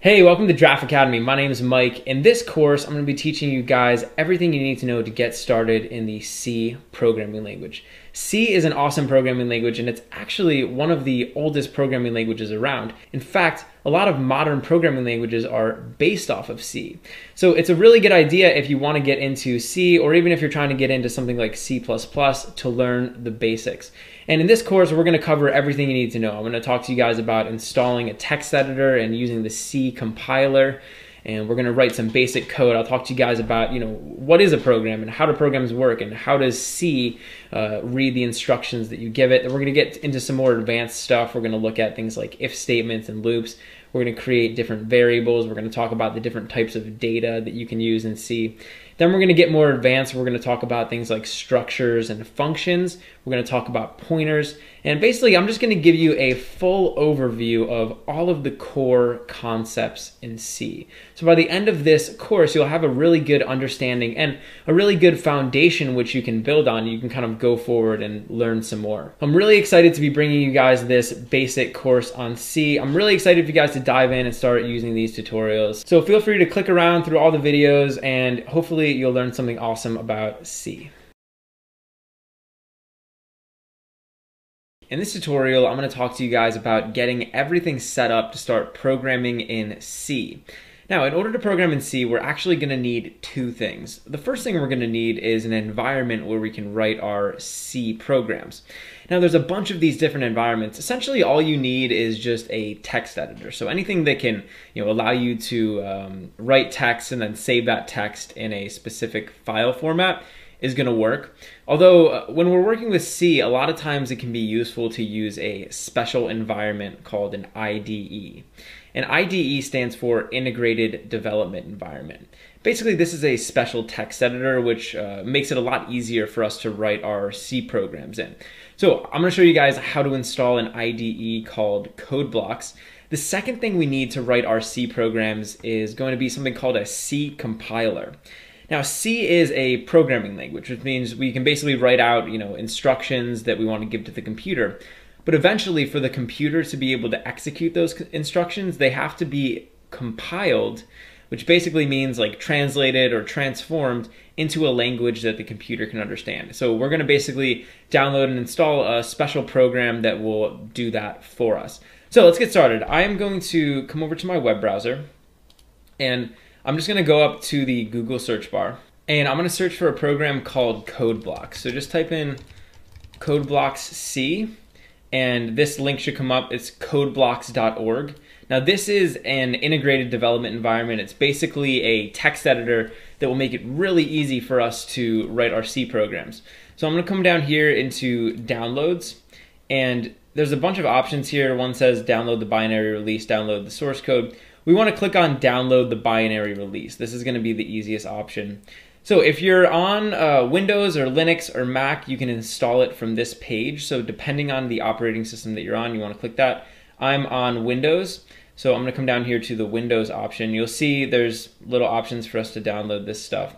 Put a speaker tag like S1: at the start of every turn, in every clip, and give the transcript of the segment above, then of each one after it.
S1: Hey, welcome to Draft Academy. My name is Mike. In this course, I'm going to be teaching you guys everything you need to know to get started in the C programming language. C is an awesome programming language, and it's actually one of the oldest programming languages around. In fact, a lot of modern programming languages are based off of C. So it's a really good idea if you want to get into C, or even if you're trying to get into something like C++ to learn the basics. And in this course, we're going to cover everything you need to know. I'm going to talk to you guys about installing a text editor and using the C compiler. And we're going to write some basic code. I'll talk to you guys about, what is a program and how do programs work and how does C read the instructions that you give it. And we're going to get into some more advanced stuff. We're going to look at things like if statements and loops. We're going to create different variables. We're going to talk about the different types of data that you can use in C. Then we're going to get more advanced. We're going to talk about things like structures and functions. We're going to talk about pointers. And basically, I'm just going to give you a full overview of all of the core concepts in C. So by the end of this course, you'll have a really good understanding and a really good foundation which you can build on. You can kind of go forward and learn some more. I'm really excited to be bringing you guys this basic course on C. I'm really excited for you guys to dive in and start using these tutorials. So feel free to click around through all the videos and hopefully you'll learn something awesome about C. In this tutorial, I'm going to talk to you guys about getting everything set up to start programming in C. Now, in order to program in C, we're actually going to need two things. The first thing we're going to need is an environment where we can write our C programs. Now, there's a bunch of these different environments. Essentially, all you need is just a text editor. So anything that can allow you to write text and then save that text in a specific file format is going to work. Although when we're working with C, a lot of times it can be useful to use a special environment called an IDE. An IDE stands for Integrated Development Environment. Basically, this is a special text editor which makes it a lot easier for us to write our C programs in. So I'm going to show you guys how to install an IDE called CodeBlocks. The second thing we need to write our C programs is going to be something called a C compiler. Now, C is a programming language, which means we can basically write out, instructions that we want to give to the computer. But eventually, for the computer to be able to execute those instructions, they have to be compiled, which basically means like translated or transformed into a language that the computer can understand. So we're going to basically download and install a special program that will do that for us. So let's get started. I am going to come over to my web browser, and I'm just going to go up to the Google search bar, and I'm going to search for a program called CodeBlocks. So just type in CodeBlocks C, and this link should come up. It's codeblocks.org. Now this is an integrated development environment. It's basically a text editor that will make it really easy for us to write our C programs. So I'm going to come down here into downloads, and there's a bunch of options here. One says download the binary release, download the source code. We want to click on download the binary release. This is going to be the easiest option. So if you're on Windows or Linux or Mac, you can install it from this page. So depending on the operating system that you're on, you want to click that. I'm on Windows, so I'm going to come down here to the Windows option. You'll see there's little options for us to download this stuff.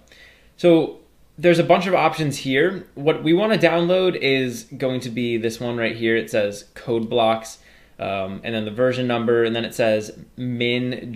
S1: So there's a bunch of options here. What we want to download is going to be this one right here. It says CodeBlocks. And then the version number, and then it says min-gw-setup.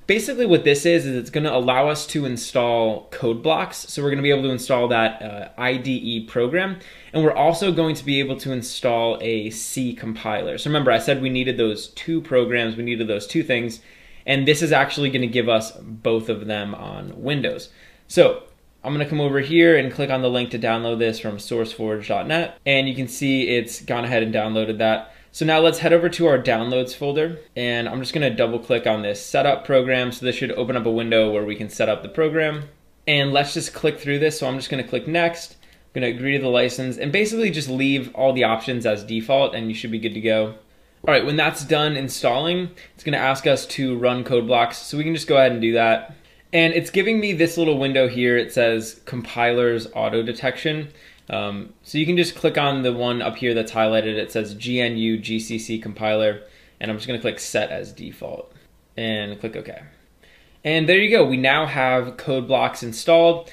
S1: Basically what this is it's going to allow us to install CodeBlocks. So we're going to be able to install that IDE program, and we're also going to be able to install a C compiler. So remember, I said we needed those two programs, we needed those two things, and this is actually going to give us both of them on Windows. So I'm going to come over here and click on the link to download this from sourceforge.net, and you can see it's gone ahead and downloaded that. So now let's head over to our downloads folder, and I'm just going to double click on this setup program. So this should open up a window where we can set up the program, and let's just click through this. So I'm just going to click next. I'm going to agree to the license and basically just leave all the options as default, and you should be good to go. All right, when that's done installing, it's going to ask us to run CodeBlocks, so we can just go ahead and do that. And it's giving me this little window here. It says compilers auto detection. So you can just click on the one up here that's highlighted. It says GNU GCC compiler, and I'm just going to click set as default and click OK. And there you go. We now have CodeBlocks installed.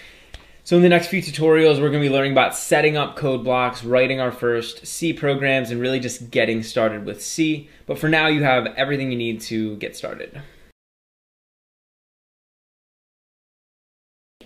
S1: So in the next few tutorials, we're going to be learning about setting up code blocks, writing our first C programs, and really just getting started with C. But for now, you have everything you need to get started.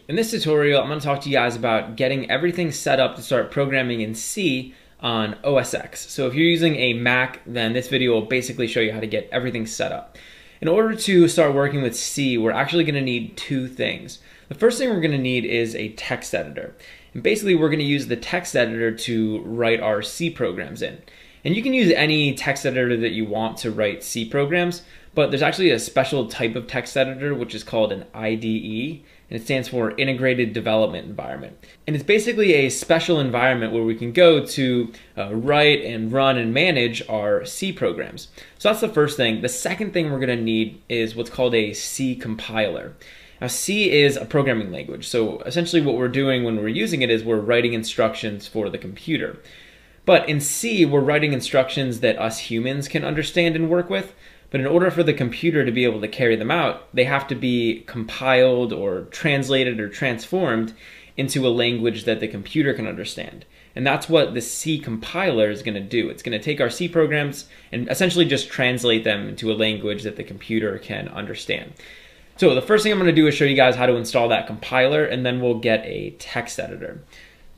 S1: In this tutorial, I'm going to talk to you guys about getting everything set up to start programming in C on OS X. So if you're using a Mac, then this video will basically show you how to get everything set up. In order to start working with C, we're actually going to need two things. The first thing we're going to need is a text editor. And basically, we're going to use the text editor to write our C programs in. And you can use any text editor that you want to write C programs, but there's actually a special type of text editor, which is called an IDE, and it stands for Integrated Development Environment. And it's basically a special environment where we can go to write and run and manage our C programs. So that's the first thing. The second thing we're going to need is what's called a C compiler. Now, C is a programming language, so essentially what we're doing when we're using it is we're writing instructions for the computer. But in C, we're writing instructions that us humans can understand and work with, but in order for the computer to be able to carry them out, they have to be compiled or translated or transformed into a language that the computer can understand. And that's what the C compiler is going to do. It's going to take our C programs and essentially just translate them into a language that the computer can understand. So the first thing I'm going to do is show you guys how to install that compiler, and then we'll get a text editor.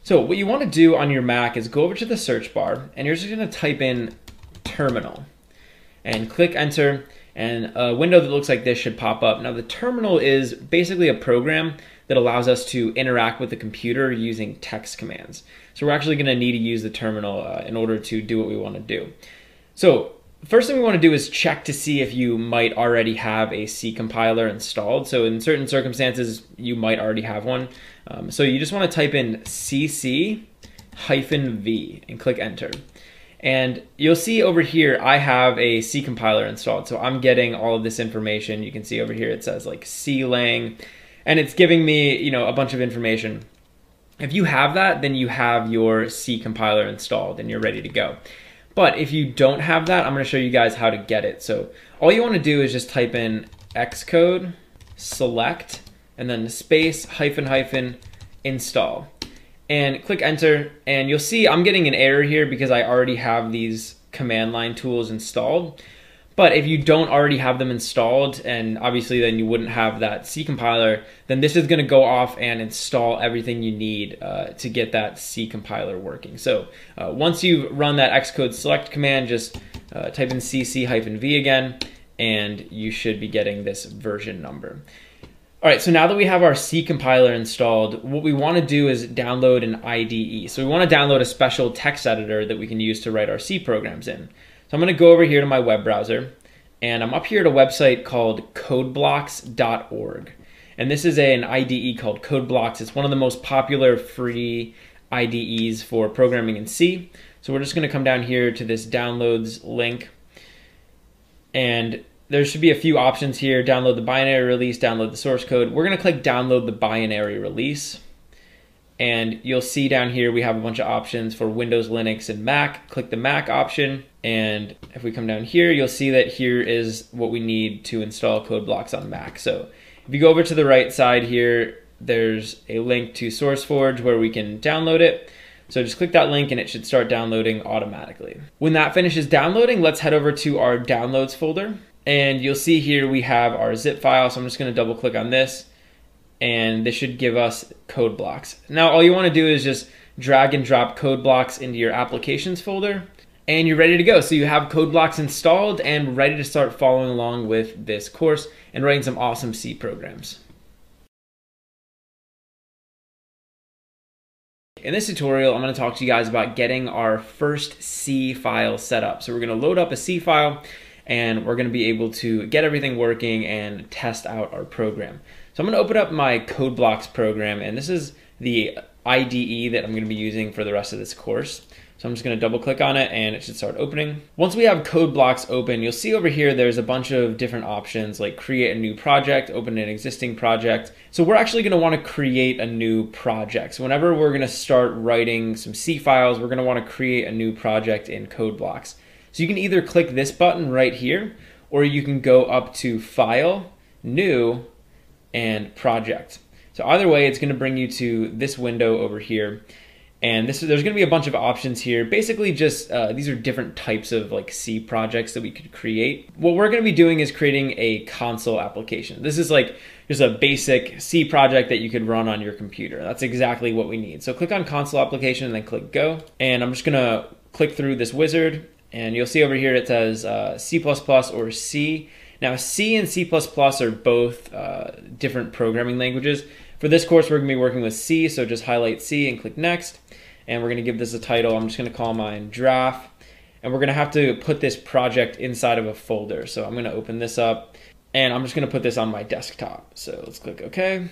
S1: So what you want to do on your Mac is go over to the search bar, and you're just going to type in terminal and click enter, and a window that looks like this should pop up. Now the terminal is basically a program that allows us to interact with the computer using text commands. So we're actually going to need to use the terminal in order to do what we want to do. So first thing we want to do is check to see if you might already have a C compiler installed. So in certain circumstances, you might already have one. So you just want to type in cc-v and click enter. And you'll see over here, I have a C compiler installed. So I'm getting all of this information. You can see over here, it says like CLang, and it's giving me, a bunch of information. If you have that, then you have your C compiler installed and you're ready to go. But if you don't have that, I'm going to show you guys how to get it. So all you want to do is just type in Xcode, select, and then space, hyphen, install. And click enter, and you'll see I'm getting an error here because I already have these command line tools installed. But if you don't already have them installed, and obviously then you wouldn't have that C compiler, then this is going to go off and install everything you need to get that C compiler working. So once you run that Xcode select command, just type in cc-v again, and you should be getting this version number. All right, so now that we have our C compiler installed, what we want to do is download an IDE. So we want to download a special text editor that we can use to write our C programs in. So I'm going to go over here to my web browser, and I'm up here at a website called codeblocks.org. And this is an IDE called CodeBlocks. It's one of the most popular free IDEs for programming in C. So we're just going to come down here to this downloads link, and there should be a few options here. Download the binary release, download the source code. We're going to click download the binary release. And you'll see down here we have a bunch of options for Windows, Linux, and Mac. Click the Mac option. And if we come down here, you'll see that here is what we need to install CodeBlocks on Mac. So if you go over to the right side here, there's a link to SourceForge where we can download it. So just click that link and it should start downloading automatically. When that finishes downloading, let's head over to our downloads folder. And you'll see here we have our zip file. So I'm just going to double click on this, and this should give us CodeBlocks. Now all you want to do is just drag and drop CodeBlocks into your applications folder, and you're ready to go. So you have CodeBlocks installed and ready to start following along with this course and writing some awesome C programs. In this tutorial, I'm going to talk to you guys about getting our first C file set up. So we're going to load up a C file, and we're going to be able to get everything working and test out our program. So I'm going to open up my CodeBlocks program, and this is the IDE that I'm going to be using for the rest of this course. So I'm just going to double click on it and it should start opening. Once we have CodeBlocks open, you'll see over here there's a bunch of different options like create a new project, open an existing project. So we're actually going to want to create a new project. So whenever we're going to start writing some C files, we're going to want to create a new project in CodeBlocks. So you can either click this button right here, or you can go up to File, New, and Project. So So either way, it's going to bring you to this window over here. And there's going to be a bunch of options here. Basically just, these are different types of like C projects that we could create. What we're going to be doing is creating a console application. This is like just a basic C project that you could run on your computer. That's exactly what we need. So click on console application and then click go. And I'm just going to click through this wizard. And you'll see over here it says C++ or C. Now C and C++ are both different programming languages. For this course, we're going to be working with C, so just highlight C and click next. And we're going to give this a title. I'm just going to call mine draft. And we're going to have to put this project inside of a folder. So I'm going to open this up and I'm just going to put this on my desktop. So let's click OK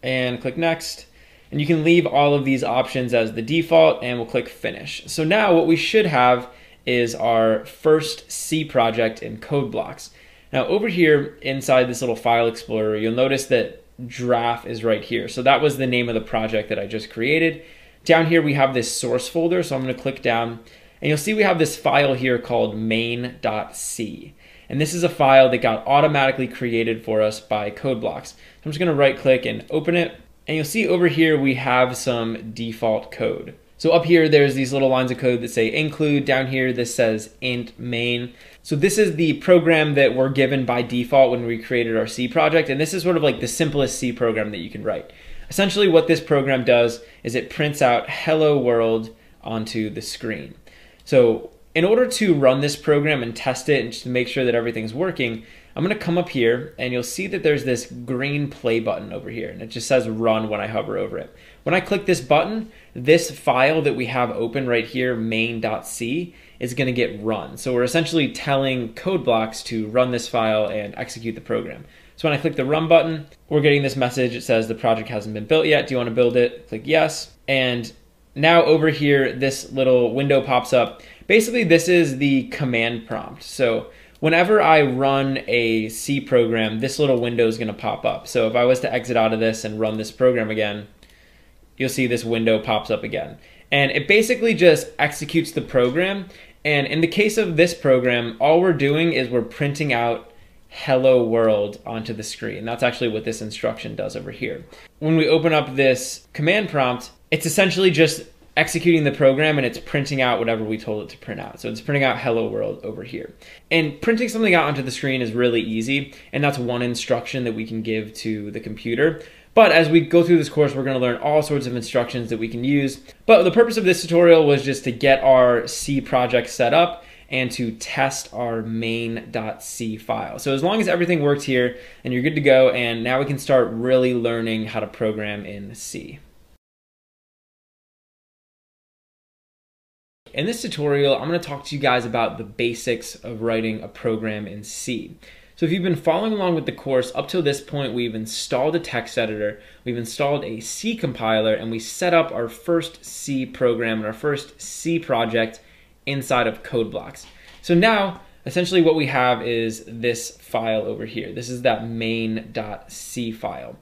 S1: and click next. And you can leave all of these options as the default and we'll click finish. So now what we should have is our first C project in CodeBlocks. Now over here inside this little file explorer, you'll notice that draft is right here. So that was the name of the project that I just created. Down here we have this source folder, so I'm going to click down and you'll see we have this file here called main.c. And this is a file that got automatically created for us by CodeBlocks. So I'm just going to right click and open it. And you'll see over here we have some default code. So up here there's these little lines of code that say include. Down here this says int main. So this is the program that we're given by default when we created our C project, and this is sort of like the simplest C program that you can write. Essentially what this program does is it prints out hello world onto the screen. So in order to run this program and test it and just to make sure that everything's working, I'm going to come up here and you'll see that there's this green play button over here and it just says run when I hover over it. When I click this button, this file that we have open right here, main.c, is going to get run. So we're essentially telling CodeBlocks to run this file and execute the program. So when I click the run button, we're getting this message. It says the project hasn't been built yet. Do you want to build it? Click yes. And now over here, this little window pops up. Basically, this is the command prompt. So whenever I run a C program, this little window is going to pop up. So if I was to exit out of this and run this program again, you'll see this window pops up again. And it basically just executes the program. And in the case of this program, all we're doing is we're printing out hello world onto the screen. That's actually what this instruction does over here. When we open up this command prompt, it's essentially just executing the program and it's printing out whatever we told it to print out. So it's printing out hello world over here. And printing something out onto the screen is really easy, and that's one instruction that we can give to the computer. But as we go through this course, we're going to learn all sorts of instructions that we can use. But the purpose of this tutorial was just to get our C project set up and to test our main.c file. So as long as everything works here, and you're good to go, and now we can start really learning how to program in C. In this tutorial, I'm going to talk to you guys about the basics of writing a program in C. So if you've been following along with the course, up till this point, we've installed a text editor, we've installed a C compiler, and we set up our first C program and our first C project inside of CodeBlocks. So now, essentially what we have is this file over here. This is that main.c file.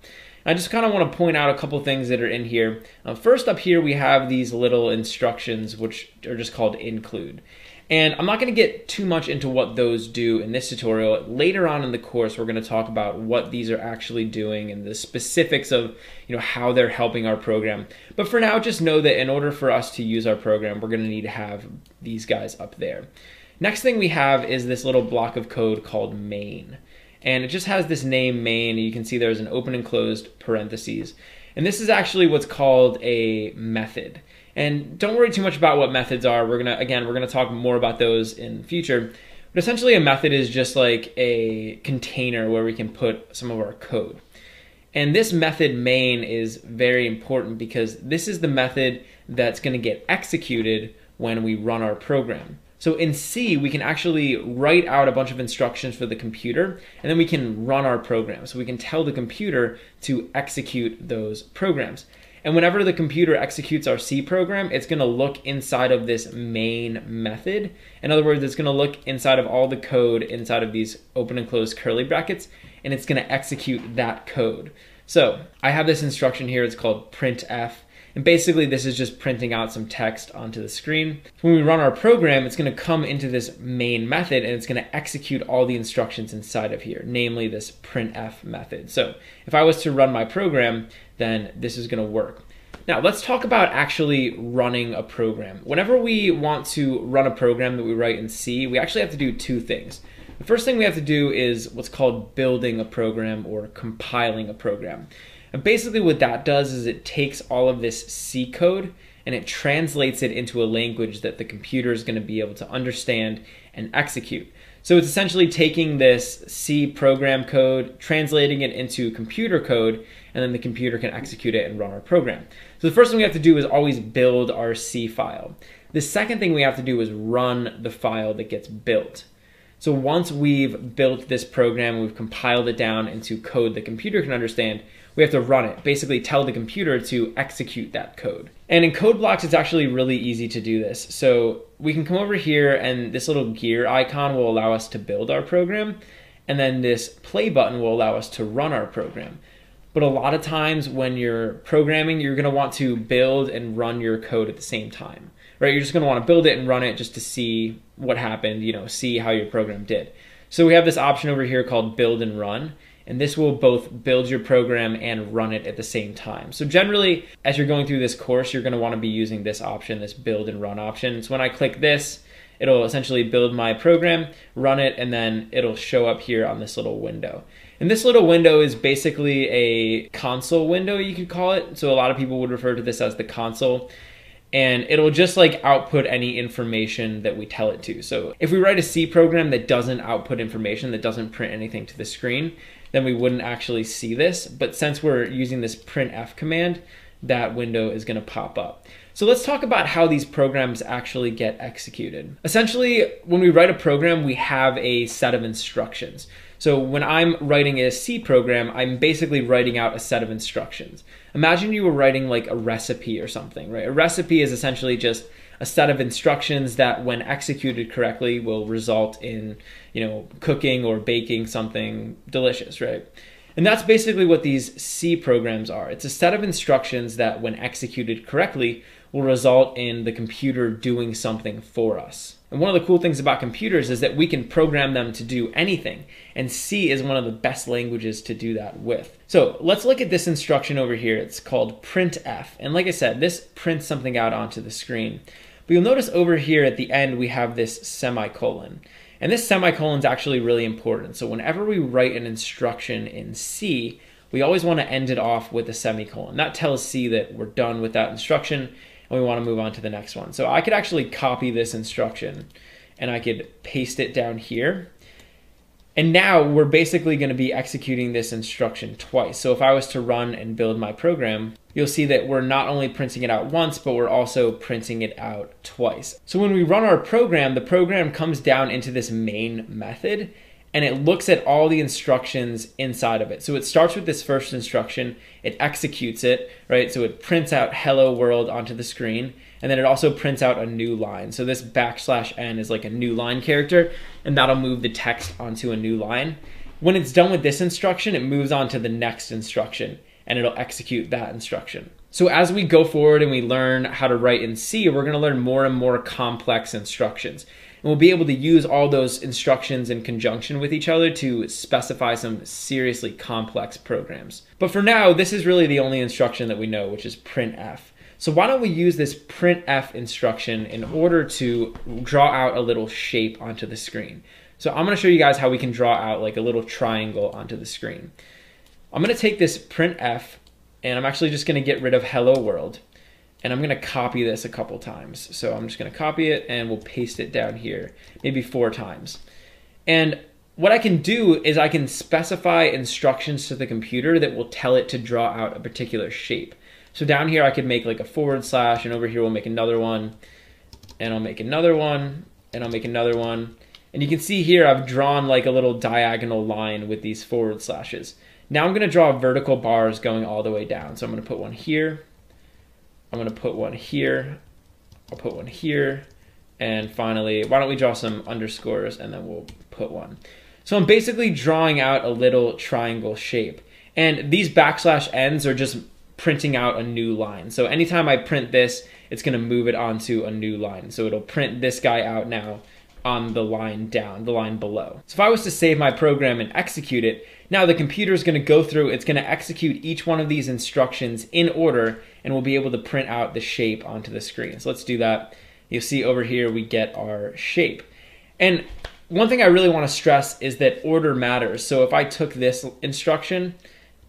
S1: I just kind of want to point out a couple things that are in here. First up here, we have these little instructions, which are just called include. And I'm not going to get too much into what those do in this tutorial. Later on in the course, we're going to talk about what these are actually doing and the specifics of, how they're helping our program. But for now, just know that in order for us to use our program, we're going to need to have these guys up there. Next thing we have is this little block of code called main. And it just has this name main, and you can see there's an open and closed parentheses. And this is actually what's called a method. And don't worry too much about what methods are. We're gonna talk more about those in the future. But essentially a method is just like a container where we can put some of our code. And this method main is very important because this is the method that's gonna get executed when we run our program. So in C, we can actually write out a bunch of instructions for the computer, and then we can run our program. So we can tell the computer to execute those programs. And whenever the computer executes our C program, it's going to look inside of this main method. In other words, it's going to look inside of all the code inside of these open and closed curly brackets, and it's going to execute that code. So I have this instruction here. It's called printf. And basically this is just printing out some text onto the screen. When we run our program, it's going to come into this main method and it's going to execute all the instructions inside of here, namely this printf method. So if I was to run my program, then this is going to work. Now let's talk about actually running a program. Whenever we want to run a program that we write in C, we actually have to do two things. The first thing we have to do is what's called building a program or compiling a program. And basically what that does is it takes all of this C code and it translates it into a language that the computer is going to be able to understand and execute. So it's essentially taking this C program code, translating it into computer code, and then the computer can execute it and run our program. So the first thing we have to do is always build our C file. The second thing we have to do is run the file that gets built. So once we've built this program, we've compiled it down into code the computer can understand, we have to run it, basically tell the computer to execute that code. And in code blocks, it's actually really easy to do this. So we can come over here and this little gear icon will allow us to build our program. And then this play button will allow us to run our program. But a lot of times when you're programming, you're gonna want to build and run your code at the same time, right? You're just gonna wanna build it and run it just to see what happened, see how your program did. So we have this option over here called build and run. And this will both build your program and run it at the same time. So generally, as you're going through this course, you're going to want to be using this option, this build and run option. So when I click this, it'll essentially build my program, run it, and then it'll show up here on this little window. And this little window is basically a console window, you could call it. So a lot of people would refer to this as the console. And it'll just like output any information that we tell it to. So if we write a C program that doesn't output information, that doesn't print anything to the screen, then we wouldn't actually see this. But since we're using this printf command, that window is going to pop up. So let's talk about how these programs actually get executed. Essentially, when we write a program, we have a set of instructions. So when I'm writing a C program, I'm basically writing out a set of instructions. Imagine you were writing like a recipe or something, right? A recipe is essentially just a set of instructions that when executed correctly will result in, cooking or baking something delicious, right? And that's basically what these C programs are. It's a set of instructions that when executed correctly will result in the computer doing something for us. And one of the cool things about computers is that we can program them to do anything. And C is one of the best languages to do that with. So let's look at this instruction over here. It's called printf. And like I said, this prints something out onto the screen. But you'll notice over here at the end, we have this semicolon. And this semicolon is actually really important. So whenever we write an instruction in C, we always want to end it off with a semicolon. That tells C that we're done with that instruction and we want to move on to the next one. So I could actually copy this instruction and I could paste it down here. And now we're basically going to be executing this instruction twice. So if I was to run and build my program, you'll see that we're not only printing it out once, but we're also printing it out twice. So when we run our program, the program comes down into this main method and it looks at all the instructions inside of it. So it starts with this first instruction, it executes it, right? So it prints out hello world onto the screen, and then it also prints out a new line. So this \n is like a new line character, and that'll move the text onto a new line. When it's done with this instruction, it moves on to the next instruction, and it'll execute that instruction. So as we go forward and we learn how to write in C, we're gonna learn more and more complex instructions. And we'll be able to use all those instructions in conjunction with each other to specify some seriously complex programs. But for now, this is really the only instruction that we know, which is printf. So why don't we use this printf instruction in order to draw out a little shape onto the screen. So I'm gonna show you guys how we can draw out like a little triangle onto the screen. I'm gonna take this printf and I'm actually just gonna get rid of hello world. And I'm gonna copy this a couple times. So I'm just gonna copy it and we'll paste it down here, maybe 4 times. And what I can do is I can specify instructions to the computer that will tell it to draw out a particular shape. So down here I could make like a / and over here we'll make another one, and I'll make another one, and I'll make another one. And you can see here I've drawn like a little diagonal line with these /. Now I'm gonna draw vertical bars going all the way down. So I'm gonna put one here, I'm gonna put one here, I'll put one here, and finally, why don't we draw some underscores and then we'll put one. So I'm basically drawing out a little triangle shape. And these \ns are just printing out a new line. So anytime I print this, it's going to move it onto a new line. So it'll print this guy out now on the line down, the line below. So if I was to save my program and execute it, now the computer is going to go through, it's going to execute each one of these instructions in order, and we'll be able to print out the shape onto the screen. So let's do that. You'll see over here we get our shape. And one thing I really want to stress is that order matters. So if I took this instruction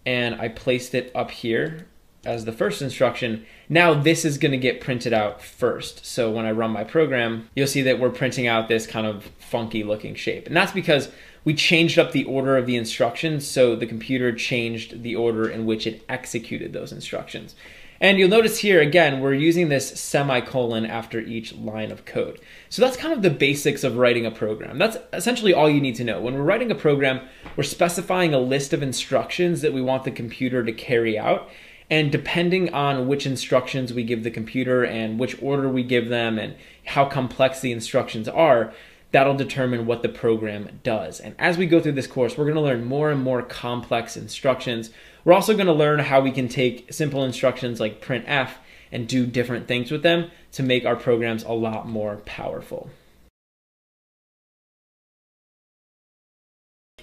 S1: and I placed it up here as the first instruction, now this is going to get printed out first. So when I run my program, you'll see that we're printing out this kind of funky looking shape. And that's because we changed up the order of the instructions, so the computer changed the order in which it executed those instructions. And you'll notice here, again, we're using this semicolon after each line of code. So that's kind of the basics of writing a program. That's essentially all you need to know. When we're writing a program, we're specifying a list of instructions that we want the computer to carry out. And depending on which instructions we give the computer and which order we give them and how complex the instructions are, that'll determine what the program does. And as we go through this course, we're going to learn more and more complex instructions. We're also going to learn how we can take simple instructions like printf and do different things with them to make our programs a lot more powerful.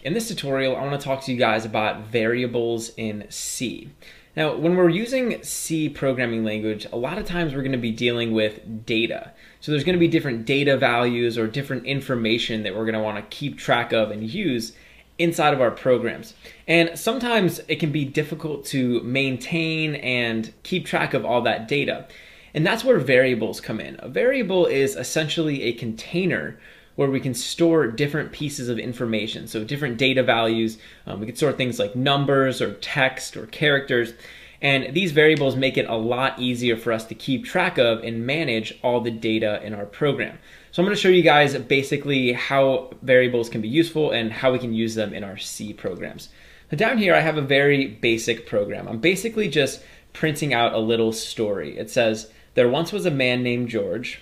S1: In this tutorial, I want to talk to you guys about variables in C. Now, when we're using C programming language, a lot of times we're going to be dealing with data. So there's going to be different data values or different information that we're going to want to keep track of and use inside of our programs. And sometimes it can be difficult to maintain and keep track of all that data. And that's where variables come in. A variable is essentially a container where we can store different pieces of information. So different data values, we can store things like numbers or text or characters. And these variables make it a lot easier for us to keep track of and manage all the data in our program. So I'm going to show you guys basically how variables can be useful and how we can use them in our C programs. So down here I have a very basic program. I'm basically just printing out a little story. It says, there once was a man named George.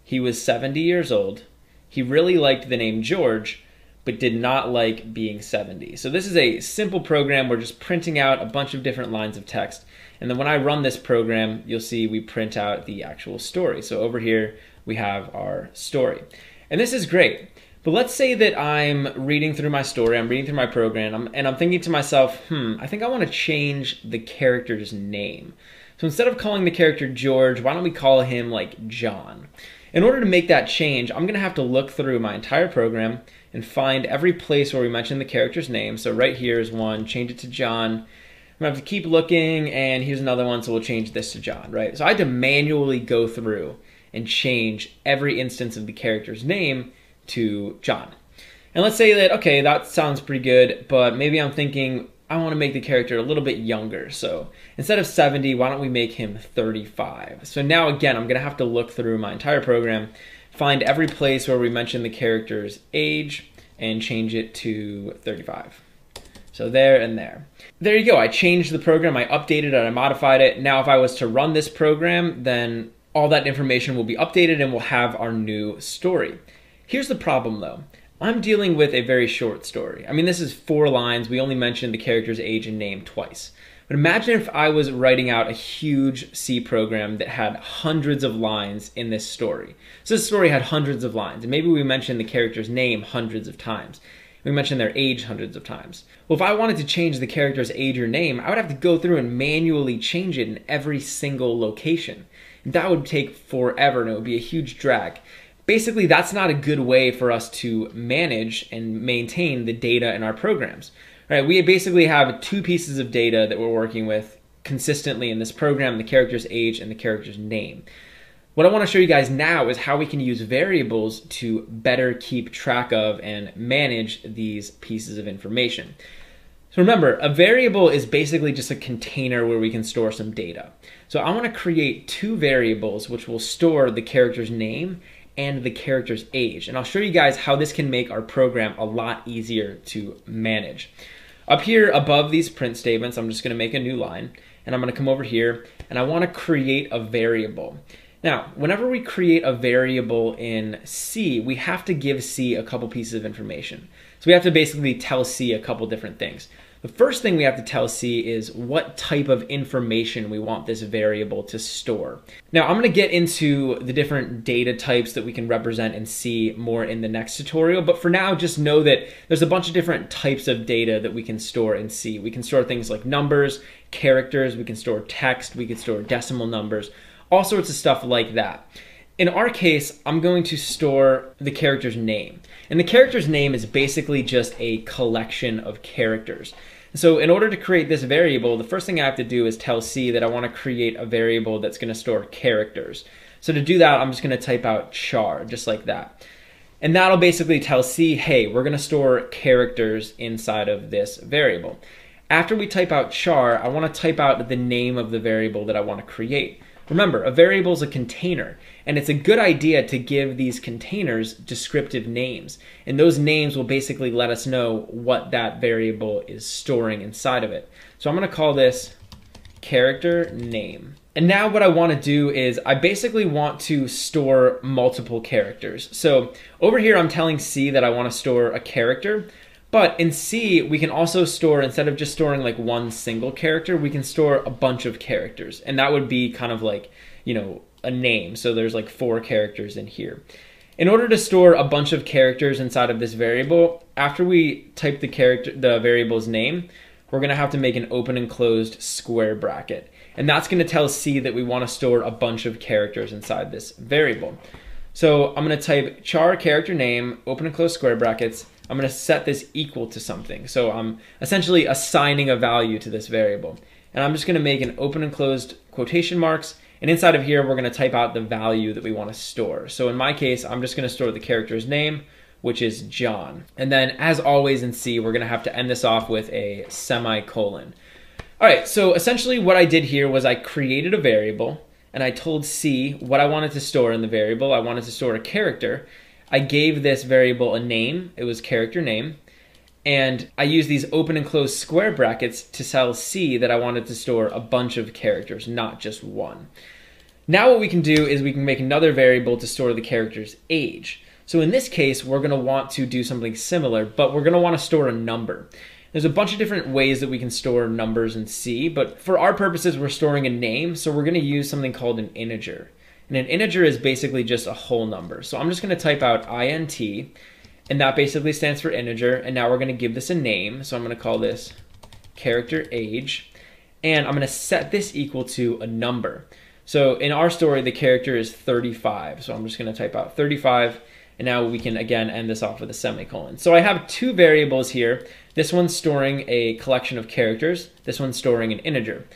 S1: He was 70 years old. He really liked the name George, but did not like being 70. So this is a simple program. We're just printing out a bunch of different lines of text. And then when I run this program, you'll see we print out the actual story. So over here, we have our story. And this is great. But let's say that I'm reading through my story, I'm reading through my program, and I'm thinking to myself, I think I want to change the character's name. So instead of calling the character George, why don't we call him like John? In order to make that change, I'm going to have to look through my entire program and find every place where we mention the character's name. So right here is one, change it to John. I'm going to have to keep looking, and here's another one, so we'll change this to John, right? So I had to manually go through and change every instance of the character's name to John. And let's say that, okay, that sounds pretty good, but maybe I'm thinking I want to make the character a little bit younger. So instead of 70, why don't we make him 35? So now again, I'm going to have to look through my entire program, find every place where we mention the character's age, and change it to 35. So there and there. There you go. I changed the program, I updated it, I modified it. Now if I was to run this program, then all that information will be updated and we'll have our new story. Here's the problem though. I'm dealing with a very short story. I mean, this is 4 lines. We only mentioned the character's age and name twice. But imagine if I was writing out a huge C program that had hundreds of lines in this story. So this story had hundreds of lines, and maybe we mentioned the character's name hundreds of times. We mentioned their age hundreds of times. Well, if I wanted to change the character's age or name, I would have to go through and manually change it in every single location. That would take forever, and it would be a huge drag. Basically, that's not a good way for us to manage and maintain the data in our programs. Right? We basically have 2 pieces of data that we're working with consistently in this program, the character's age and the character's name. What I want to show you guys now is how we can use variables to better keep track of and manage these pieces of information. So remember, a variable is basically just a container where we can store some data. So I want to create 2 variables which will store the character's name and the character's age. And I'll show you guys how this can make our program a lot easier to manage. Up here above these print statements, I'm just going to make a new line, and I'm going to come over here and I want to create a variable. Now, whenever we create a variable in C, we have to give C a couple pieces of information. So we have to basically tell C a couple different things. the first thing we have to tell C is what type of information we want this variable to store. Now, I'm going to get into the different data types that we can represent in C more in the next tutorial, but for now, just know that there's a bunch of different types of data that we can store in C. We can store things like numbers, characters, we can store text, we can store decimal numbers, all sorts of stuff like that. In our case, I'm going to store the character's name. And the character's name is basically just a collection of characters. So in order to create this variable, the first thing I have to do is tell C that I want to create a variable that's going to store characters. So to do that, I'm just going to type out char, just like that. And that'll basically tell C, hey, we're going to store characters inside of this variable. After we type out char, I want to type out the name of the variable that I want to create. Remember, a variable is a container, and it's a good idea to give these containers descriptive names. And those names will basically let us know what that variable is storing inside of it. So I'm going to call this character name. And now what I want to do is I basically want to store multiple characters. So over here, I'm telling C that I want to store a character. But in C, we can also store, instead of just storing like one single character, we can store a bunch of characters. And that would be kind of like, you know, a name. So there's like 4 characters in here. In order to store a bunch of characters inside of this variable, after we type the variable's name, we're going to have to make an open and closed square bracket. And that's going to tell C that we want to store a bunch of characters inside this variable. So I'm going to type char character name, open and close square brackets. I'm going to set this equal to something. So I'm essentially assigning a value to this variable. And I'm just going to make an open and closed quotation marks. And inside of here, we're going to type out the value that we want to store. So in my case, I'm just going to store the character's name, which is John. And then as always in C, we're going to have to end this off with a semicolon. All right, so essentially what I did here was I created a variable and I told C what I wanted to store in the variable. I wanted to store a character. I gave this variable a name, it was character name, and I used these open and closed square brackets to tell C that I wanted to store a bunch of characters, not just one. Now what we can do is we can make another variable to store the character's age. So in this case, we're going to want to do something similar, but we're going to want to store a number. There's a bunch of different ways that we can store numbers in C, but for our purposes, we're storing a name, so we're going to use something called an integer. And an integer is basically just a whole number. So I'm just going to type out int, and that basically stands for integer. And now we're going to give this a name. So I'm going to call this character age. And I'm going to set this equal to a number. So in our story, the character is 35. So I'm just going to type out 35. And now we can, again, end this off with a semicolon. So I have 2 variables here. This one's storing a collection of characters. This one's storing an integer.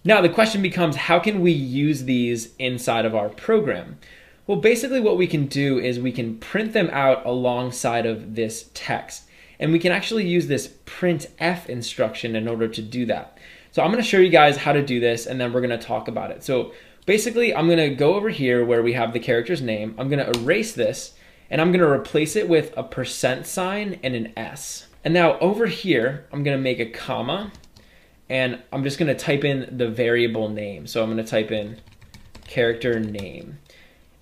S1: Now the question becomes, how can we use these inside of our program? Well, basically what we can do is we can print them out alongside of this text. And we can actually use this printf instruction in order to do that. So I'm going to show you guys how to do this, and then we're going to talk about it. So basically, I'm going to go over here where we have the character's name. I'm going to erase this, and I'm going to replace it with a % and an S. And now over here, I'm going to make a comma. And I'm just going to type in the variable name. So I'm going to type in character name.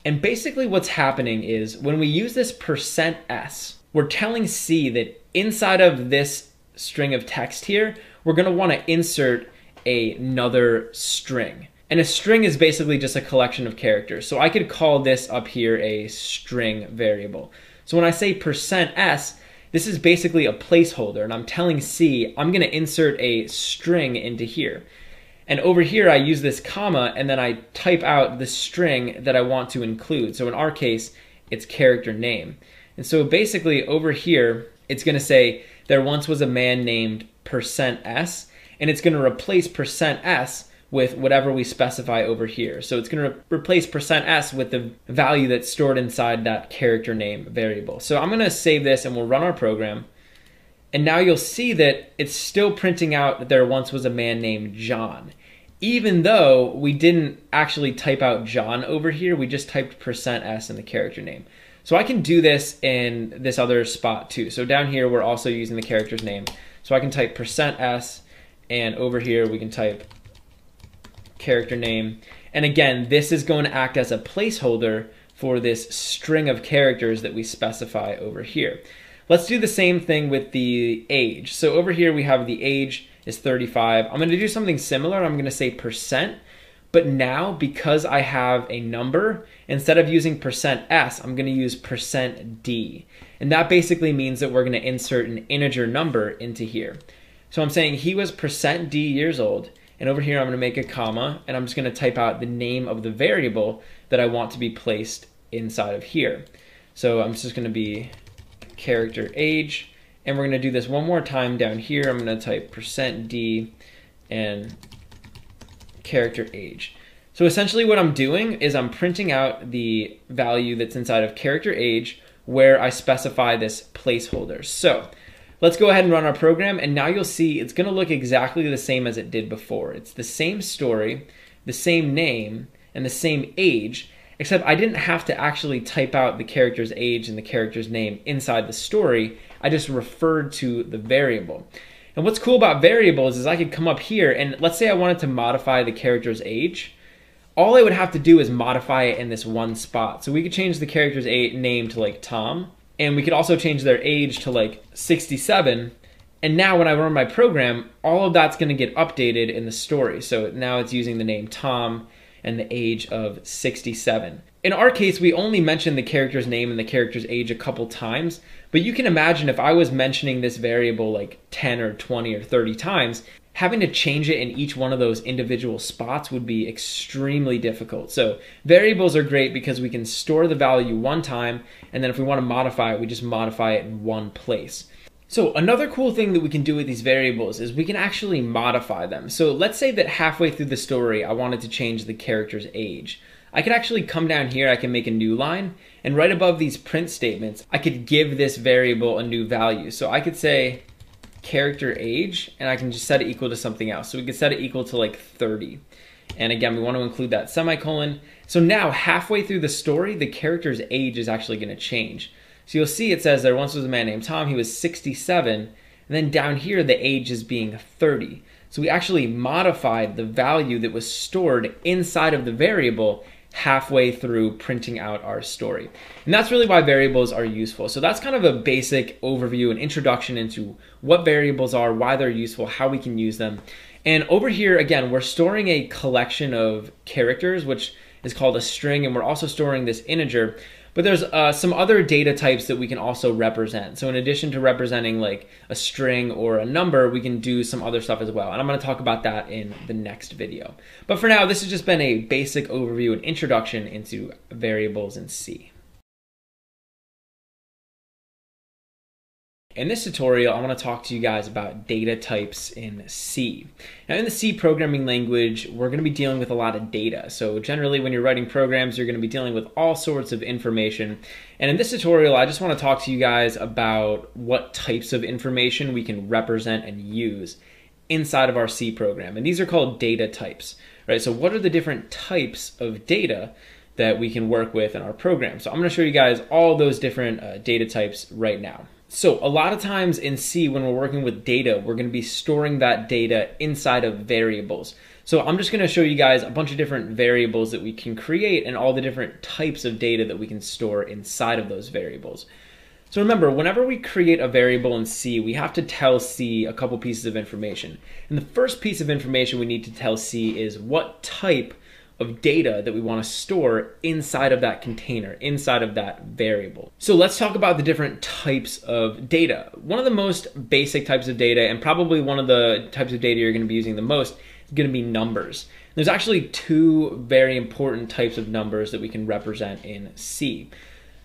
S1: And basically what's happening is when we use this %s, we're telling C that inside of this string of text here, we're going to want to insert another string. And a string is basically just a collection of characters. So I could call this up here a string variable. So when I say %s, this is basically a placeholder, and I'm telling C I'm going to insert a string into here. And over here I use this comma, and then I type out the string that I want to include. So in our case, it's character name. And so basically over here, it's going to say there once was a man named %s, and it's going to replace %s with whatever we specify over here. So it's going to replace %s with the value that's stored inside that character name variable. So I'm going to save this and we'll run our program. And now you'll see that it's still printing out that there once was a man named John. Even though we didn't actually type out John over here, we just typed %s in the character name. So I can do this in this other spot too. So down here, we're also using the character's name. So I can type %s, and over here we can type character name. And again, this is going to act as a placeholder for this string of characters that we specify over here. Let's do the same thing with the age. So over here we have the age is 35. I'm going to do something similar. I'm going to say percent. But now, because I have a number, instead of using %s, I'm going to use %d. And that basically means that we're going to insert an integer number into here. So I'm saying he was %d years old. And over here, I'm going to make a comma, and I'm just going to type out the name of the variable that I want to be placed inside of here. So I'm just going to be character age. And we're going to do this one more time down here. I'm going to type %d and character age. So essentially what I'm doing is I'm printing out the value that's inside of character age where I specify this placeholder. So let's go ahead and run our program, and now you'll see it's going to look exactly the same as it did before. It's the same story, the same name, and the same age, except I didn't have to actually type out the character's age and the character's name inside the story. I just referred to the variable. And what's cool about variables is I could come up here and let's say I wanted to modify the character's age. All I would have to do is modify it in this one spot. So we could change the character's name to like Tom, and we could also change their age to like 67. And now when I run my program, all of that's going to get updated in the story. So now it's using the name Tom and the age of 67. In our case, we only mentioned the character's name and the character's age a couple times, but you can imagine if I was mentioning this variable like 10 or 20 or 30 times, having to change it in each one of those individual spots would be extremely difficult. So variables are great because we can store the value one time, and then if we want to modify it, we just modify it in one place. So another cool thing that we can do with these variables is we can actually modify them. So let's say that halfway through the story, I wanted to change the character's age. I could actually come down here, I can make a new line, and right above these print statements, I could give this variable a new value. So I could say character age, and I can just set it equal to something else. So we could set it equal to like 30. And again, we want to include that semicolon. So now halfway through the story, the character's age is actually going to change. So you'll see it says there once was a man named Tom, he was 67, and then down here the age is being 30. So we actually modified the value that was stored inside of the variable halfway through printing out our story. And that's really why variables are useful. So that's kind of a basic overview and introduction into what variables are, why they're useful, how we can use them. And over here, again, we're storing a collection of characters, which is called a string, and we're also storing this integer. But there's some other data types that we can also represent. So in addition to representing like a string or a number, we can do some other stuff as well. And I'm going to talk about that in the next video. But for now, this has just been a basic overview and introduction into variables in C. In this tutorial, I want to talk to you guys about data types in C. Now in the C programming language, we're going to be dealing with a lot of data. So generally when you're writing programs, you're going to be dealing with all sorts of information. And in this tutorial, I just want to talk to you guys about what types of information we can represent and use inside of our C program. And these are called data types, right? So what are the different types of data that we can work with in our program? So I'm going to show you guys all those different data types right now. So a lot of times in C, when we're working with data, we're going to be storing that data inside of variables. So I'm just going to show you guys a bunch of different variables that we can create and all the different types of data that we can store inside of those variables. So remember, whenever we create a variable in C, we have to tell C a couple pieces of information. And the first piece of information we need to tell C is what type of data that we want to store inside of that container, inside of that variable. So let's talk about the different types of data. One of the most basic types of data, and probably one of the types of data you're going to be using the most, is going to be numbers. There's actually two very important types of numbers that we can represent in C.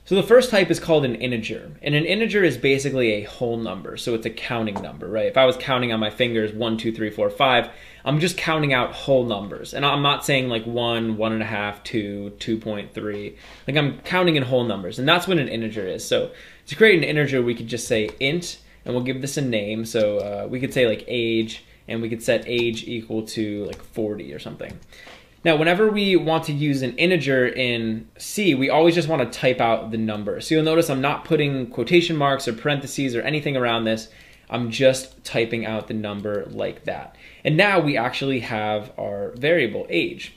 S1: So the first type is called an integer, and an integer is basically a whole number, so it's a counting number, right? If I was counting on my fingers 1, 2, 3, 4, 5, I'm just counting out whole numbers, and I'm not saying like 1, 1.5, 2, 2.3, like I'm counting in whole numbers, and that's what an integer is. So to create an integer, we could just say int, and we'll give this a name, so we could say like age, and we could set age equal to like 40 or something. Now, whenever we want to use an integer in C, we always just want to type out the number. So you'll notice I'm not putting quotation marks or parentheses or anything around this. I'm just typing out the number like that. And now we actually have our variable age.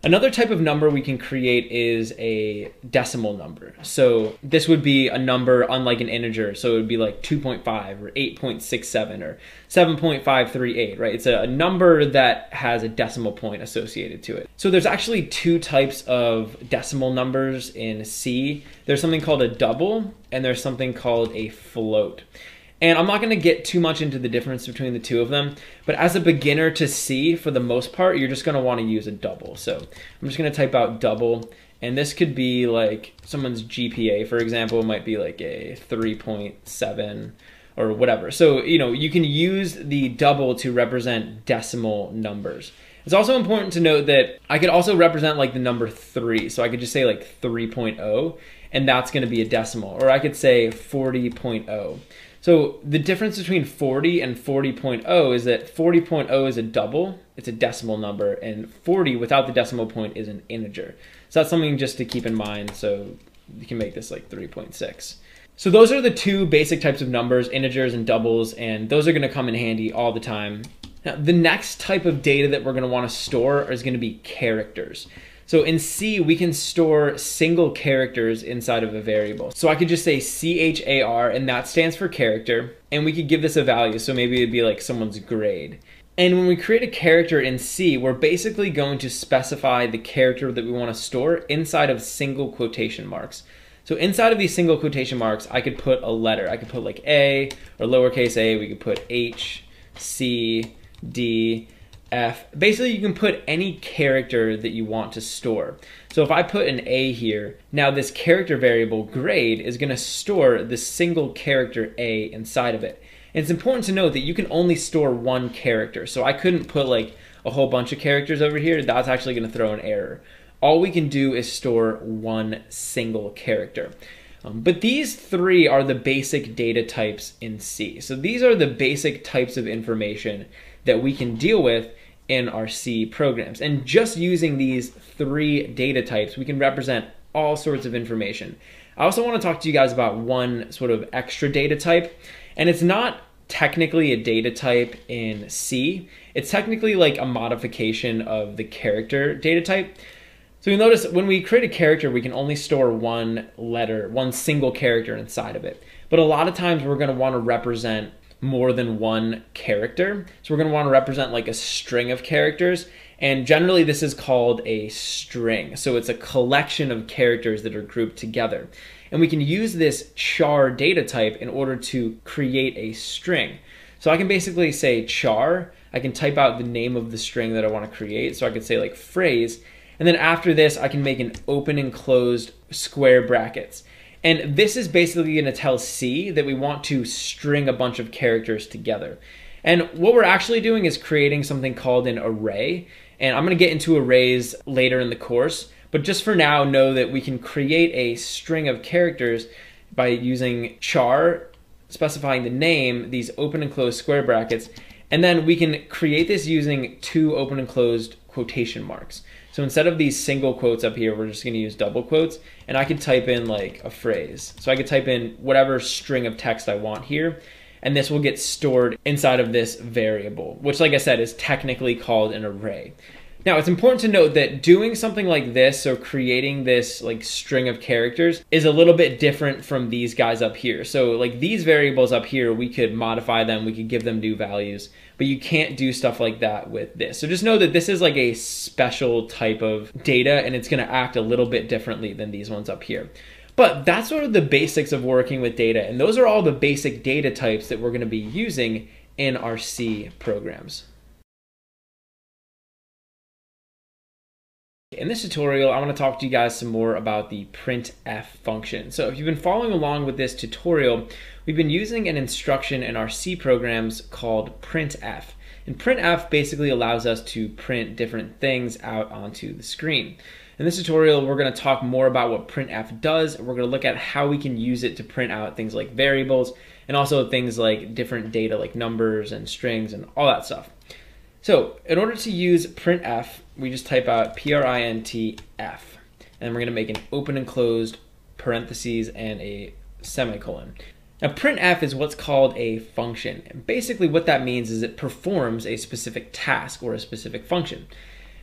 S1: Another type of number we can create is a decimal number. So this would be a number unlike an integer. So it would be like 2.5 or 8.67 or 7.538, right? It's a number that has a decimal point associated to it. So there's actually two types of decimal numbers in C. There's something called a double and there's something called a float. And I'm not going to get too much into the difference between the two of them, but as a beginner to C, for the most part, you're just going to want to use a double. So I'm just going to type out double, and this could be like someone's GPA, for example, it might be like a 3.7 or whatever. So, you can use the double to represent decimal numbers. It's also important to note that I could also represent like the number 3. So I could just say like 3.0, and that's going to be a decimal. Or I could say 40.0. So the difference between 40 and 40.0 is that 40.0 is a double, it's a decimal number, and 40 without the decimal point is an integer. So that's something just to keep in mind, so you can make this like 3.6. So those are the two basic types of numbers, integers and doubles, and those are going to come in handy all the time. Now, the next type of data that we're going to want to store is going to be characters. So in C, we can store single characters inside of a variable. So I could just say char, and that stands for character, and we could give this a value. So maybe it'd be like someone's grade. And when we create a character in C, we're basically going to specify the character that we want to store inside of single quotation marks. So inside of these single quotation marks, I could put a letter. I could put like A or lowercase a. We could put H, C, D, F. Basically, you can put any character that you want to store. So if I put an A here, now this character variable grade is going to store the single character A inside of it. And it's important to note that you can only store one character. So I couldn't put like a whole bunch of characters over here. That's actually going to throw an error. All we can do is store one single character. But these three are the basic data types in C. So these are the basic types of information that we can deal with in our C programs. And just using these three data types, we can represent all sorts of information. I also want to talk to you guys about one sort of extra data type, and it's not technically a data type in C. It's technically like a modification of the character data type. So you'll notice when we create a character, we can only store one letter, one single character inside of it. But a lot of times we're going to want to represent more than one character. So we're going to want to represent like a string of characters. And generally this is called a string. So it's a collection of characters that are grouped together. And we can use this char data type in order to create a string. So I can basically say char, I can type out the name of the string that I want to create. So I could say like phrase. And then after this, I can make an open and closed square brackets. And this is basically going to tell C that we want to string a bunch of characters together. And what we're actually doing is creating something called an array. And I'm going to get into arrays later in the course. But just for now, know that we can create a string of characters by using char, specifying the name, these open and closed square brackets. And then we can create this using two open and closed quotation marks. So instead of these single quotes up here, we're just going to use double quotes, and I could type in like a phrase. So I could type in whatever string of text I want here, and this will get stored inside of this variable, which like I said is technically called an array. Now it's important to note that doing something like this, or creating this like string of characters, is a little bit different from these guys up here. So like these variables up here, we could modify them, we could give them new values, but you can't do stuff like that with this. So just know that this is like a special type of data, and it's going to act a little bit differently than these ones up here. But that's sort of the basics of working with data, and those are all the basic data types that we're going to be using in our C programs. In this tutorial, I want to talk to you guys some more about the printf function. So if you've been following along with this tutorial, we've been using an instruction in our C programs called printf. And printf basically allows us to print different things out onto the screen. In this tutorial, we're going to talk more about what printf does. We're going to look at how we can use it to print out things like variables, and also things like different data like numbers and strings and all that stuff. So in order to use printf, we just type out printf, and we're going to make an open and closed parentheses and a semicolon. Now printf is what's called a function, and basically what that means is it performs a specific task or a specific function.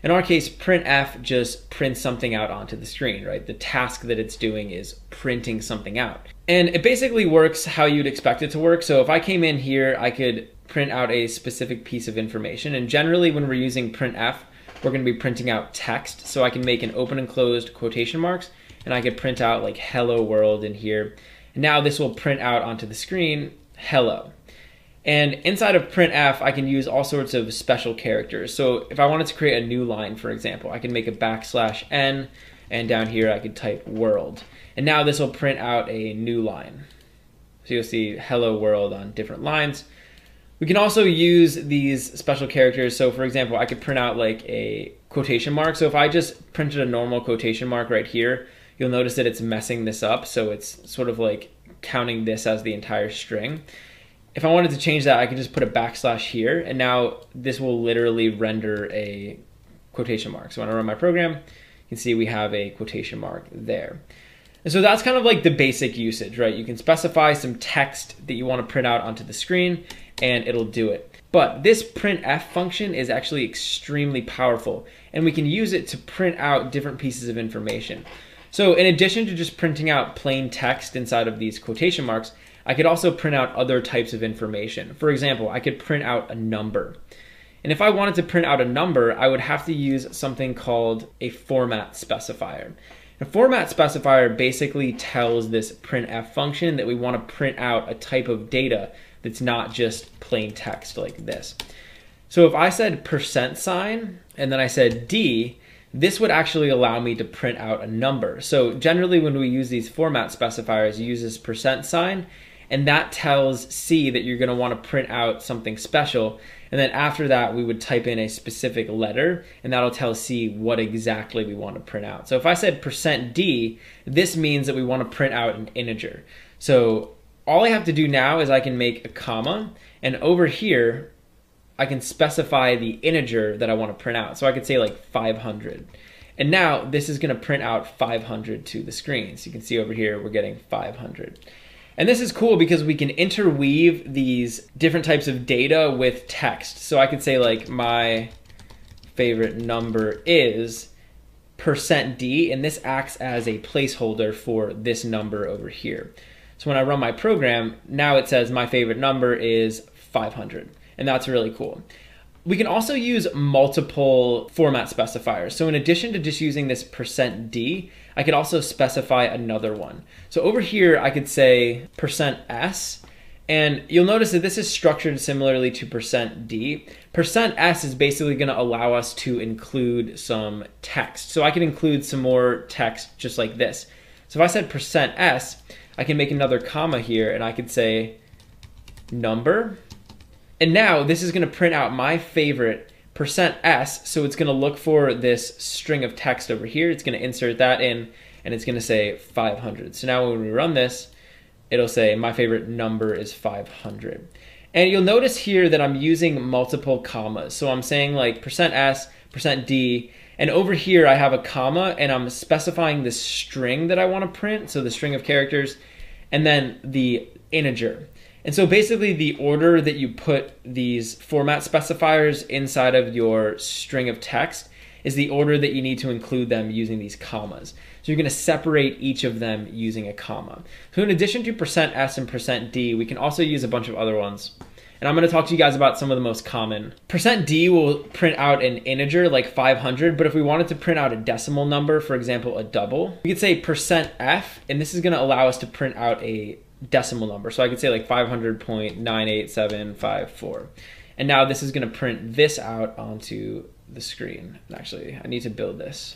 S1: In our case, printf just prints something out onto the screen, right? The task that it's doing is printing something out. And it basically works how you'd expect it to work. So if I came in here, I could print out a specific piece of information. And generally when we're using printf, we're going to be printing out text. So I can make an open and closed quotation marks, and I could print out like hello world in here. And now this will print out onto the screen, hello. And inside of printf, I can use all sorts of special characters. So if I wanted to create a new line, for example, I can make a \n, and down here I could type world. And now this will print out a new line. So you'll see hello world on different lines. We can also use these special characters. So for example, I could print out like a quotation mark. So if I just printed a normal quotation mark right here, you'll notice that it's messing this up. So it's sort of like counting this as the entire string. If I wanted to change that, I could just put a \, here, and now this will literally render a quotation mark. So when I run my program, you can see we have a quotation mark there. And so that's kind of like the basic usage, right? You can specify some text that you want to print out onto the screen, and it'll do it. But this printf function is actually extremely powerful, and we can use it to print out different pieces of information. So in addition to just printing out plain text inside of these quotation marks, I could also print out other types of information. For example, I could print out a number. And if I wanted to print out a number, I would have to use something called a format specifier. A format specifier basically tells this printf function that we want to print out a type of data that's not just plain text like this. So if I said %, and then I said D, this would actually allow me to print out a number. So generally when we use these format specifiers, you use this %, and that tells C that you're going to want to print out something special. And then after that, we would type in a specific letter, and that'll tell C what exactly we want to print out. So if I said %D, this means that we want to print out an integer. So all I have to do now is I can make a comma, and over here, I can specify the integer that I want to print out. So I could say like 500. And now this is going to print out 500 to the screen. So you can see over here, we're getting 500. And this is cool because we can interweave these different types of data with text. So I could say like my favorite number is %D, and this acts as a placeholder for this number over here. So when I run my program, now it says my favorite number is 500, and that's really cool. We can also use multiple format specifiers. So in addition to just using this %D, I could also specify another one. So over here, I could say %S, and you'll notice that this is structured similarly to %D. %S is basically going to allow us to include some text. So I can include some more text just like this. So if I said %S, I can make another comma here, and I could say number. And now this is going to print out my favorite %S, so it's going to look for this string of text over here. It's going to insert that in, and it's going to say 500. So now when we run this, it'll say my favorite number is 500. And you'll notice here that I'm using multiple commas. So I'm saying like %S, %D, and over here I have a comma, and I'm specifying the string that I want to print, so the string of characters, and then the integer. And so basically the order that you put these format specifiers inside of your string of text is the order that you need to include them using these commas. So you're going to separate each of them using a comma. So in addition to %S and %D, we can also use a bunch of other ones. And I'm going to talk to you guys about some of the most common. %D will print out an integer like 500, but if we wanted to print out a decimal number, for example, a double, we could say %F, and this is going to allow us to print out a decimal number. So I could say like 500.98754. And now this is going to print this out onto the screen. Actually, I need to build this.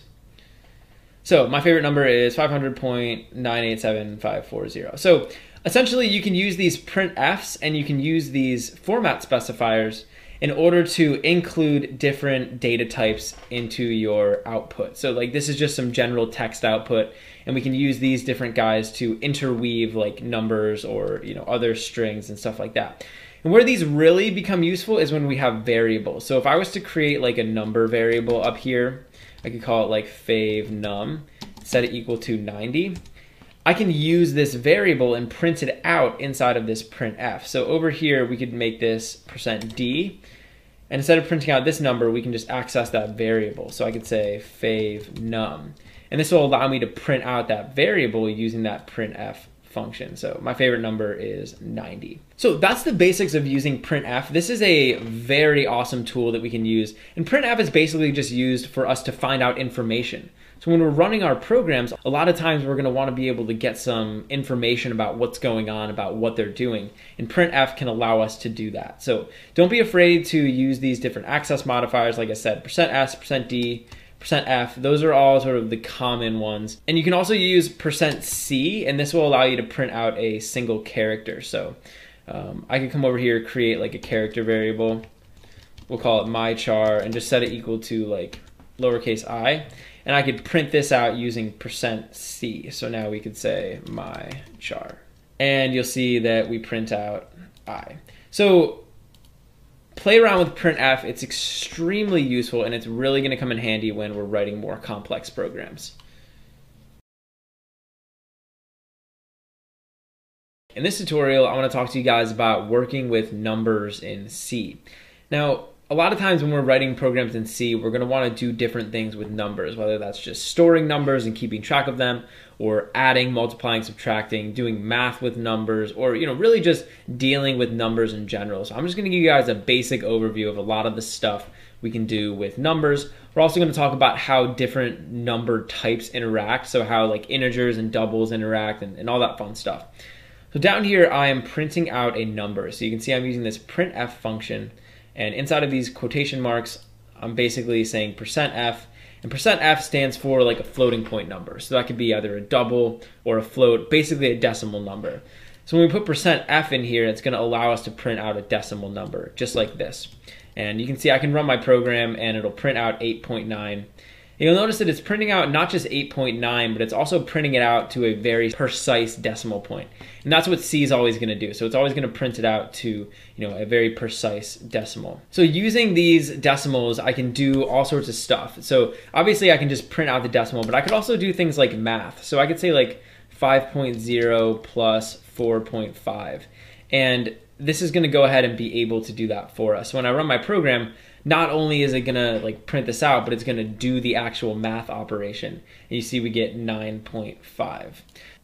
S1: So my favorite number is 500.9875540. So essentially you can use these printfs and you can use these format specifiers in order to include different data types into your output. So like this is just some general text output, and we can use these different guys to interweave like numbers or other strings and stuff like that. And where these really become useful is when we have variables. So if I was to create like a number variable up here, I could call it like favnum, set it equal to 90. I can use this variable and print it out inside of this printf. So over here, we could make this %D, And instead of printing out this number, we can just access that variable. So I could say fav num. And this will allow me to print out that variable using that printf function. So my favorite number is 90. So that's the basics of using printf. This is a very awesome tool that we can use. And printf is basically just used for us to find out information. So when we're running our programs, a lot of times we're going to want to be able to get some information about what's going on, about what they're doing. And printf can allow us to do that. So don't be afraid to use these different access modifiers. Like I said, %s, %d, %f, those are all sort of the common ones. And you can also use %c, and this will allow you to print out a single character. So I could come over here, create like a character variable. We'll call it mychar and just set it equal to like lowercase I. And I could print this out using %c. So now we could say mychar. And you'll see that we print out I. So play around with printf. It's extremely useful, and it's really going to come in handy when we're writing more complex programs. In this tutorial, I want to talk to you guys about working with numbers in C. Now, a lot of times when we're writing programs in C, we're going to want to do different things with numbers, whether that's just storing numbers and keeping track of them, or adding, multiplying, subtracting, doing math with numbers, or really just dealing with numbers in general. So I'm just going to give you guys a basic overview of a lot of the stuff we can do with numbers. We're also going to talk about how different number types interact, so how like integers and doubles interact and all that fun stuff. So down here, I am printing out a number. So you can see I'm using this printf function. And inside of these quotation marks, I'm basically saying %f. And %f stands for like a floating point number. So that could be either a double or a float, basically a decimal number. So when we put %f in here, it's going to allow us to print out a decimal number, just like this. And you can see I can run my program and it'll print out 8.9. You'll notice that it's printing out not just 8.9, but it's also printing it out to a very precise decimal point. And that's what C is always going to do. So it's always going to print it out to, a very precise decimal. So using these decimals, I can do all sorts of stuff. So obviously I can just print out the decimal, but I could also do things like math. So I could say like 5.0 plus 4.5. And this is going to go ahead and be able to do that for us. So when I run my program, not only is it gonna like print this out, but it's gonna do the actual math operation. And you see we get 9.5.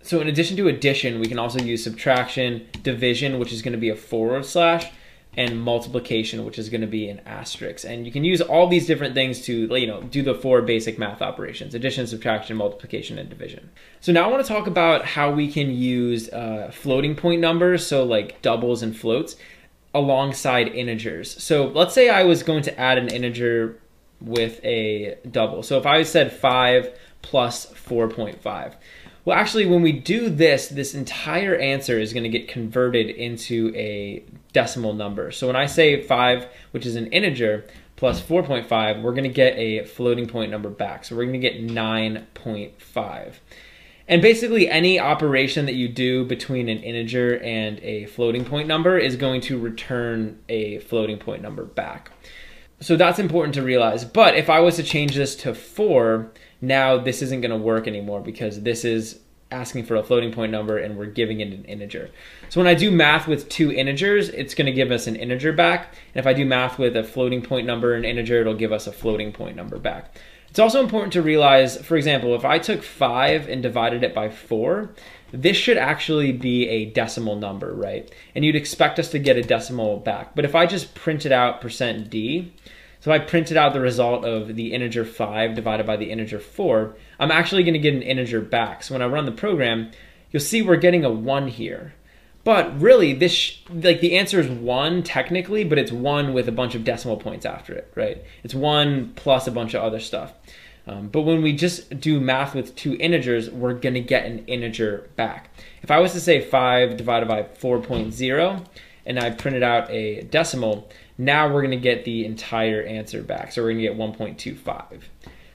S1: So in addition to addition, we can also use subtraction, division, which is gonna be a /, and multiplication, which is gonna be an asterisk. And you can use all these different things to do the 4 basic math operations: addition, subtraction, multiplication, and division. So now I wanna talk about how we can use floating point numbers, so like doubles and floats, alongside integers. So let's say I was going to add an integer with a double. So if I said 5 plus 4.5. Well, actually, when we do this, this entire answer is going to get converted into a decimal number. So when I say 5, which is an integer, plus 4.5, we're going to get a floating point number back. So we're going to get 9.5. And basically any operation that you do between an integer and a floating point number is going to return a floating point number back. So that's important to realize. But if I was to change this to 4, now this isn't going to work anymore because this is asking for a floating point number and we're giving it an integer. So when I do math with 2 integers, it's going to give us an integer back. And if I do math with a floating point number and integer, it'll give us a floating point number back. It's also important to realize, for example, if I took 5 and divided it by 4, this should actually be a decimal number, right? And you'd expect us to get a decimal back. But if I just printed out %d, so I printed out the result of the integer 5 divided by the integer 4, I'm actually going to get an integer back. So when I run the program, you'll see we're getting a 1 here. But really, the answer is 1 technically, but it's 1 with a bunch of decimal points after it, right? It's 1 plus a bunch of other stuff. But when we just do math with 2 integers, we're going to get an integer back. If I was to say 5 divided by 4.0, and I printed out a decimal, now we're going to get the entire answer back. So we're going to get 1.25.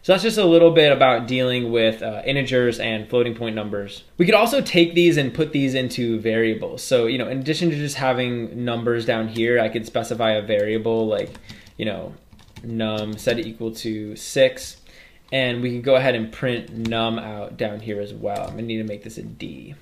S1: So that's just a little bit about dealing with integers and floating point numbers. We could also take these and put these into variables. So, in addition to just having numbers down here, I could specify a variable like, num, set it equal to 6. And we can go ahead and print num out down here as well. I'm going to need to make this a D.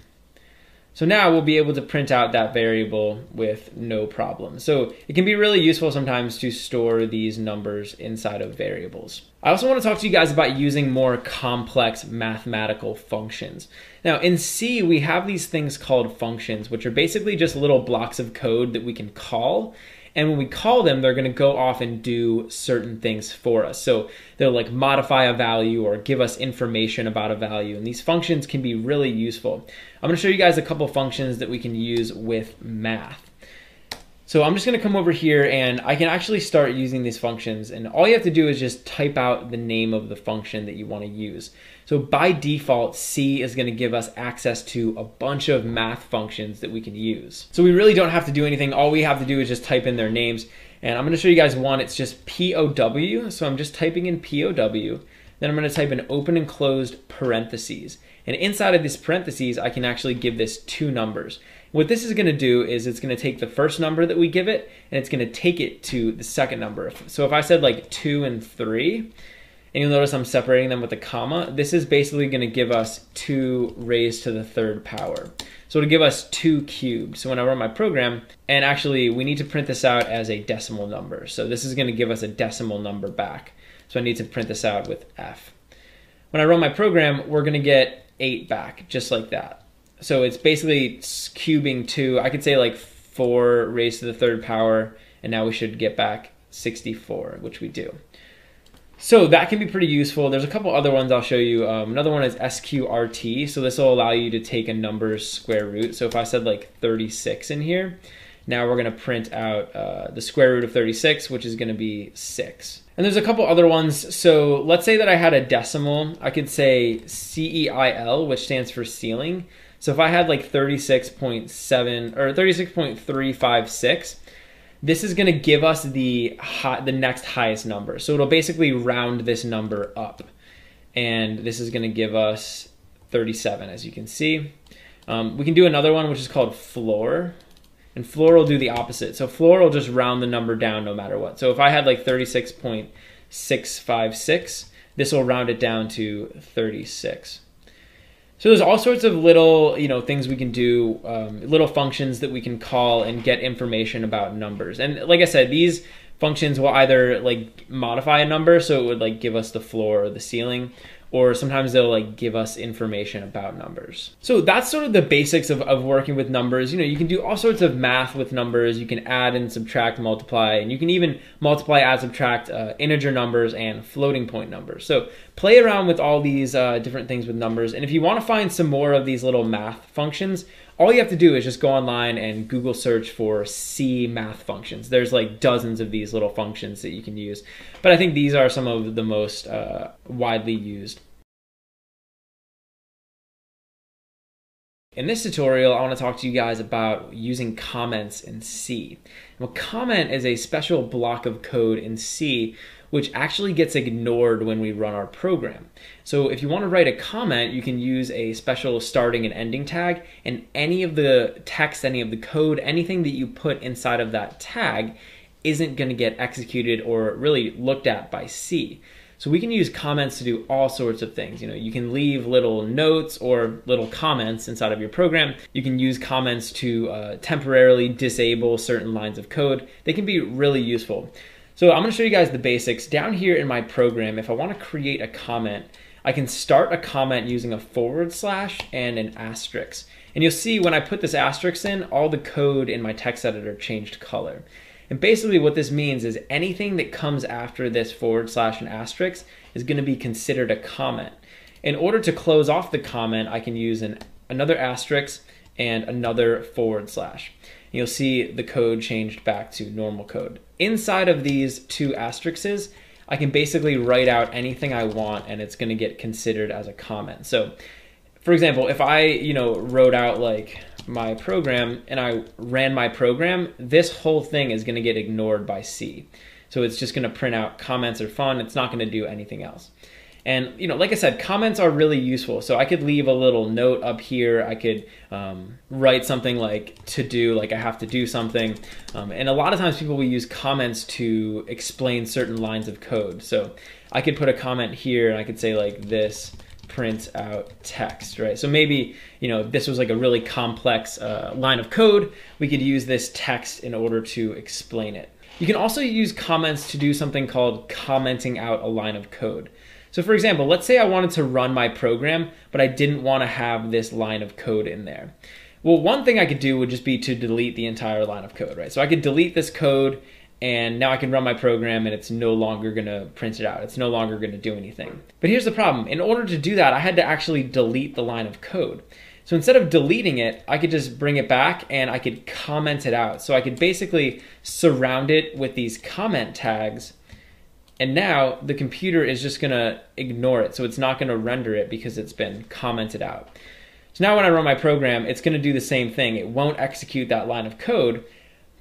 S1: So now we'll be able to print out that variable with no problem. So it can be really useful sometimes to store these numbers inside of variables. I also want to talk to you guys about using more complex mathematical functions. Now in C, we have these things called functions, which are basically just little blocks of code that we can call. And when we call them, they're going to go off and do certain things for us. So they'll like modify a value or give us information about a value. And these functions can be really useful. I'm going to show you guys a couple functions that we can use with math. So I'm just going to come over here and I can actually start using these functions, and all you have to do is just type out the name of the function that you want to use. So by default, C is going to give us access to a bunch of math functions that we can use. So we really don't have to do anything. All we have to do is just type in their names. And I'm going to show you guys one. It's just POW. So I'm just typing in POW. Then I'm going to type in open and closed parentheses. And inside of this parentheses, I can actually give this two numbers. What this is going to do is it's going to take the first number that we give it, and it's going to take it to the second number. So if I said like 2 and 3, and you'll notice I'm separating them with a comma, this is basically going to give us 2 raised to the third power. So it'll give us 2 cubed. So when I run my program, and actually we need to print this out as a decimal number. So this is going to give us a decimal number back. So I need to print this out with F. When I run my program, we're going to get 8 back, just like that. So it's basically cubing 2. I could say like 4 raised to the third power, and now we should get back 64, which we do. So that can be pretty useful. There's a couple other ones I'll show you. Another one is SQRT. So this will allow you to take a number's square root. So if I said like 36 in here, now we're going to print out the square root of 36, which is going to be 6. And there's a couple other ones. So let's say that I had a decimal. I could say CEIL, which stands for ceiling. So if I had like 36.7 or 36.356, this is going to give us the next highest number. So it'll basically round this number up. And this is going to give us 37, as you can see. We can do another one, which is called floor. And floor will do the opposite. So floor will just round the number down no matter what. So if I had like 36.656, this will round it down to 36. So there's all sorts of little, things we can do, little functions that we can call and get information about numbers. And like I said, these functions will either like modify a number, so it would like give us the floor or the ceiling, or sometimes they'll like give us information about numbers. So that's sort of the basics of working with numbers. You can do all sorts of math with numbers. You can add and subtract, multiply, and you can even multiply, add, subtract integer numbers and floating point numbers. So play around with all these different things with numbers. And if you want to find some more of these little math functions, all you have to do is just go online and Google search for C math functions. There's like dozens of these little functions that you can use. But I think these are some of the most widely used. In this tutorial, I want to talk to you guys about using comments in C. Now, a comment is a special block of code in C which actually gets ignored when we run our program. So if you want to write a comment, you can use a special starting and ending tag, and any of the text, any of the code, anything that you put inside of that tag isn't going to get executed or really looked at by C. So we can use comments to do all sorts of things. You can leave little notes or little comments inside of your program. You can use comments to temporarily disable certain lines of code. They can be really useful. So I'm going to show you guys the basics. Down here in my program, if I want to create a comment, I can start a comment using a / and an asterisk. And you'll see when I put this asterisk in, all the code in my text editor changed color. And basically what this means is anything that comes after this / and asterisk is going to be considered a comment. In order to close off the comment, I can use another asterisk and another /. You'll see the code changed back to normal code. Inside of these two asterisks, I can basically write out anything I want and it's going to get considered as a comment. So for example, if I wrote out like my program and I ran my program, this whole thing is going to get ignored by C. So it's just going to print out comments are fun. It's not going to do anything else. And like I said, comments are really useful. So I could leave a little note up here. I could write something like to do, like I have to do something. And a lot of times people will use comments to explain certain lines of code. So I could put a comment here and I could say like this print out text, right? So maybe, if this was like a really complex line of code, we could use this text in order to explain it. You can also use comments to do something called commenting out a line of code. So for example, let's say I wanted to run my program, but I didn't want to have this line of code in there. Well, one thing I could do would just be to delete the entire line of code, right? So I could delete this code, and now I can run my program and it's no longer gonna print it out. It's no longer gonna do anything. But here's the problem. In order to do that, I had to actually delete the line of code. So instead of deleting it, I could just bring it back and I could comment it out. So I could basically surround it with these comment tags, and now the computer is just gonna ignore it. So it's not gonna render it because it's been commented out. So now when I run my program, it's gonna do the same thing. It won't execute that line of code,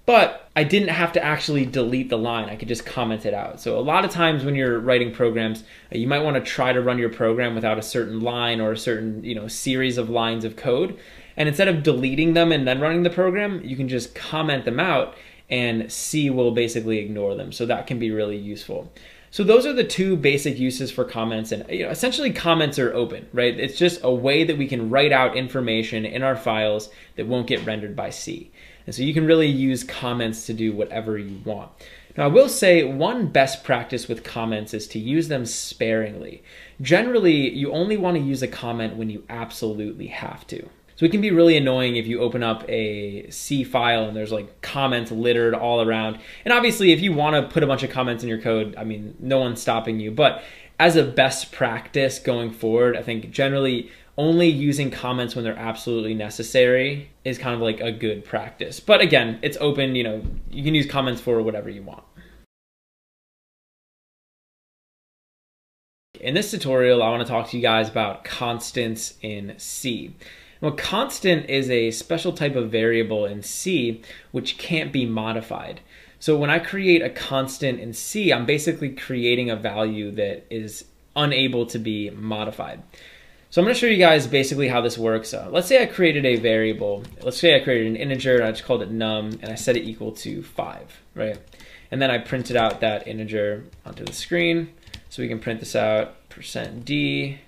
S1: but I didn't have to actually delete the line. I could just comment it out. So a lot of times when you're writing programs, you might want to try to run your program without a certain line or a certain series of lines of code. And instead of deleting them and then running the program, you can just comment them out and C will basically ignore them. So that can be really useful. So those are the two basic uses for comments, and essentially comments are open, right? It's just a way that we can write out information in our files that won't get rendered by C. And so you can really use comments to do whatever you want. Now I will say one best practice with comments is to use them sparingly. Generally, you only want to use a comment when you absolutely have to. So it can be really annoying if you open up a C file and there's like comments littered all around. And obviously if you want to put a bunch of comments in your code, I mean, no one's stopping you. But as a best practice going forward, I think generally only using comments when they're absolutely necessary is kind of like a good practice. But again, it's open, you can use comments for whatever you want. In this tutorial, I want to talk to you guys about constants in C. Well, constant is a special type of variable in C which can't be modified. So when I create a constant in C, I'm basically creating a value that is unable to be modified. So I'm going to show you guys basically how this works. Let's say I created a variable. Let's say I created an integer and I just called it num and I set it equal to 5, right? And then I printed out that integer onto the screen. So we can print this out, %d,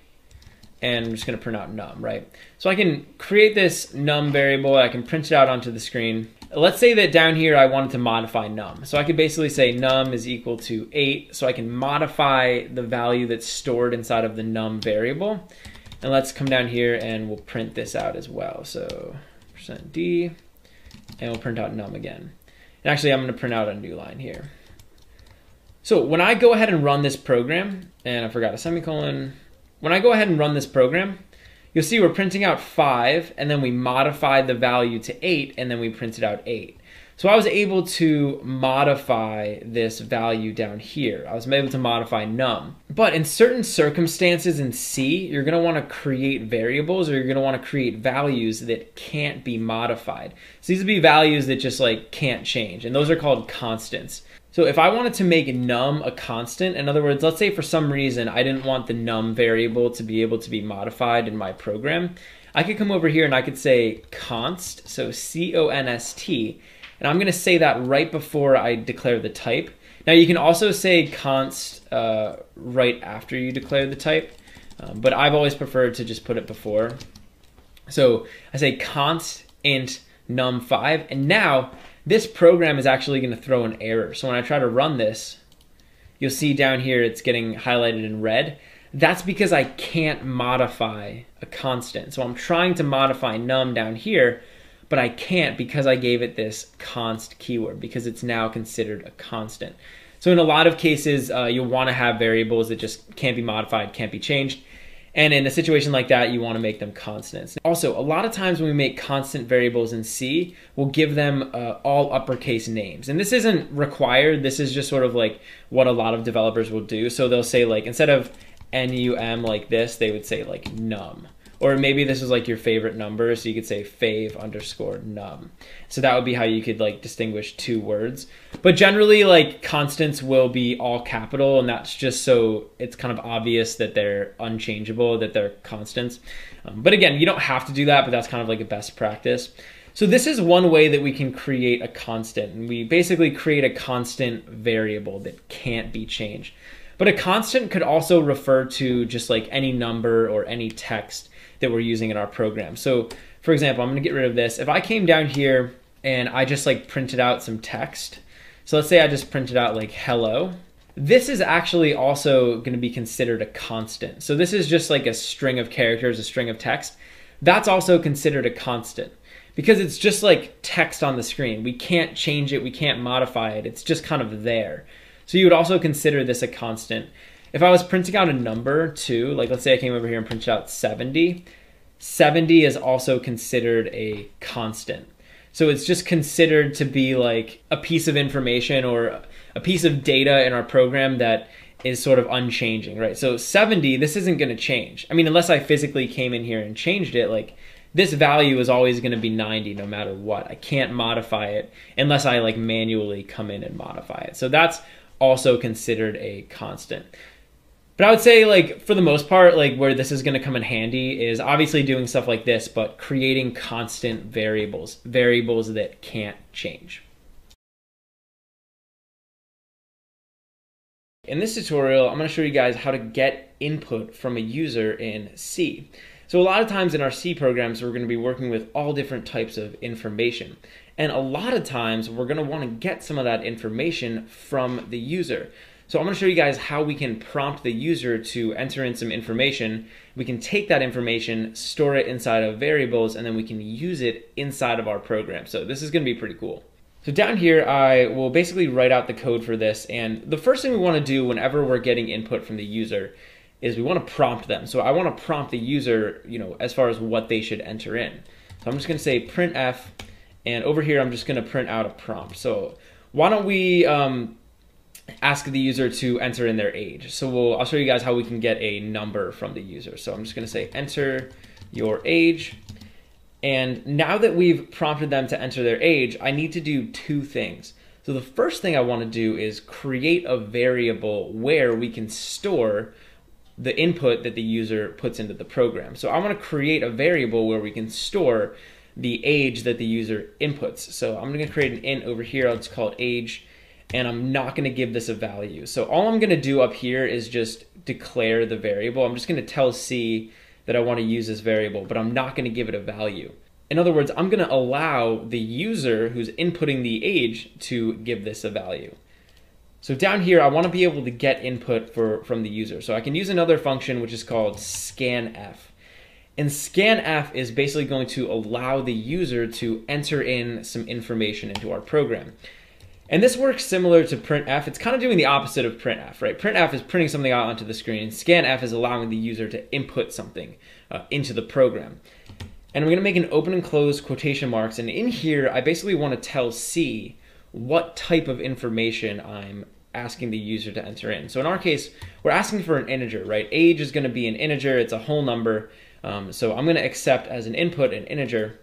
S1: and I'm just going to print out num, right? So I can create this num variable, I can print it out onto the screen. Let's say that down here I wanted to modify num. So I could basically say num is equal to 8, so I can modify the value that's stored inside of the num variable. And let's come down here and we'll print this out as well. So %d, and we'll print out num again. And actually I'm going to print out a new line here. So when I go ahead and run this program, and I forgot a semicolon, when I go ahead and run this program, you'll see we're printing out 5, and then we modified the value to 8, and then we printed out 8. So I was able to modify this value down here. I was able to modify num. But in certain circumstances in C, you're going to want to create variables, or you're going to want to create values that can't be modified. So these would be values that just like can't change, and those are called constants. So if I wanted to make num a constant, in other words, let's say for some reason I didn't want the num variable to be able to be modified in my program, I could come over here and I could say const, so C-O-N-S-T, and I'm going to say that right before I declare the type. Now you can also say const right after you declare the type, but I've always preferred to just put it before. So I say const int num5, and now this program is actually going to throw an error. So when I try to run this, you'll see down here it's getting highlighted in red. That's because I can't modify a constant. So I'm trying to modify num down here, but I can't because I gave it this const keyword, because it's now considered a constant. So in a lot of cases, you'll want to have variables that just can't be modified, can't be changed. And in a situation like that, you want to make them constants. Also, a lot of times when we make constant variables in C, we'll give them all uppercase names. And this isn't required. This is just sort of like what a lot of developers will do. So they'll say like, instead of num like this, they would say like num. Or maybe this is like your favorite number, so you could say fav_num. So that would be how you could like distinguish two words. But generally, like constants will be all capital, and that's just so it's kind of obvious that they're unchangeable, that they're constants. But again, you don't have to do that, but that's kind of like a best practice. So this is one way that we can create a constant, and we basically create a constant variable that can't be changed. But a constant could also refer to just like any number or any text that we're using in our program. So for example, I'm gonna get rid of this. If I came down here and I just like printed out some text, so let's say I just printed out like hello, this is actually also gonna be considered a constant. So this is just like a string of characters, a string of text. That's also considered a constant because it's just like text on the screen. We can't change it, we can't modify it, it's just kind of there. So you would also consider this a constant. If I was printing out a number too, like let's say I came over here and printed out 70, 70 is also considered a constant. So it's just considered to be like a piece of information or a piece of data in our program that is sort of unchanging, right? So 70, this isn't gonna change. I mean, unless I physically came in here and changed it, like this value is always gonna be 90 no matter what. I can't modify it unless I like manually come in and modify it. So that's also considered a constant. But I would say like for the most part, like where this is gonna come in handy is obviously doing stuff like this, but creating constant variables, variables that can't change. In this tutorial, I'm gonna show you guys how to get input from a user in C. So a lot of times in our C programs, we're gonna be working with all different types of information. And a lot of times we're gonna wanna get some of that information from the user. So I'm gonna show you guys how we can prompt the user to enter in some information. We can take that information, store it inside of variables, and then we can use it inside of our program. So this is gonna be pretty cool. So down here, I will basically write out the code for this. And the first thing we wanna do whenever we're getting input from the user is we wanna prompt them. So I wanna prompt the user, as far as what they should enter in. So I'm just gonna say printf, and over here, I'm just gonna print out a prompt. So why don't we ask the user to enter in their age. So I'll show you guys how we can get a number from the user. So I'm just gonna say enter your age. And now that we've prompted them to enter their age, I need to do two things. So the first thing I wanna do is create a variable where we can store the input that the user puts into the program. So I wanna create a variable where we can store the age that the user inputs. So I'm gonna create an int over here, I'll just call it age, and I'm not gonna give this a value. So all I'm gonna do up here is just declare the variable. I'm just gonna tell C that I wanna use this variable, but I'm not gonna give it a value. In other words, I'm gonna allow the user who's inputting the age to give this a value. So down here, I wanna be able to get input from the user. So I can use another function which is called scanf. And scanf is basically going to allow the user to enter in some information into our program. And this works similar to printf. It's kind of doing the opposite of printf, right? Printf is printing something out onto the screen. Scanf is allowing the user to input something into the program. And I'm gonna make an open and close quotation marks. And in here, I basically wanna tell C what type of information I'm asking the user to enter in. So in our case, we're asking for an integer, right? Age is gonna be an integer, it's a whole number. So I'm gonna accept as an input an integer.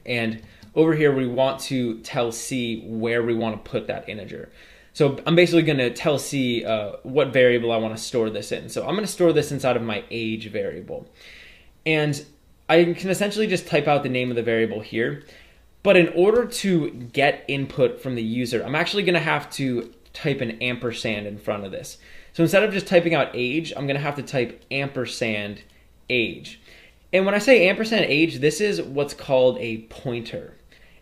S1: And over here, we want to tell C where we want to put that integer. So I'm basically going to tell C what variable I want to store this in. So I'm going to store this inside of my age variable. And I can essentially just type out the name of the variable here. But in order to get input from the user, I'm actually going to have to type an ampersand in front of this. So instead of just typing out age, I'm going to have to type ampersand age. And when I say ampersand age, this is what's called a pointer.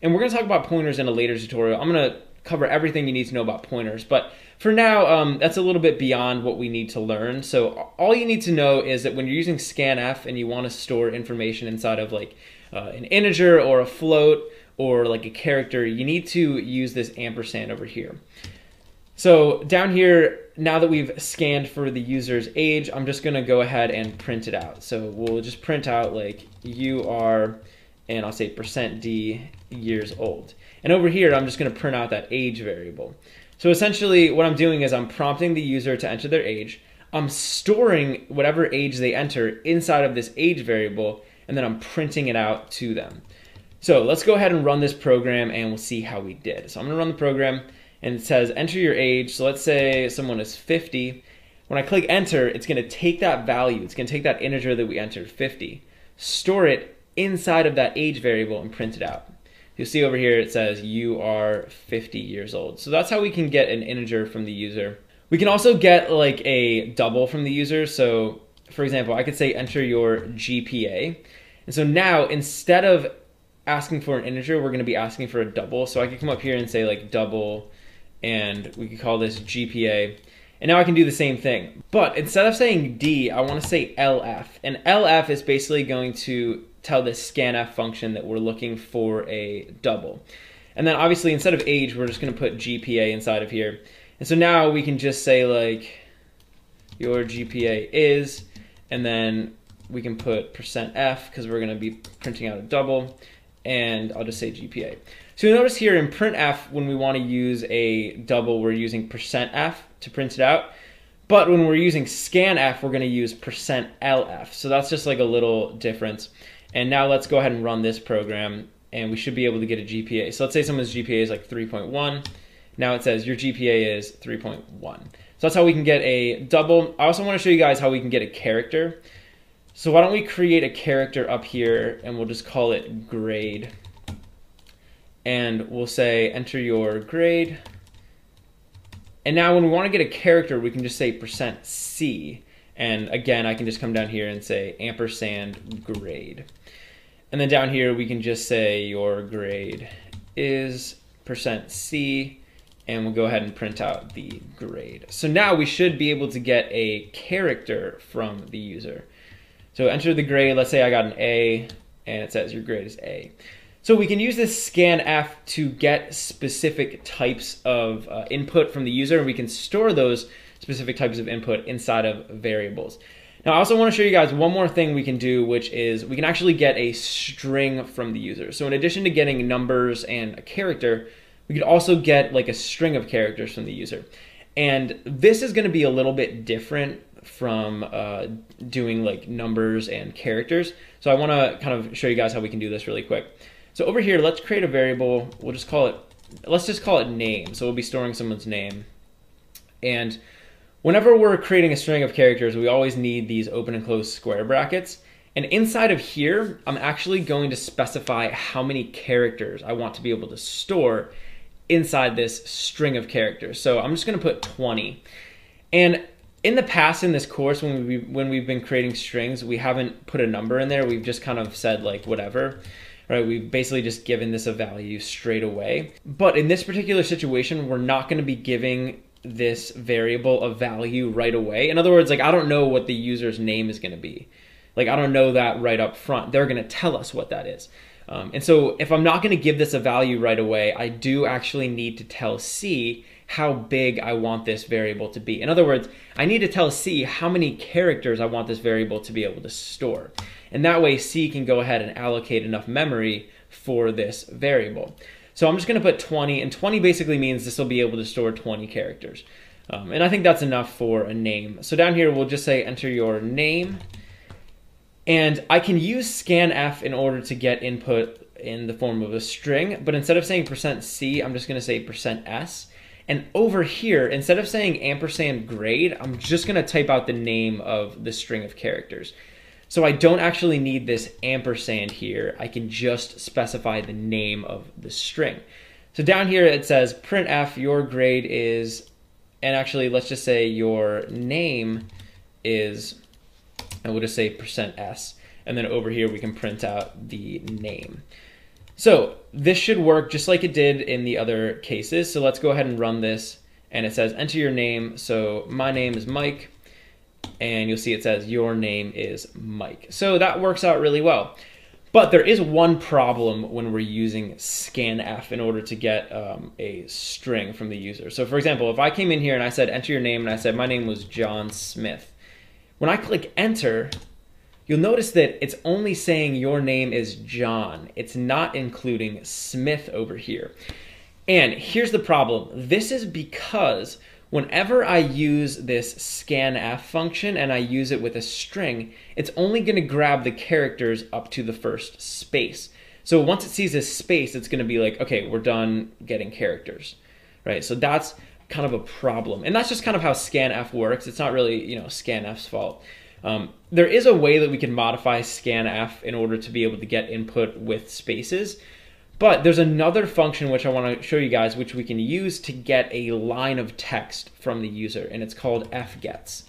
S1: And we're gonna talk about pointers in a later tutorial. I'm gonna cover everything you need to know about pointers, but for now, that's a little bit beyond what we need to learn. So all you need to know is that when you're using scanf and you wanna store information inside of like an integer or a float or like a character, you need to use this ampersand over here. So down here, now that we've scanned for the user's age, I'm just gonna go ahead and print it out. So we'll just print out like you are, and I'll say %d years old. And over here, I'm just gonna print out that age variable. So essentially what I'm doing is I'm prompting the user to enter their age. I'm storing whatever age they enter inside of this age variable, and then I'm printing it out to them. So let's go ahead and run this program and we'll see how we did. So I'm gonna run the program and it says enter your age. So let's say someone is 50. When I click enter, it's gonna take that value, it's gonna take that integer that we entered, 50, store it inside of that age variable and print it out. You'll see over here it says you are 50 years old. So that's how we can get an integer from the user. We can also get like a double from the user. So for example, I could say enter your GPA. And so now instead of asking for an integer, we're going to be asking for a double. So I could come up here and say like double, and we could call this GPA. And now I can do the same thing. But instead of saying D, I want to say LF. And LF is basically going to tell this scanf function that we're looking for a double. And then obviously instead of age, we're just going to put GPA inside of here. And so now we can just say like your GPA is, and then we can put %F because we're going to be printing out a double, and I'll just say GPA. So you'll notice here in printf, when we want to use a double, we're using %F to print it out. But when we're using scanf, we're going to use %LF. So that's just like a little difference. And now let's go ahead and run this program, and we should be able to get a GPA. So let's say someone's GPA is like 3.1. Now it says your GPA is 3.1. So that's how we can get a double. I also want to show you guys how we can get a character. So why don't we create a character up here, and we'll just call it grade. And we'll say enter your grade. And now when we want to get a character, we can just say %C. And again, I can just come down here and say ampersand grade. And then down here, we can just say your grade is %C, and we'll go ahead and print out the grade. So now we should be able to get a character from the user. So enter the grade. Let's say I got an A, and it says your grade is A. So we can use this scanf to get specific types of input from the user, and we can store those specific types of input inside of variables. Now I also want to show you guys one more thing we can do, which is we can actually get a string from the user. So in addition to getting numbers and a character, we could also get like a string of characters from the user. And this is going to be a little bit different from doing like numbers and characters. So I want to kind of show you guys how we can do this really quick. So over here, let's create a variable. We'll just call it, let's just call it name. So we'll be storing someone's name. And whenever we're creating a string of characters, we always need these open and close square brackets. And inside of here, I'm actually going to specify how many characters I want to be able to store inside this string of characters. So I'm just going to put 20. And in the past in this course, when we've been creating strings, we haven't put a number in there. We've just kind of said like whatever. Right, we've basically just given this a value straight away. But in this particular situation, we're not going to be giving this variable a value right away. In other words, like I don't know what the user's name is going to be. Like I don't know that right up front. They're going to tell us what that is. And so if I'm not going to give this a value right away, I do actually need to tell C how big I want this variable to be. In other words, I need to tell C how many characters I want this variable to be able to store. And that way C can go ahead and allocate enough memory for this variable. So I'm just going to put 20, and 20 basically means this will be able to store 20 characters. And I think that's enough for a name. So down here, we'll just say enter your name. And I can use scanf in order to get input in the form of a string, but instead of saying %C, I'm just going to say %S. And over here, instead of saying ampersand grade, I'm just going to type out the name of the string of characters. So I don't actually need this ampersand here. I can just specify the name of the string. So down here it says printf your grade is, and actually let's just say your name is, and we'll just say %S. And then over here we can print out the name. So this should work just like it did in the other cases. So let's go ahead and run this, and it says enter your name. So my name is Mike. And you'll see it says your name is Mike. So that works out really well. But there is one problem when we're using scanf in order to get a string from the user. So for example, if I came in here and I said enter your name, and I said my name was John Smith, when I click enter, you'll notice that it's only saying your name is John. It's not including Smith over here. And here's the problem. This is because whenever I use this scanf function and I use it with a string, it's only going to grab the characters up to the first space. So once it sees this space, it's going to be like, okay, we're done getting characters, right? So that's kind of a problem. And that's just kind of how scanf works. It's not really, scanf's fault. There is a way that we can modify scanf in order to be able to get input with spaces. But there's another function which I want to show you guys, which we can use to get a line of text from the user, and it's called fgets.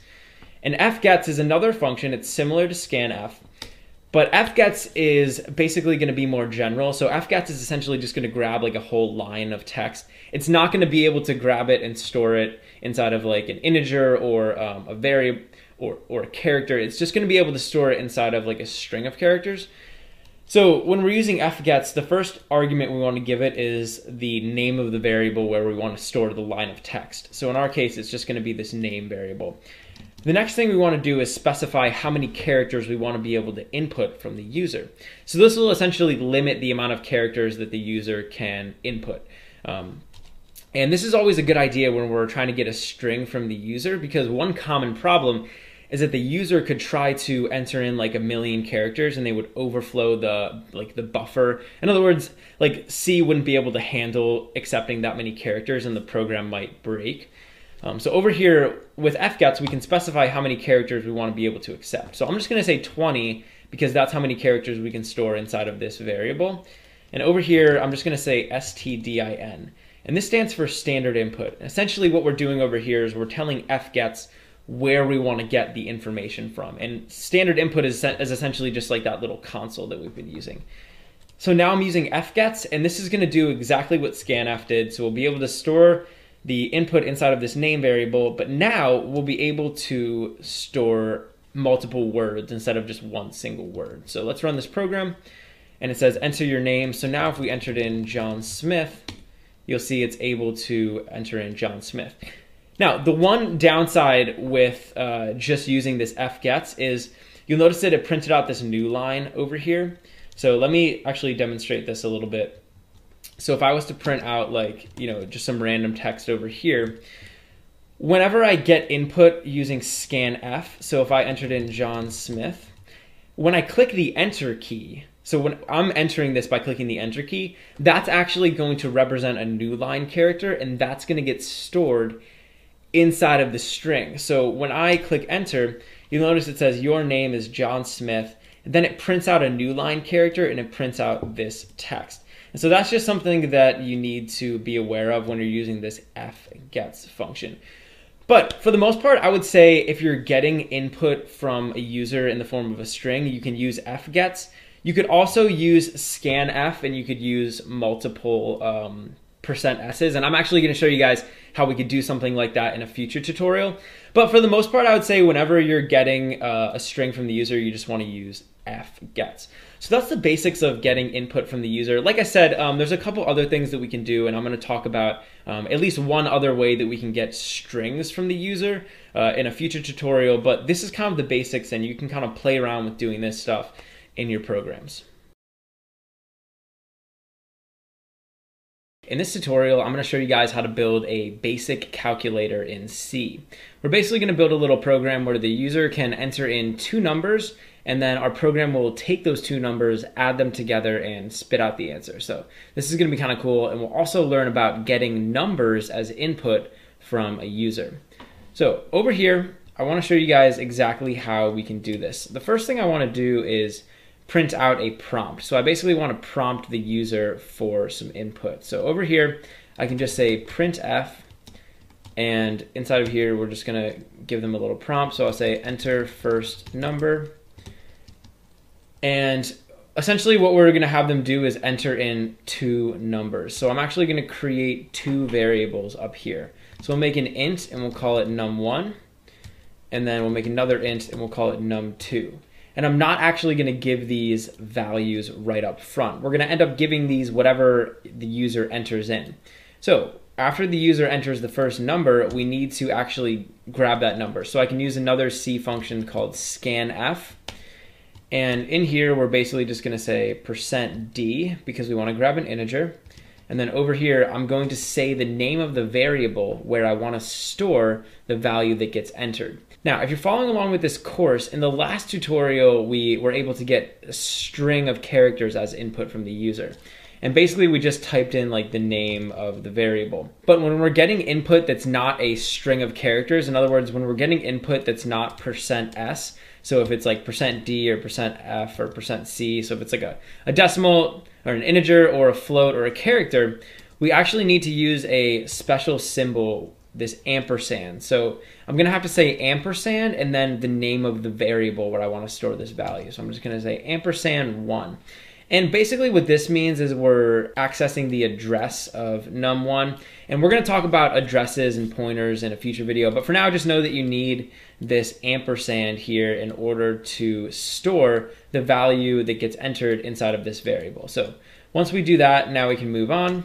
S1: And fgets is another function. It's similar to scanf, but fgets is basically going to be more general. So fgets is essentially just going to grab like a whole line of text. It's not going to be able to grab it and store it inside of like an integer or a variable or a character. It's just going to be able to store it inside of like a string of characters. So when we're using fgets, the first argument we want to give it is the name of the variable where we want to store the line of text. So in our case, it's just going to be this name variable. The next thing we want to do is specify how many characters we want to be able to input from the user. So this will essentially limit the amount of characters that the user can input. And this is always a good idea when we're trying to get a string from the user, because one common problem is that the user could try to enter in like 1,000,000 characters and they would overflow the buffer. In other words, like C wouldn't be able to handle accepting that many characters and the program might break. So over here with fgets, we can specify how many characters we want to be able to accept. So I'm just going to say 20 because that's how many characters we can store inside of this variable. And over here, I'm just going to say stdin. And this stands for standard input. Essentially what we're doing over here is we're telling fgets where we want to get the information from. And standard input is essentially just like that little console that we've been using. So now I'm using fgets, and this is going to do exactly what scanf did. So we'll be able to store the input inside of this name variable, but now we'll be able to store multiple words instead of just one single word. So let's run this program, and it says enter your name. So now if we entered in John Smith, you'll see it's able to enter in John Smith. Now, the one downside with just using this fgets is you'll notice that it printed out this new line over here. So let me actually demonstrate this a little bit. So if I was to print out like, just some random text over here, whenever I get input using scanf, so if I entered in John Smith, when I click the enter key, so when I'm entering this by clicking the enter key, that's actually going to represent a new line character, and that's going to get stored inside of the string. So when I click enter, you'll notice it says your name is John Smith, and then it prints out a new line character and it prints out this text. And so that's just something that you need to be aware of when you're using this fgets function. But for the most part, I would say if you're getting input from a user in the form of a string, you can use fgets. You could also use scanf, and you could use multiple %s's, and I'm actually going to show you guys how we could do something like that in a future tutorial. But for the most part, I would say whenever you're getting a string from the user, you just want to use fgets. So that's the basics of getting input from the user. Like I said, there's a couple other things that we can do, and I'm going to talk about at least one other way that we can get strings from the user in a future tutorial, but this is kind of the basics, and you can kind of play around with doing this stuff in your programs. In this tutorial, I'm going to show you guys how to build a basic calculator in C. We're basically going to build a little program where the user can enter in two numbers, and then our program will take those two numbers, add them together, and spit out the answer. So this is going to be kind of cool, and we'll also learn about getting numbers as input from a user. So over here, I want to show you guys exactly how we can do this. The first thing I want to do is print out a prompt. So I basically want to prompt the user for some input. So over here, I can just say printf, and inside of here, we're just going to give them a little prompt. So I'll say enter first number. And essentially what we're going to have them do is enter in two numbers. So I'm actually going to create two variables up here. So we'll make an int, and we'll call it num1. And then we'll make another int, and we'll call it num2. And I'm not actually going to give these values right up front. We're going to end up giving these whatever the user enters in. So after the user enters the first number, we need to actually grab that number. So I can use another C function called scanf. And in here, we're basically just going to say %d because we want to grab an integer. And then over here, I'm going to say the name of the variable where I want to store the value that gets entered. Now, if you're following along with this course, in the last tutorial, we were able to get a string of characters as input from the user. And basically, we just typed in like the name of the variable. But when we're getting input that's not a string of characters, in other words, when we're getting input that's not %s, so if it's like %d or %f or %c, so if it's like a decimal or an integer or a float or a character, we actually need to use a special symbol, this ampersand. So I'm gonna have to say ampersand and then the name of the variable where I want to store this value. So I'm just gonna say ampersand 1. And basically what this means is we're accessing the address of num1. And we're gonna talk about addresses and pointers in a future video, but for now just know that you need this ampersand here in order to store the value that gets entered inside of this variable. So once we do that, now we can move on.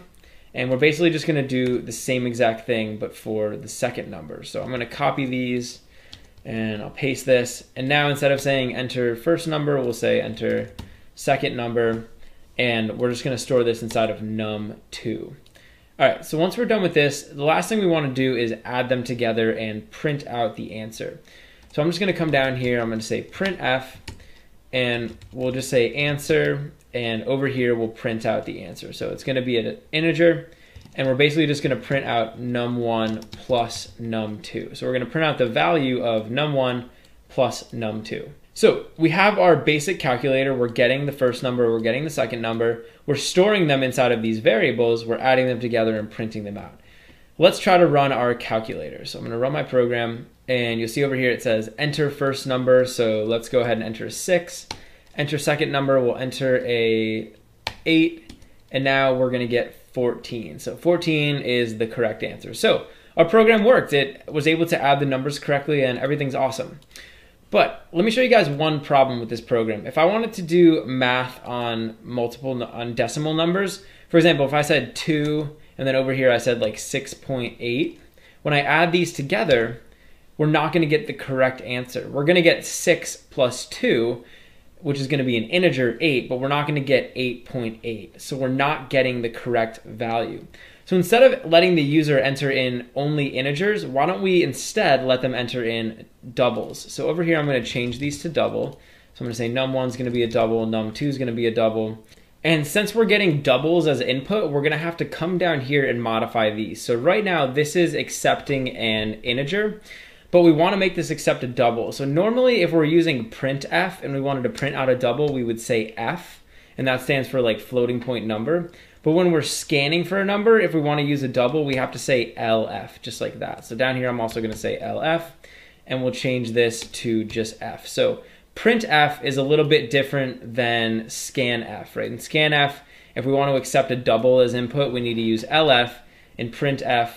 S1: And we're basically just gonna do the same exact thing, but for the second number. So I'm gonna copy these and I'll paste this. And now instead of saying enter first number, we'll say enter second number, and we're just gonna store this inside of num2. All right, so once we're done with this, the last thing we wanna do is add them together and print out the answer. So I'm just gonna come down here, I'm gonna say printf, and we'll just say answer, and over here we'll print out the answer. So it's gonna be an integer, and we're basically just gonna print out num1 plus num2. So we're gonna print out the value of num1 plus num2. So we have our basic calculator, we're getting the first number, we're getting the second number, we're storing them inside of these variables, we're adding them together and printing them out. Let's try to run our calculator. So I'm gonna run my program, and you'll see over here it says enter first number, so let's go ahead and enter 6. Enter second number, we'll enter a 8, and now we're gonna get 14. So 14 is the correct answer. So our program worked, it was able to add the numbers correctly and everything's awesome. But let me show you guys one problem with this program. If I wanted to do math on decimal numbers, for example, if I said 2 and then over here I said like 6.8, when I add these together, we're not gonna get the correct answer. We're gonna get 6 plus 2, which is gonna be an integer 8, but we're not gonna get 8.8. So we're not getting the correct value. So instead of letting the user enter in only integers, why don't we instead let them enter in doubles? So over here, I'm gonna change these to double. So I'm gonna say num1 is gonna be a double, num2 is gonna be a double. And since we're getting doubles as input, we're gonna have to come down here and modify these. So right now, this is accepting an integer, but we wanna make this accept a double. So normally if we're using printf and we wanted to print out a double, we would say f, and that stands for like floating point number. But when we're scanning for a number, if we want to use a double, we have to say LF, just like that. So down here, I'm also going to say LF, and we'll change this to just F. So printf is a little bit different than scanf, right? In scanf, if we want to accept a double as input, we need to use LF. In printf,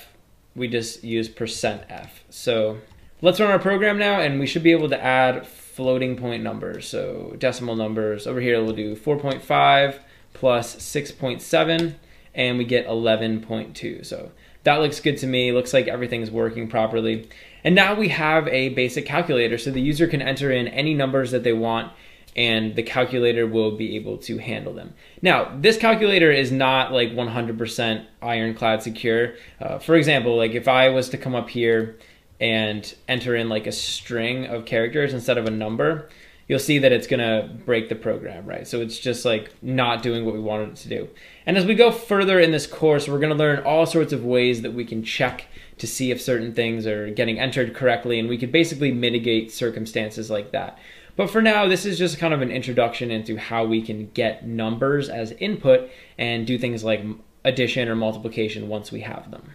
S1: we just use %F. So let's run our program now, and we should be able to add floating point numbers. So decimal numbers. Over here, we'll do 4.5. plus 6.7, and we get 11.2. So that looks good to me. Looks like everything's working properly. And now we have a basic calculator, so the user can enter in any numbers that they want, and the calculator will be able to handle them. Now, this calculator is not like 100% ironclad secure. For example, like if I was to come up here and enter in like a string of characters instead of a number, you'll see that it's gonna break the program, right? So it's just like not doing what we wanted it to do. And as we go further in this course, we're gonna learn all sorts of ways that we can check to see if certain things are getting entered correctly, and we could basically mitigate circumstances like that. But for now, this is just kind of an introduction into how we can get numbers as input and do things like addition or multiplication once we have them.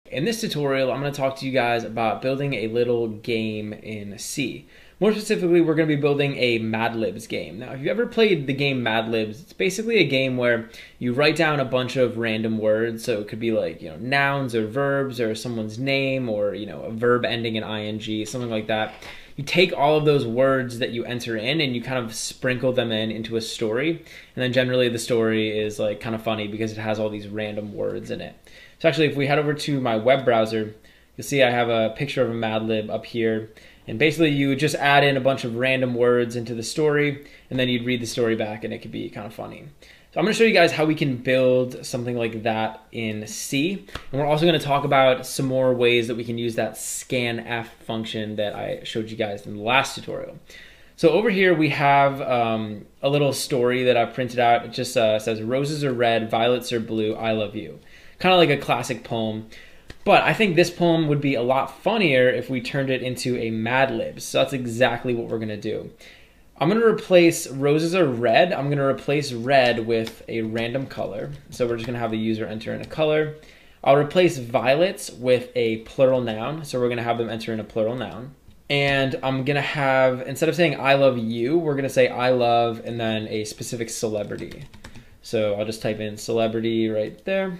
S1: In this tutorial, I'm going to talk to you guys about building a little game in C. More specifically, we're going to be building a Mad Libs game. Now, if you've ever played the game Mad Libs, it's basically a game where you write down a bunch of random words. So it could be like, nouns or verbs or someone's name or, a verb ending in ing, something like that. You take all of those words that you enter in and you kind of sprinkle them into a story. And then generally the story is like kind of funny because it has all these random words in it. So actually, if we head over to my web browser, you'll see I have a picture of a Mad Lib up here. And basically, you would just add in a bunch of random words into the story, and then you'd read the story back, and it could be kind of funny. So I'm going to show you guys how we can build something like that in C. And we're also going to talk about some more ways that we can use that scanf function that I showed you guys in the last tutorial. So over here, we have a little story that I've printed out. It just says, "Roses are red, violets are blue, I love you." Kind of like a classic poem. But I think this poem would be a lot funnier if we turned it into a Mad Libs. So that's exactly what we're going to do. I'm going to replace roses are red. I'm going to replace red with a random color. So we're just going to have the user enter in a color. I'll replace violets with a plural noun. So we're going to have them enter in a plural noun. And I'm going to have, instead of saying I love you, we're going to say I love and then a specific celebrity. So I'll just type in celebrity right there.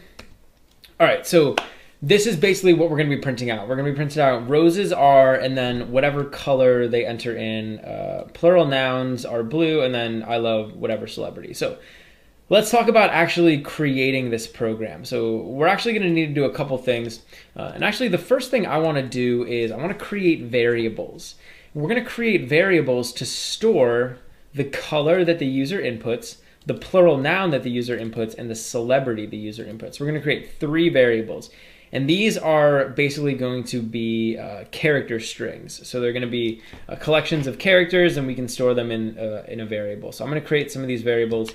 S1: All right, so this is basically what we're going to be printing out. We're going to be printing out roses are, and then whatever color they enter in. Plural nouns are blue, and then I love whatever celebrity. So let's talk about actually creating this program. So we're actually going to need to do a couple things. And actually the first thing I want to do is I want to create variables. We're going to create variables to store the color that the user inputs, the plural noun that the user inputs, and the celebrity the user inputs. We're going to create 3 variables. And these are basically going to be character strings. So they're going to be collections of characters, and we can store them in a variable. So I'm going to create some of these variables.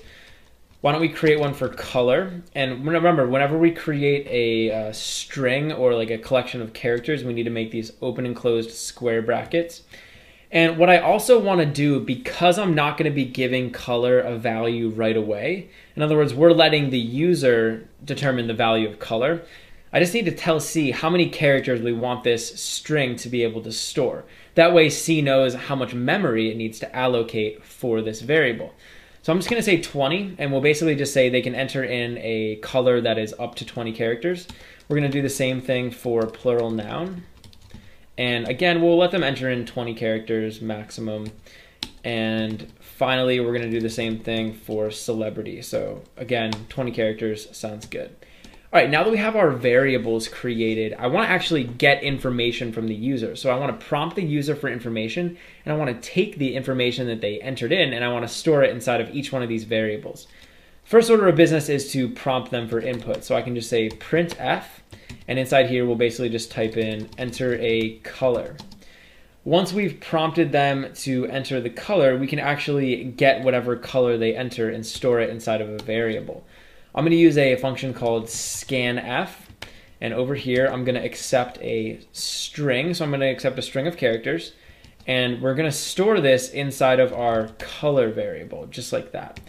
S1: Why don't we create one for color? And remember, whenever we create a string or like a collection of characters, we need to make these open and closed square brackets. And what I also want to do, because I'm not going to be giving color a value right away, in other words, we're letting the user determine the value of color, I just need to tell C how many characters we want this string to be able to store. That way C knows how much memory it needs to allocate for this variable. So I'm just going to say 20, and we'll basically just say they can enter in a color that is up to 20 characters. We're going to do the same thing for plural noun. And again, we'll let them enter in 20 characters maximum. And finally, we're going to do the same thing for celebrity. So again, 20 characters sounds good. All right, now that we have our variables created, I want to actually get information from the user. So I want to prompt the user for information, and I want to take the information that they entered in, and I want to store it inside of each one of these variables. First order of business is to prompt them for input. So I can just say printf, and inside here, we'll basically just type in enter a color. Once we've prompted them to enter the color, we can actually get whatever color they enter and store it inside of a variable. I'm going to use a function called scanf, and over here I'm going to accept a string. So I'm going to accept a string of characters, and we're going to store this inside of our color variable, just like that.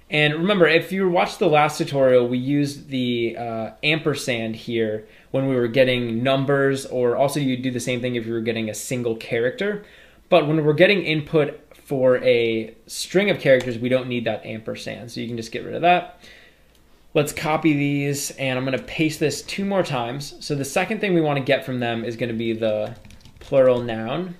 S1: And remember, if you watched the last tutorial, we used the ampersand here when we were getting numbers, or also you do the same thing if you were getting a single character. But when we're getting input for a string of characters, we don't need that ampersand, so you can just get rid of that. Let's copy these, and I'm going to paste this 2 more times. So the second thing we want to get from them is going to be the plural noun,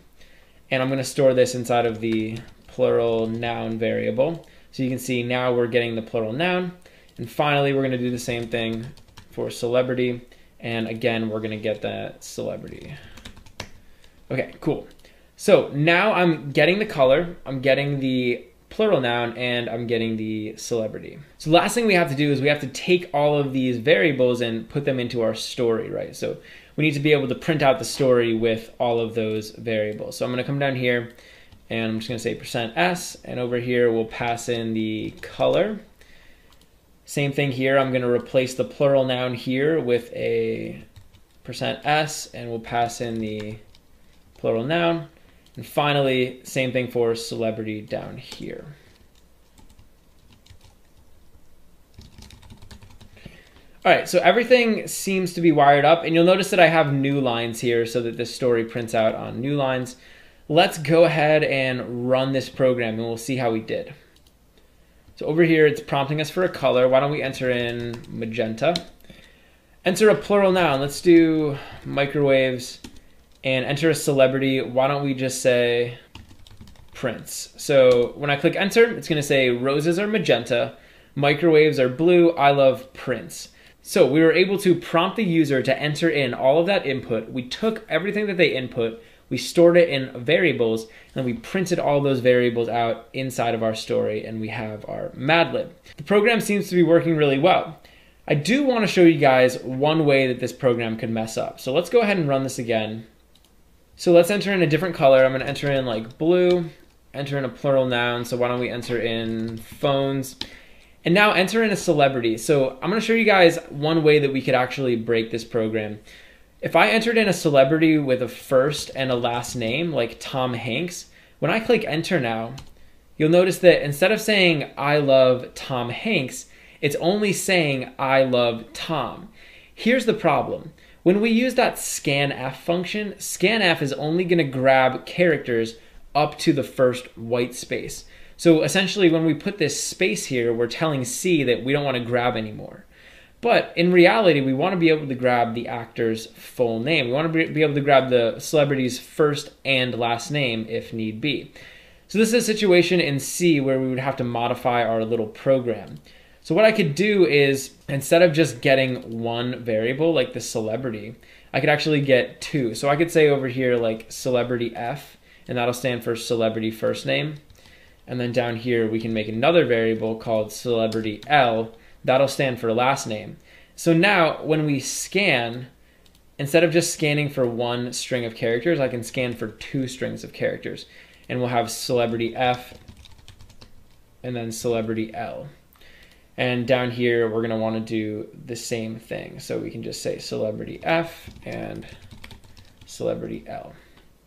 S1: and I'm going to store this inside of the plural noun variable. So you can see now we're getting the plural noun, and finally we're going to do the same thing for celebrity, and again we're going to get that celebrity. Okay, cool. So now I'm getting the color, I'm getting the plural noun, and I'm getting the celebrity. So the last thing we have to do is we have to take all of these variables and put them into our story, right? So we need to be able to print out the story with all of those variables. So I'm going to come down here, and I'm just going to say %s, and over here we'll pass in the color. Same thing here, I'm going to replace the plural noun here with a %s, and we'll pass in the plural noun. And finally, same thing for celebrity down here. All right, so everything seems to be wired up, and you'll notice that I have new lines here so that this story prints out on new lines. Let's go ahead and run this program, and we'll see how we did. So over here, it's prompting us for a color. Why don't we enter in magenta? Enter a plural noun. Let's do microwaves. And enter a celebrity. Why don't we just say Prince? So when I click enter, it's going to say roses are magenta, microwaves are blue, I love Prince. So we were able to prompt the user to enter in all of that input. We took everything that they input, we stored it in variables, and we printed all those variables out inside of our story, and we have our Mad Lib. The program seems to be working really well. I do want to show you guys one way that this program could mess up. So let's go ahead and run this again. So let's enter in a different color. I'm going to enter in like blue, enter in a plural noun. So why don't we enter in phones? And now enter in a celebrity. So I'm going to show you guys one way that we could actually break this program. If I entered in a celebrity with a first and a last name, like Tom Hanks, when I click enter now, you'll notice that instead of saying I love Tom Hanks, it's only saying I love Tom. Here's the problem. When we use that scanf function, scanf is only going to grab characters up to the first white space. So essentially when we put this space here, we're telling C that we don't want to grab anymore. But in reality, we want to be able to grab the actor's full name. We want to be able to grab the celebrity's first and last name if need be. So this is a situation in C where we would have to modify our little program. So what I could do is, instead of just getting one variable like the celebrity, I could actually get two. So I could say over here like celebrity F, and that'll stand for celebrity first name. And then down here we can make another variable called celebrity L. That'll stand for last name. So now when we scan, instead of just scanning for one string of characters, I can scan for two strings of characters. And we'll have celebrity F and then celebrity L. And down here, we're gonna wanna do the same thing. So we can just say celebrity F and celebrity L.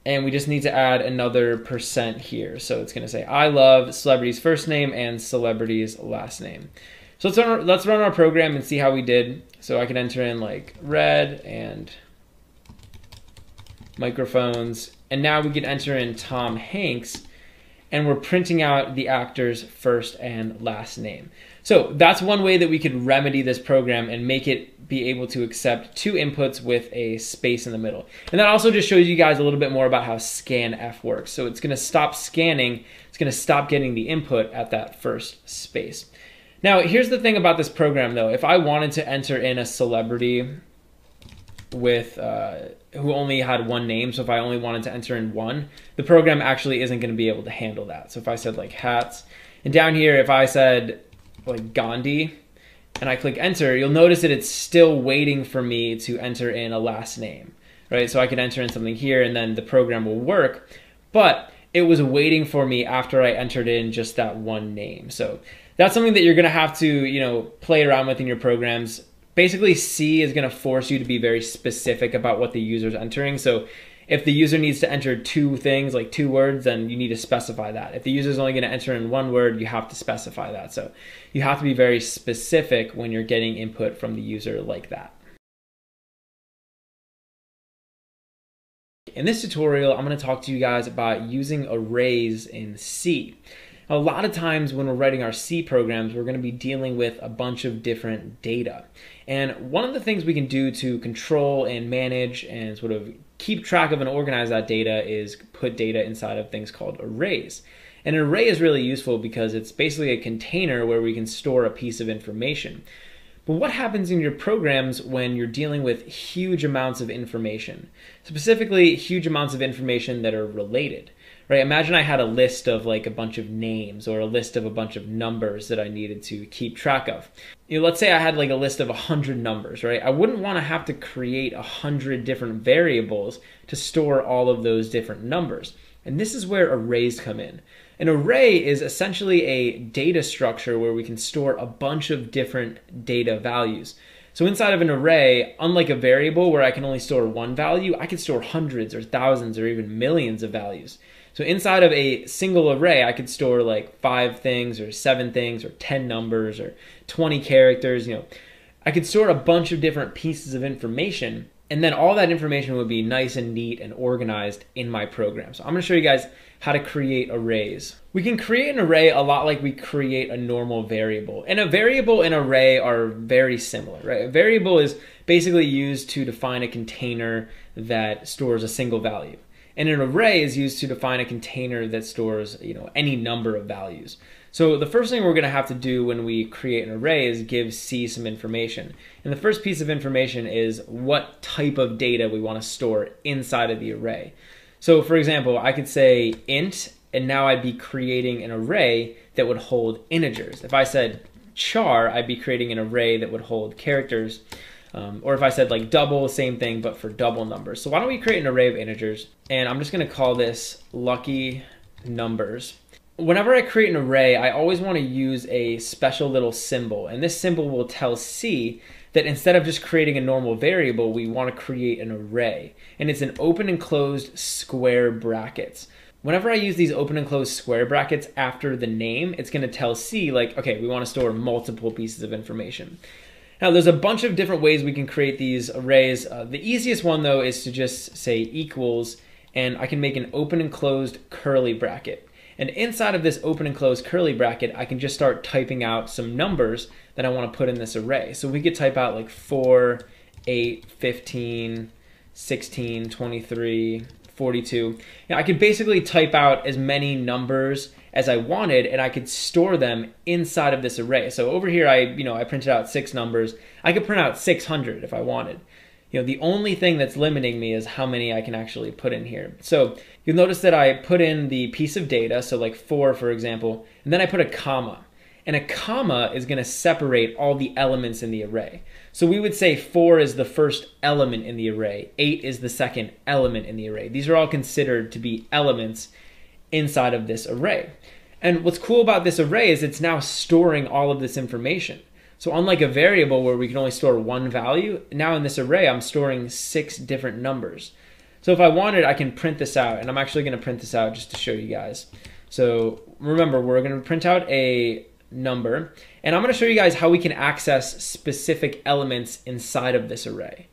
S1: And we just need to add another % here. So it's gonna say, I love celebrity's first name and celebrity's last name. So let's run our program and see how we did. So I can enter in like red and microphones. And now we can enter in Tom Hanks, and we're printing out the actor's first and last name. So that's one way that we could remedy this program and make it be able to accept two inputs with a space in the middle. And that also just shows you guys a little bit more about how scanf works. So it's gonna stop scanning, it's gonna stop getting the input at that first space. Now, here's the thing about this program though. If I wanted to enter in a celebrity with who only had one name, so if I only wanted to enter in one, the program actually isn't going to be able to handle that. So if I said like hats, and down here if I said like Gandhi and I click enter, you'll notice that it's still waiting for me to enter in a last name, right? So I could enter in something here and then the program will work, but it was waiting for me after I entered in just that one name. So that's something that you're going to have to, play around with in your programs. Basically, C is going to force you to be very specific about what the user's entering. So if the user needs to enter two things, like two words, then you need to specify that. If the user is only going to enter in one word, you have to specify that. So you have to be very specific when you're getting input from the user like that. In this tutorial, I'm going to talk to you guys about using arrays in C. A lot of times when we're writing our C programs, we're going to be dealing with a bunch of different data. And one of the things we can do to control and manage and sort of keep track of and organize that data is put data inside of things called arrays. And an array is really useful because it's basically a container where we can store a piece of information. But what happens in your programs when you're dealing with huge amounts of information? Specifically, huge amounts of information that are related. Right? Imagine I had a list of like a bunch of names or a list of a bunch of numbers that I needed to keep track of. Let's say I had like a list of 100 numbers, right? I wouldn't want to have to create 100 different variables to store all of those different numbers. And this is where arrays come in. An array is essentially a data structure where we can store a bunch of different data values. So inside of an array, unlike a variable where I can only store one value, I can store hundreds or thousands or even millions of values. So inside of a single array, I could store like 5 things or 7 things or 10 numbers or 20 characters. I could store a bunch of different pieces of information, and then all that information would be nice and neat and organized in my program. So I'm going to show you guys how to create arrays. We can create an array a lot like we create a normal variable. And a variable and array are very similar, right? A variable is basically used to define a container that stores a single value. And an array is used to define a container that stores, any number of values. So the first thing we're going to have to do when we create an array is give C some information. And the first piece of information is what type of data we want to store inside of the array. So for example, I could say int, and now I'd be creating an array that would hold integers. If I said char, I'd be creating an array that would hold characters. Or if I said like double, same thing, but for double numbers. So why don't we create an array of integers, and I'm just going to call this lucky numbers. Whenever I create an array, I always want to use a special little symbol, and this symbol will tell C that instead of just creating a normal variable, we want to create an array. And it's an open and closed square brackets. whenever I use these open and close square brackets after the name, it's going to tell C, like, okay, we want to store multiple pieces of information. Now, there's a bunch of different ways we can create these arrays. The easiest one, though, is to just say equals, and I can make an open and closed curly bracket. And inside of this open and closed curly bracket, I can just start typing out some numbers that I want to put in this array. So we could type out like 4, 8, 15, 16, 23, 42. Now, I could basically type out as many numbers as I wanted, and I could store them inside of this array. So over here, I printed out 6 numbers. I could print out 600 if I wanted. The only thing that's limiting me is how many I can actually put in here. So you'll notice that I put in the piece of data, so like 4, for example, and then I put a comma. And a comma is going to separate all the elements in the array. So we would say 4 is the first element in the array, 8 is the second element in the array. These are all considered to be elements inside of this array. And what's cool about this array is it's now storing all of this information. So unlike a variable where we can only store one value, now in this array I'm storing 6 different numbers. So if I wanted, I can print this out, and I'm actually going to print this out just to show you guys. So remember, we're going to print out a number, and I'm going to show you guys how we can access specific elements inside of this array.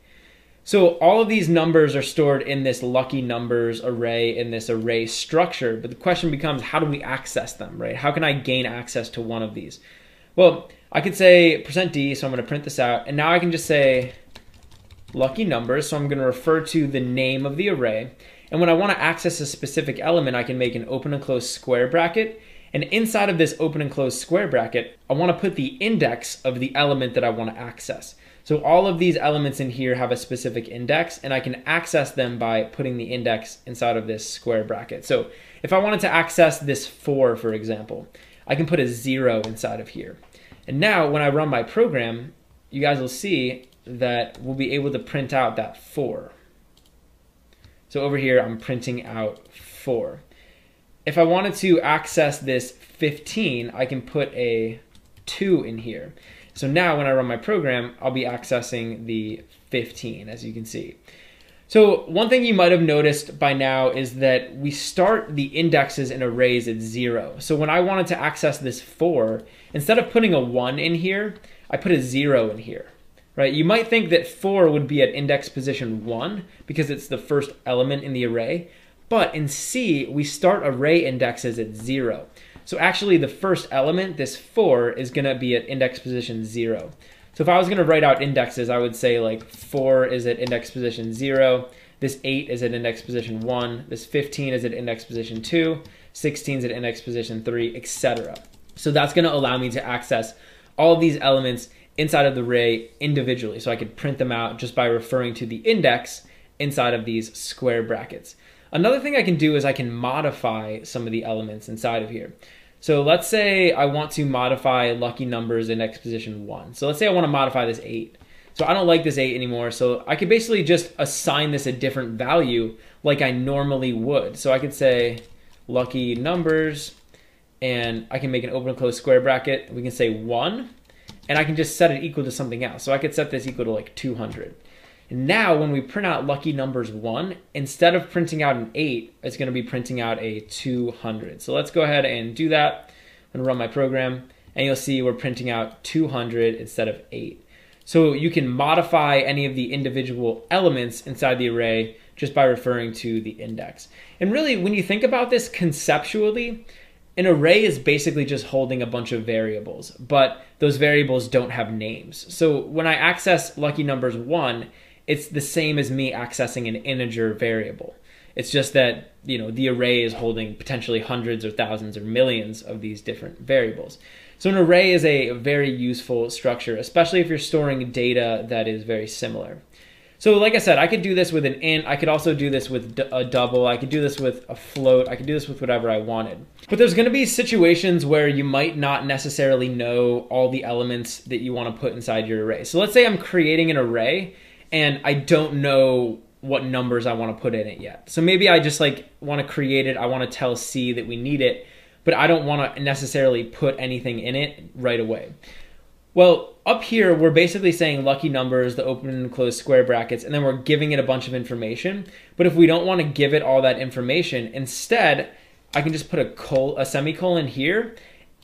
S1: So all of these numbers are stored in this lucky numbers array, in this array structure, but the question becomes, how do we access them, right? How can I gain access to one of these? Well, I could say %d, so I'm going to print this out, and now I can just say lucky numbers, so I'm going to refer to the name of the array, and when I want to access a specific element, I can make an open and close square bracket, and inside of this open and close square bracket, I want to put the index of the element that I want to access. So all of these elements in here have a specific index, and I can access them by putting the index inside of this square bracket. So if I wanted to access this 4, for example, I can put a 0 inside of here. And now when I run my program, you guys will see that we'll be able to print out that 4. So over here, I'm printing out 4. If I wanted to access this 15, I can put a 2 in here. So now when I run my program, I'll be accessing the 15, as you can see. So one thing you might have noticed by now is that we start the indexes in arrays at 0. So when I wanted to access this 4, instead of putting a 1 in here, I put a 0 in here, right? You might think that 4 would be at index position 1 because it's the first element in the array, but in C, we start array indexes at 0. So actually the first element, this 4, is going to be at index position 0. So if I was going to write out indexes, I would say like 4 is at index position 0, this 8 is at index position 1, this 15 is at index position 2, 16 is at index position 3, etc. So that's going to allow me to access all of these elements inside of the array individually. So I could print them out just by referring to the index inside of these square brackets. Another thing I can do is I can modify some of the elements inside of here. So let's say I want to modify lucky numbers index position 1. So let's say I want to modify this 8. So I don't like this 8 anymore, so I could basically just assign this a different value like I normally would. So I could say lucky numbers, and I can make an open and close square bracket. We can say 1, and I can just set it equal to something else. So I could set this equal to like 200. And now when we print out lucky numbers 1, instead of printing out an 8, it's going to be printing out a 200. So let's go ahead and do that. I'm going to run my program, and you'll see we're printing out 200 instead of 8. So you can modify any of the individual elements inside the array just by referring to the index. And really, when you think about this conceptually, an array is basically just holding a bunch of variables, but those variables don't have names. So when I access lucky numbers 1, it's the same as me accessing an integer variable. It's just that, the array is holding potentially hundreds or thousands or millions of these different variables. So an array is a very useful structure, especially if you're storing data that is very similar. So like I said, I could do this with an int, I could also do this with a double, I could do this with a float, I could do this with whatever I wanted. But there's going to be situations where you might not necessarily know all the elements that you want to put inside your array. So let's say I'm creating an array and I don't know what numbers I want to put in it yet. So maybe I just want to create it, I want to tell C that we need it, but I don't want to necessarily put anything in it right away. Well, up here, we're basically saying lucky numbers, the open and closed square brackets, and then we're giving it a bunch of information. But if we don't want to give it all that information, instead, I can just put a semicolon here.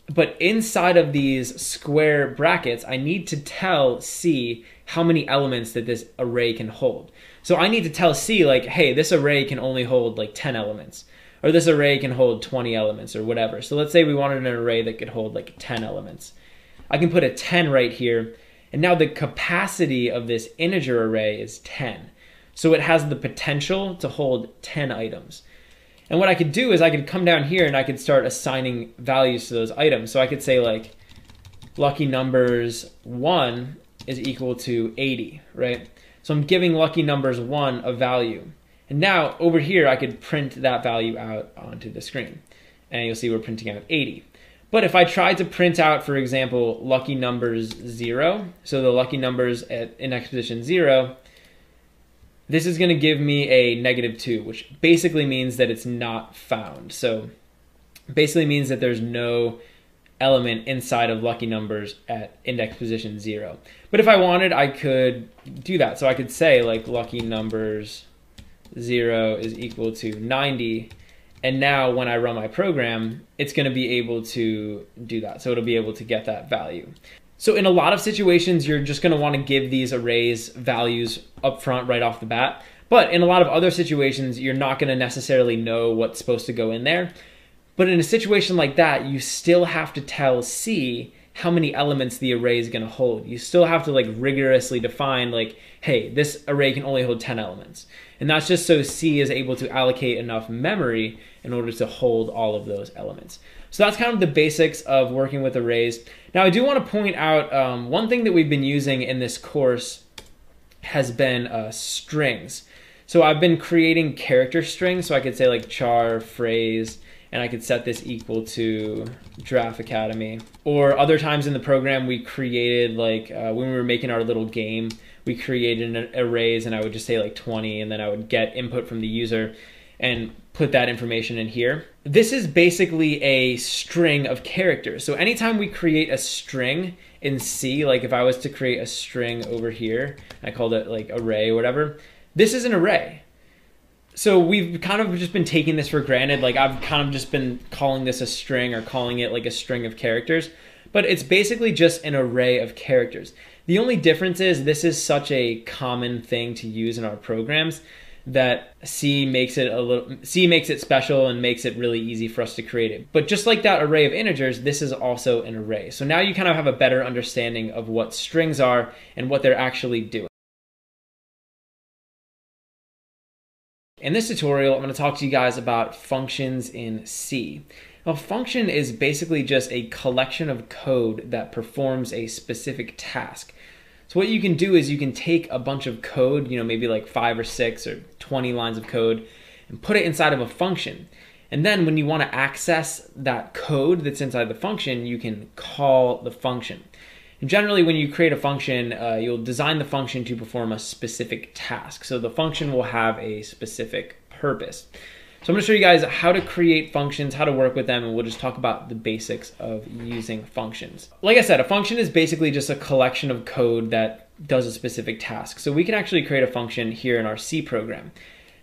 S1: But inside of these square brackets, I need to tell C how many elements that this array can hold. So I need to tell C, like, hey, this array can only hold like 10 elements, or this array can hold 20 elements, or whatever. So let's say we wanted an array that could hold like 10 elements. I can put a 10 right here, and now the capacity of this integer array is 10. So it has the potential to hold 10 items. And what I could do is I could come down here and I could start assigning values to those items. So I could say like lucky numbers 1 is equal to 80, right? So I'm giving lucky numbers 1 a value. And now over here I could print that value out onto the screen. And you'll see we're printing out 80. But if I tried to print out, for example, lucky numbers 0, so the lucky numbers at index position 0, this is going to give me a -2, which basically means that it's not found. So basically means that there's no element inside of lucky numbers at index position 0. But if I wanted, I could do that. So I could say like lucky numbers 0 is equal to 90. And now when I run my program, it's going to be able to do that. So it'll be able to get that value. So in a lot of situations, you're just going to want to give these arrays values up front right off the bat. But in a lot of other situations, you're not going to necessarily know what's supposed to go in there. But in a situation like that, you still have to tell C how many elements the array is going to hold. You still have to like rigorously define like, hey, this array can only hold 10 elements. And that's just so C is able to allocate enough memory in order to hold all of those elements. So that's kind of the basics of working with arrays. Now I do want to point out one thing that we've been using in this course has been strings. So I've been creating character strings. So I could say like char phrase, and I could set this equal to Giraffe Academy. Or other times in the program, we created like, when we were making our little game, we created an arrays and I would just say like 20, and then I would get input from the user and put that information in here. This is basically a string of characters. So anytime we create a string in C, like if I was to create a string over here, I called it like array or whatever, this is an array. So we've kind of just been taking this for granted. Like I've kind of just been calling this a string or calling it like a string of characters, but it's basically just an array of characters. The only difference is this is such a common thing to use in our programs that C makes it special and makes it really easy for us to create it. But just like that array of integers, this is also an array. So now you kind of have a better understanding of what strings are and what they're actually doing. In this tutorial, I'm going to talk to you guys about functions in C. A function is basically just a collection of code that performs a specific task. So what you can do is you can take a bunch of code, maybe like 5 or 6 or 20 lines of code, and put it inside of a function. And then when you want to access that code that's inside the function, you can call the function. And generally, when you create a function, you'll design the function to perform a specific task. So the function will have a specific purpose. So I'm going to show you guys how to create functions, how to work with them, and we'll just talk about the basics of using functions. Like I said, a function is basically just a collection of code that does a specific task. So we can actually create a function here in our C program.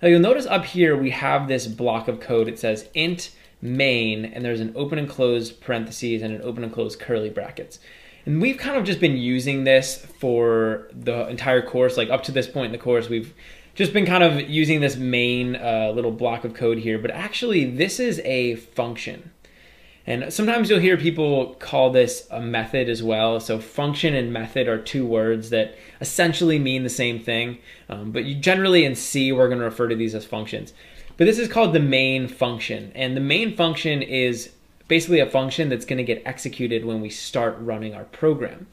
S1: Now you'll notice up here we have this block of code. It says int main, and there's an open and closed parentheses and an open and closed curly brackets. And we've kind of just been using this for the entire course. Like up to this point in the course, we've just been kind of using this main little block of code here, but actually this is a function. And sometimes you'll hear people call this a method as well. So function and method are two words that essentially mean the same thing. But generally in C, we're going to refer to these as functions. But this is called the main function. And the main function is basically a function that's going to get executed when we start running our program.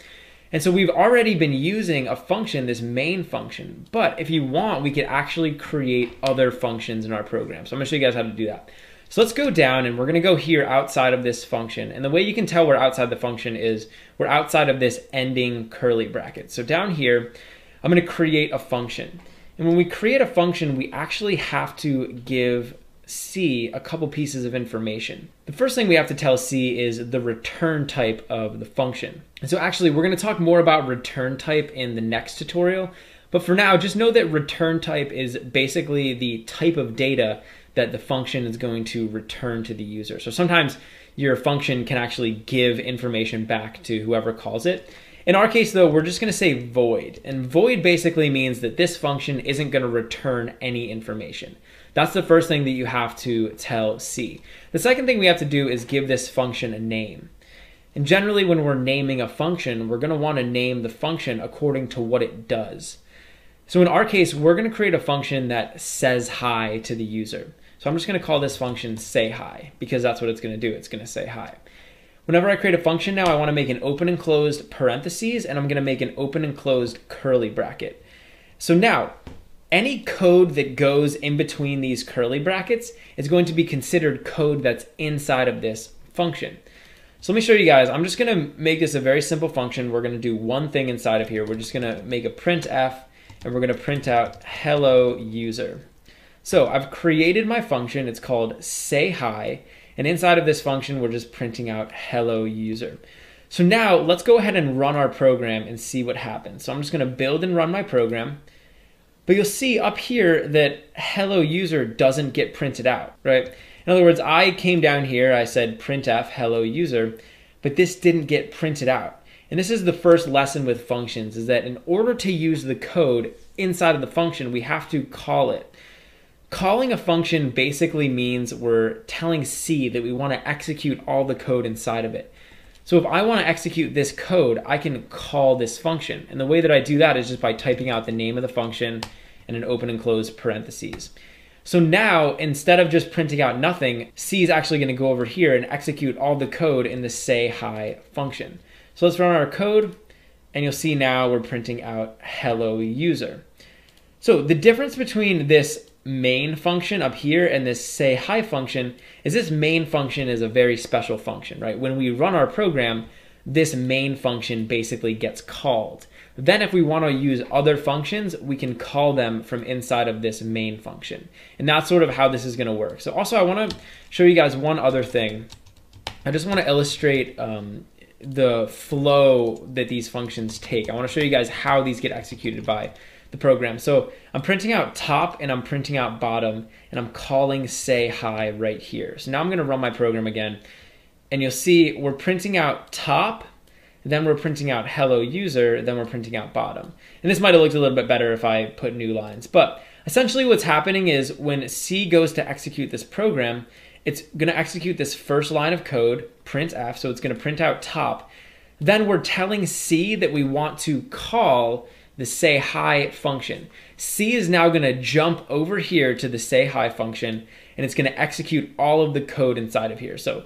S1: And so we've already been using a function, this main function, but if you want, we could actually create other functions in our program. So I'm gonna show you guys how to do that. So let's go down and we're gonna go here outside of this function. And the way you can tell we're outside the function is we're outside of this ending curly bracket. So down here, I'm gonna create a function. And when we create a function, we actually have to give C a couple pieces of information. The first thing we have to tell C is the return type of the function. And so actually we're going to talk more about return type in the next tutorial, but for now just know that return type is basically the type of data that the function is going to return to the user. So sometimes your function can actually give information back to whoever calls it. In our case though, we're just going to say void, and void basically means that this function isn't going to return any information. That's the first thing that you have to tell C. The second thing we have to do is give this function a name. And generally when we're naming a function, we're going to want to name the function according to what it does. So in our case, we're going to create a function that says hi to the user. So I'm just going to call this function say hi because that's what it's going to do. It's going to say hi. Whenever I create a function now, I want to make an open and closed parentheses, and I'm going to make an open and closed curly bracket. So now, any code that goes in between these curly brackets is going to be considered code that's inside of this function. So let me show you guys. I'm just going to make this a very simple function. We're going to do one thing inside of here. We're just going to make a printf, and we're going to print out hello user. So I've created my function. It's called say hi. And inside of this function, we're just printing out hello user. So now let's go ahead and run our program and see what happens. So I'm just going to build and run my program. But you'll see up here that hello user doesn't get printed out, right? In other words, I came down here, I said printf hello user, but this didn't get printed out. And this is the first lesson with functions, is that in order to use the code inside of the function, we have to call it. Calling a function basically means we're telling C that we want to execute all the code inside of it. So if I want to execute this code, I can call this function. And the way that I do that is just by typing out the name of the function and an open and close parentheses. So now, instead of just printing out nothing, C is actually going to go over here and execute all the code in the say hi function. So let's run our code, and you'll see now we're printing out hello user. So the difference between this main function up here and this say hi function is this main function is a very special function, right? When we run our program, this main function basically gets called. Then if we want to use other functions, we can call them from inside of this main function. And that's sort of how this is going to work. So also I want to show you guys one other thing. I just want to illustrate the flow that these functions take. I want to show you guys how these get executed by the program. So I'm printing out top and I'm printing out bottom, and I'm calling say hi right here. So now I'm going to run my program again, and you'll see we're printing out top, then we're printing out hello user, then we're printing out bottom. And this might have looked a little bit better if I put new lines, but essentially what's happening is when C goes to execute this program, it's going to execute this first line of code, printf, so it's going to print out top. Then we're telling C that we want to call the say hi function. C is now going to jump over here to the say hi function, and it's going to execute all of the code inside of here. So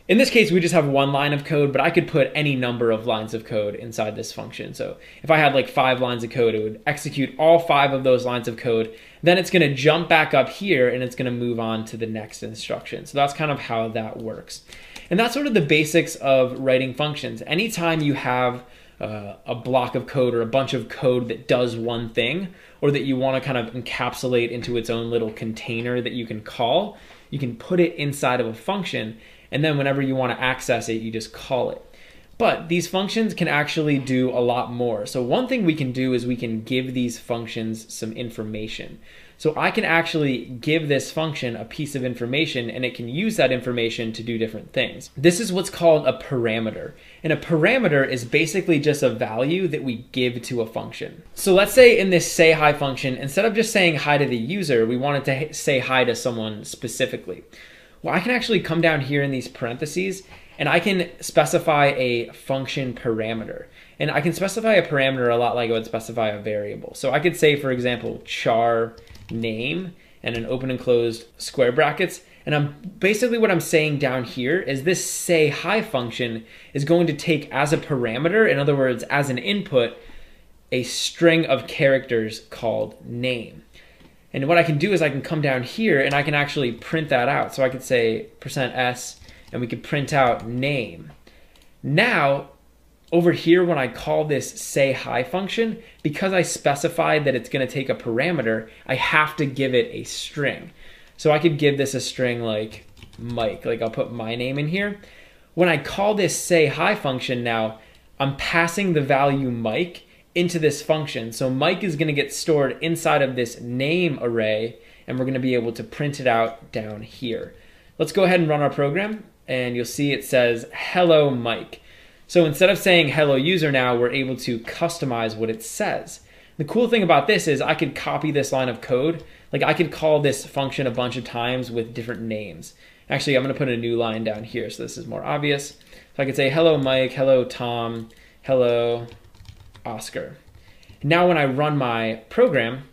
S1: in this case, we just have one line of code, but I could put any number of lines of code inside this function. So if I had like 5 lines of code, it would execute all 5 of those lines of code. Then it's going to jump back up here, and it's going to move on to the next instruction. So that's kind of how that works. And that's sort of the basics of writing functions. Anytime you have a block of code or a bunch of code that does one thing, or that you want to kind of encapsulate into its own little container that you can call, you can put it inside of a function, and then whenever you want to access it, you just call it. But these functions can actually do a lot more. So one thing we can do is we can give these functions some information. So I can actually give this function a piece of information, and it can use that information to do different things. This is what's called a parameter. And a parameter is basically just a value that we give to a function. So let's say in this say hi function, instead of just saying hi to the user, we wanted to say hi to someone specifically. Well, I can actually come down here in these parentheses, and I can specify a function parameter. And I can specify a parameter a lot like I would specify a variable. So I could say, for example, char name and an open and closed square brackets. And basically what I'm saying down here is this say hi function is going to take as a parameter, in other words, as an input, a string of characters called name. And what I can do is I can come down here and I can actually print that out. So I could say %s and we could print out name. Now, over here when I call this say hi function, because I specified that it's going to take a parameter, I have to give it a string. So I could give this a string like Mike, like I'll put my name in here. When I call this say hi function now, I'm passing the value Mike into this function. So Mike is gonna get stored inside of this name array, and we're gonna be able to print it out down here. Let's go ahead and run our program, and you'll see it says, hello Mike. So instead of saying hello user now, we're able to customize what it says. The cool thing about this is I could copy this line of code. Like I could call this function a bunch of times with different names. Actually, I'm gonna put a new line down here so this is more obvious. So I could say hello Mike, hello Tom, hello Oscar. Now when I run my program,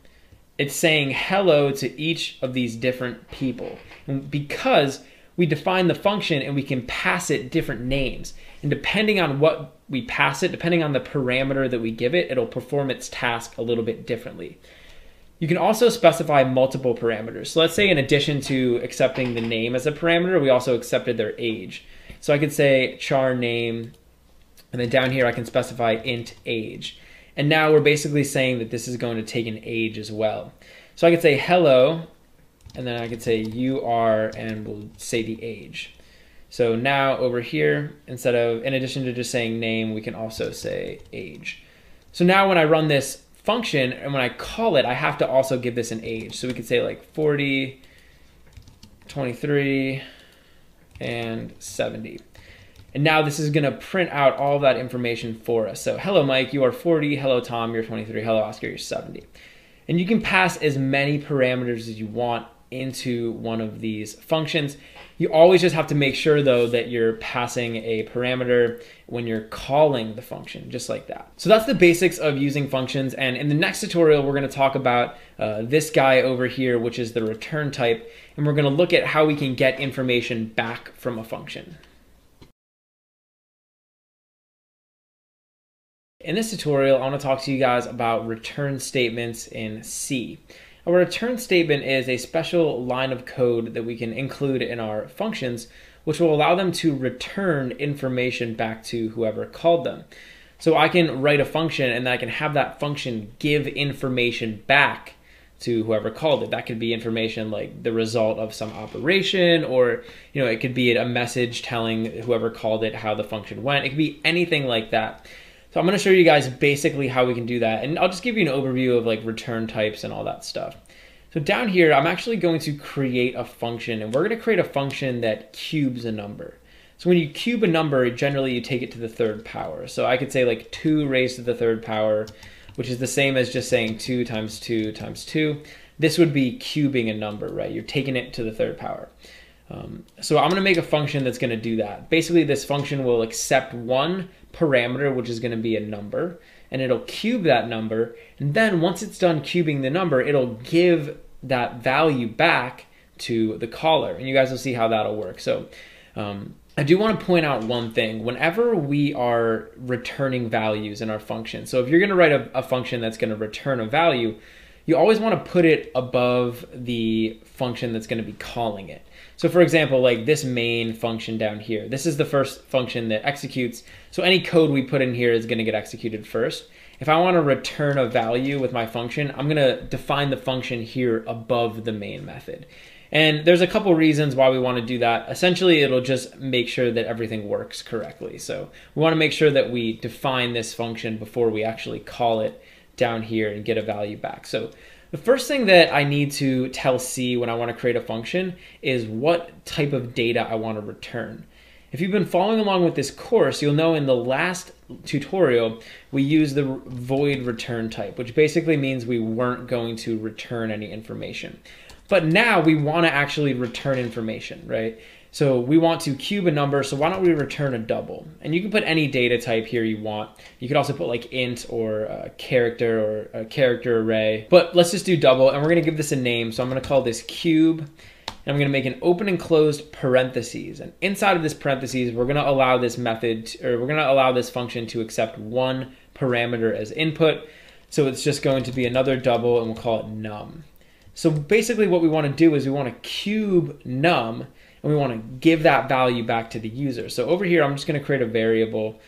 S1: it's saying hello to each of these different people. And because we define the function and we can pass it different names. And depending on what we pass it, depending on the parameter that we give it, it'll perform its task a little bit differently. You can also specify multiple parameters. So let's say in addition to accepting the name as a parameter, we also accepted their age. So I could say char name, and then down here I can specify int age. And now we're basically saying that this is going to take an age as well. So I could say hello, and then I could say you are, and we'll say the age. So now over here, instead of, in addition to just saying name, we can also say age. So now when I run this function, and when I call it, I have to also give this an age. So we could say like 40, 23, and 70. And now this is gonna print out all of that information for us. So hello Mike, you are 40, hello Tom, you're 23, hello Oscar, you're 70. And you can pass as many parameters as you want into one of these functions. You always just have to make sure though that you're passing a parameter when you're calling the function, just like that. So that's the basics of using functions, and in the next tutorial we're going to talk about this guy over here, which is the return type, and we're going to look at how we can get information back from a function. In this tutorial, I want to talk to you guys about return statements in C. A return statement is a special line of code that we can include in our functions, which will allow them to return information back to whoever called them. So I can write a function and then I can have that function give information back to whoever called it. That could be information like the result of some operation, or it could be a message telling whoever called it how the function went. It could be anything like that. So I'm going to show you guys basically how we can do that, and I'll just give you an overview of like return types and all that stuff. So down here, I'm actually going to create a function, and we're going to create a function that cubes a number. So when you cube a number, generally you take it to the third power. So I could say like 2 raised to the third power, which is the same as just saying 2 times 2 times 2. This would be cubing a number, right? You're taking it to the third power. So I'm going to make a function that's going to do that. Basically, this function will accept one parameter, which is going to be a number, and it'll cube that number. And then once it's done cubing the number, it'll give that value back to the caller. And you guys will see how that'll work. So I do want to point out one thing. Whenever we are returning values in our function, so if you're going to write a function that's going to return a value, you always want to put it above the function that's going to be calling it. So for example, like this main function down here, this is the first function that executes. So any code we put in here is going to get executed first. If I want to return a value with my function, I'm going to define the function here above the main method. And there's a couple reasons why we want to do that. Essentially, it'll just make sure that everything works correctly. So we want to make sure that we define this function before we actually call it down here and get a value back. So the first thing that I need to tell C when I want to create a function is what type of data I want to return. If you've been following along with this course, you'll know in the last tutorial we used the void return type, which basically means we weren't going to return any information. But now we want to actually return information, right? So we want to cube a number, so why don't we return a double? And you can put any data type here you want. You could also put like int or a character or a character array. But let's just do double, and we're going to give this a name. So I'm going to call this cube, and I'm going to make an open and closed parentheses. And inside of this parentheses, we're going to allow this method, or we're going to allow this function to accept one parameter as input. So it's just going to be another double, and we'll call it num. So basically what we want to do is we want to cube num, and we want to give that value back to the user. So over here, I'm just going to create a variable.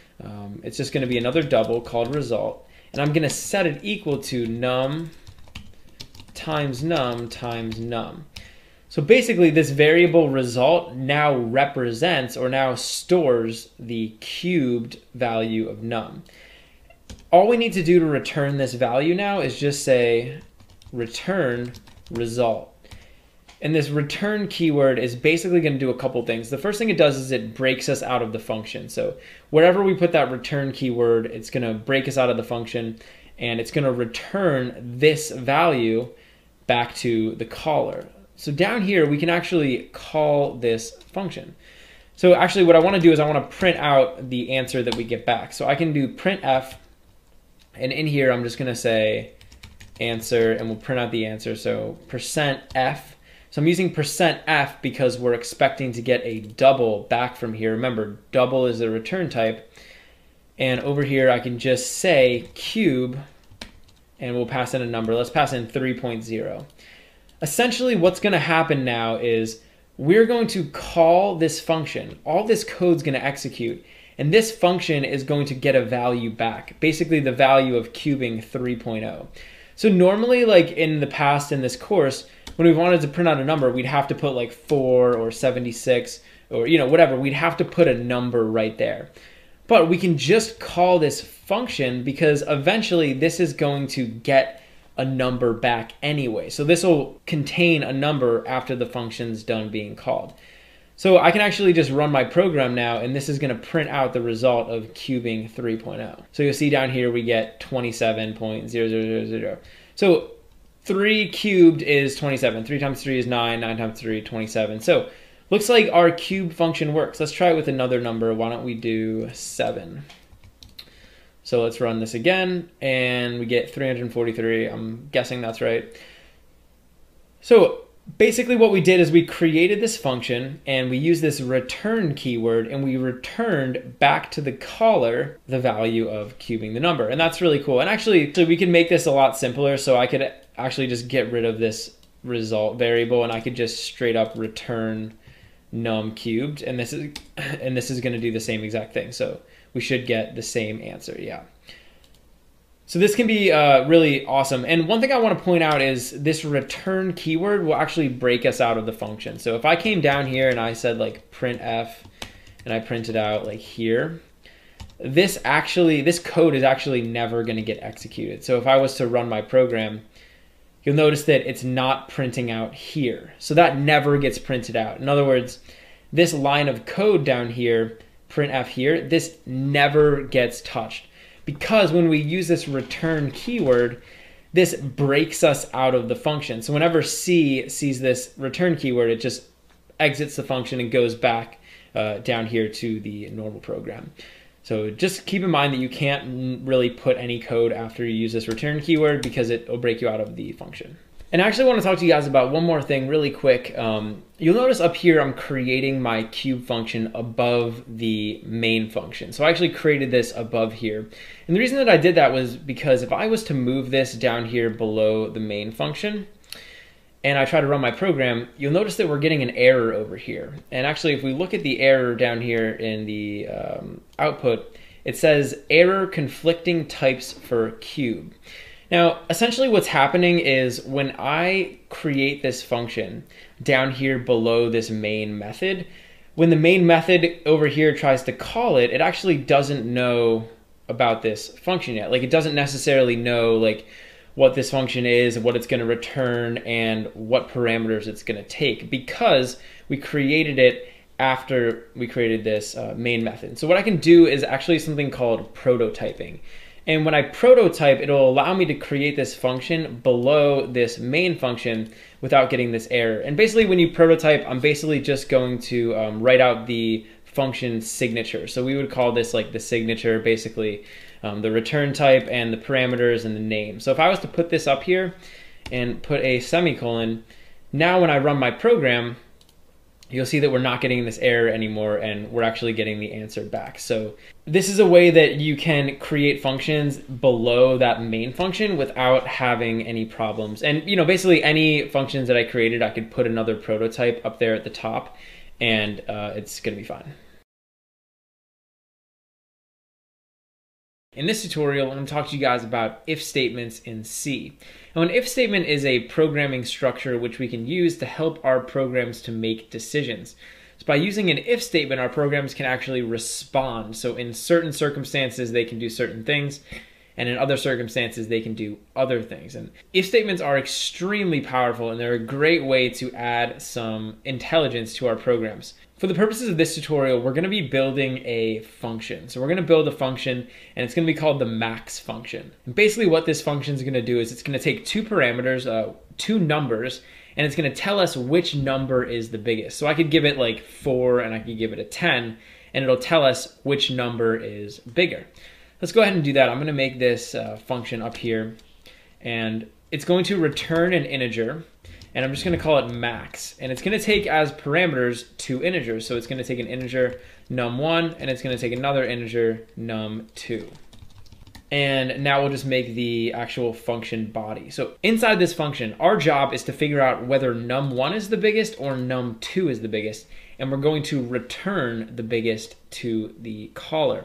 S1: It's just going to be another double called result, and I'm going to set it equal to num times num times num. So basically this variable result now represents or now stores the cubed value of num. All we need to do to return this value now is just say return result. And this return keyword is basically going to do a couple things. The first thing it does is it breaks us out of the function. So wherever we put that return keyword, it's going to break us out of the function, and it's going to return this value back to the caller. So down here, we can actually call this function. So actually what I want to do is I want to print out the answer that we get back. So I can do printf, and in here I'm just going to say answer, and we'll print out the answer. So %f. So I'm using %f because we're expecting to get a double back from here. Remember, double is the return type. And over here, I can just say cube, and we'll pass in a number. Let's pass in 3.0. Essentially, what's going to happen now is we're going to call this function. All this code's going to execute, and this function is going to get a value back, basically the value of cubing 3.0. So normally, like in the past in this course, when we wanted to print out a number, we'd have to put like 4 or 76 or whatever. We'd have to put a number right there. But we can just call this function because eventually this is going to get a number back anyway. So this will contain a number after the function's done being called. So I can actually just run my program now, and this is going to print out the result of cubing 3.0. So you'll see down here we get 27.0000. So 3 cubed is 27. 3 times 3 is 9. 9 times 3, 27. So looks like our cube function works. Let's try it with another number. Why don't we do 7? So let's run this again, and we get 343. I'm guessing that's right. So basically what we did is we created this function, and we used this return keyword, and we returned back to the caller the value of cubing the number. And that's really cool. And actually, so we can make this a lot simpler. So I could actually just get rid of this result variable, and I could just straight up return num cubed, and this is going to do the same exact thing. So we should get the same answer. Yeah. So this can be really awesome. And one thing I want to point out is this return keyword will actually break us out of the function. So if I came down here and I said like printf, and I printed out like here, this code is actually never going to get executed. So if I was to run my program, you'll notice that it's not printing out here. So that never gets printed out. In other words, this line of code down here, printf here, this never gets touched. Because when we use this return keyword, this breaks us out of the function. So whenever C sees this return keyword, it just exits the function and goes back down here to the normal program. So just keep in mind that you can't really put any code after you use this return keyword because it will break you out of the function. And I actually want to talk to you guys about one more thing really quick. You'll notice up here I'm creating my cube function above the main function. So I actually created this above here. And the reason that I did that was because if I was to move this down here below the main function, and I try to run my program, you'll notice that we're getting an error over here. And actually, if we look at the error down here in the output, it says error conflicting types for cube. Now, essentially what's happening is when I create this function down here below this main method, when the main method over here tries to call it, it actually doesn't know about this function yet. Like it doesn't necessarily know like what this function is, what it's going to return, and what parameters it's going to take because we created it after we created this main method. So what I can do is actually something called prototyping. And when I prototype, it'll allow me to create this function below this main function without getting this error. And basically when you prototype, I'm basically just going to write out the function signature. So we would call this like the signature, basically the return type and the parameters and the name. So if I was to put this up here and put a semicolon, now when I run my program, you'll see that we're not getting this error anymore and we're actually getting the answer back. So this is a way that you can create functions below that main function without having any problems. And basically any functions that I created, I could put another prototype up there at the top and it's gonna be fine. In this tutorial, I'm going to talk to you guys about if statements in C. Now, an if statement is a programming structure which we can use to help our programs to make decisions. So by using an if statement, our programs can actually respond. So in certain circumstances, they can do certain things, and in other circumstances, they can do other things. And if statements are extremely powerful, and they're a great way to add some intelligence to our programs. For the purposes of this tutorial, we're going to be building a function. So we're going to build a function, and it's going to be called the max function. And basically what this function is going to do is it's going to take two parameters, two numbers, and it's going to tell us which number is the biggest. So I could give it like 4 and I could give it a 10, and it'll tell us which number is bigger. Let's go ahead and do that. I'm going to make this function up here, and it's going to return an integer, and I'm just going to call it max, and it's going to take as parameters two integers. So it's going to take an integer num1, and it's going to take another integer num2. And now we'll just make the actual function body. So inside this function, our job is to figure out whether num1 is the biggest or num2 is the biggest, and we're going to return the biggest to the caller.